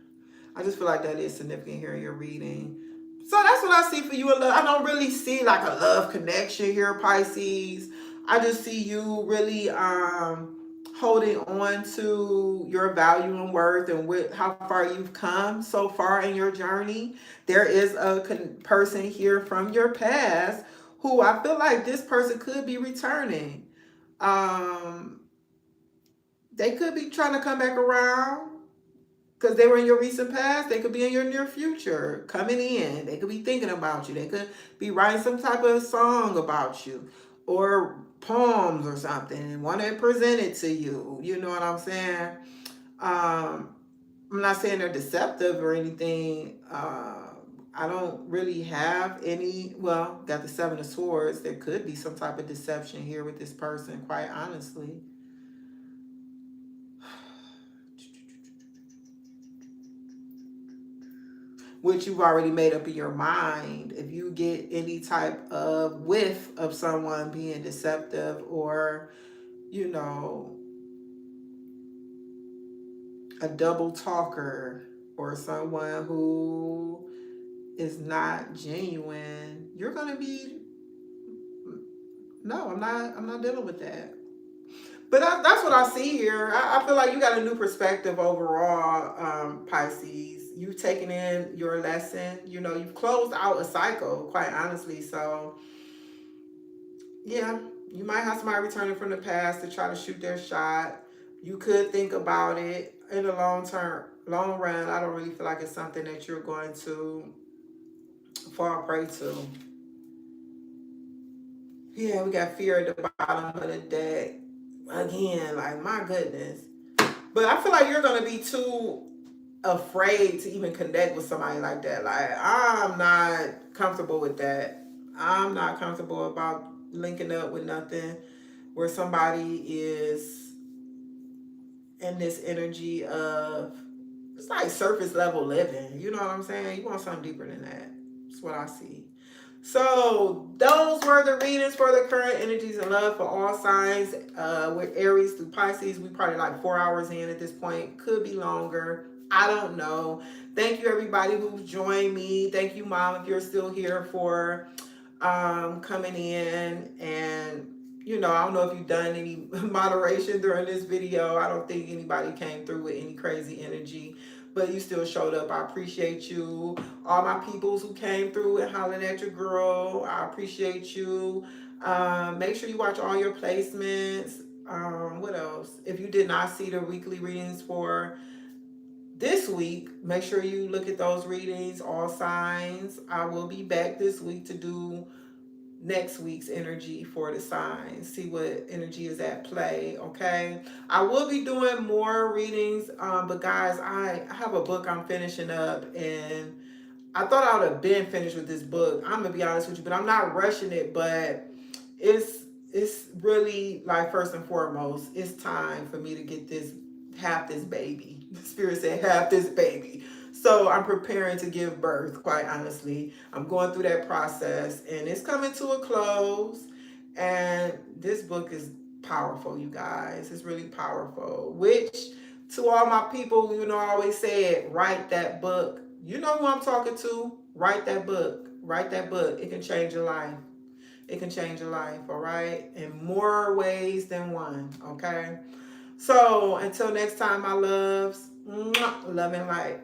I just feel like that is significant here in your reading. So that's what I see for you in love. I don't really see like a love connection here, Pisces. I just see you really holding on to your value and worth and how far you've come so far in your journey. There is a person here from your past who I feel like this person could be returning. Um, they could be trying to come back around because they were in your recent past. They could be in your near future coming in. They could be thinking about you. They could be writing some type of song about you or poems or something and want to present it to you. You know what I'm saying? I'm not saying they're deceptive or anything. I don't really have any. Well, got the Seven of Swords. There could be some type of deception here with this person, quite honestly. which you've already made up in your mind. If you get any type of whiff of someone being deceptive, or, you know, a double talker, or someone who is not genuine, you're gonna be, no, I'm not dealing with that. But that's what I see here. I feel like you got a new perspective overall, Pisces. You've taken in your lesson. You know, you've closed out a cycle, quite honestly. So, yeah, you might have somebody returning from the past to try to shoot their shot. You could think about it in the long run. I don't really feel like it's something that you're going to fall prey to. Yeah, we got fear at the bottom of the deck. Again, like, my goodness. But I feel like you're gonna be too afraid to even connect with somebody like that. Like, I'm not comfortable with that. I'm not comfortable about linking up with nothing where somebody is in this energy of, it's like surface level living. You know what I'm saying? You want something deeper than that. That's what I see. So those were the readings for the current energies and love for all signs. With Aries through Pisces, we probably like 4 hours in at this point. Could be longer. I don't know. Thank you everybody who's joined me. Thank you, Mom, if you're still here, for coming in. And I don't know if you've done any moderation during this video. I don't think anybody came through with any crazy energy, but you still showed up. I appreciate you. All my peoples who came through and hollered at your girl, I appreciate you. Make sure you watch all your placements. What else? If you did not see the weekly readings for this week, make sure you look at those readings, all signs. I will be back this week to do next week's energy for the signs, see what energy is at play. Okay, I will be doing more readings, but guys, I have a book I'm finishing up, and I thought I would have been finished with this book, I'm gonna be honest with you, but I'm not rushing it. But it's really, like, first and foremost, it's time for me to get this baby. The spirit said half this baby. So I'm preparing to give birth, quite honestly. I'm going through that process, and it's coming to a close. And this book is powerful, you guys. It's really powerful. Which, to all my people, I always say it, write that book. You know who I'm talking to? Write that book. Write that book. It can change your life. It can change your life, all right? In more ways than one, okay? So until next time, my loves, love and light.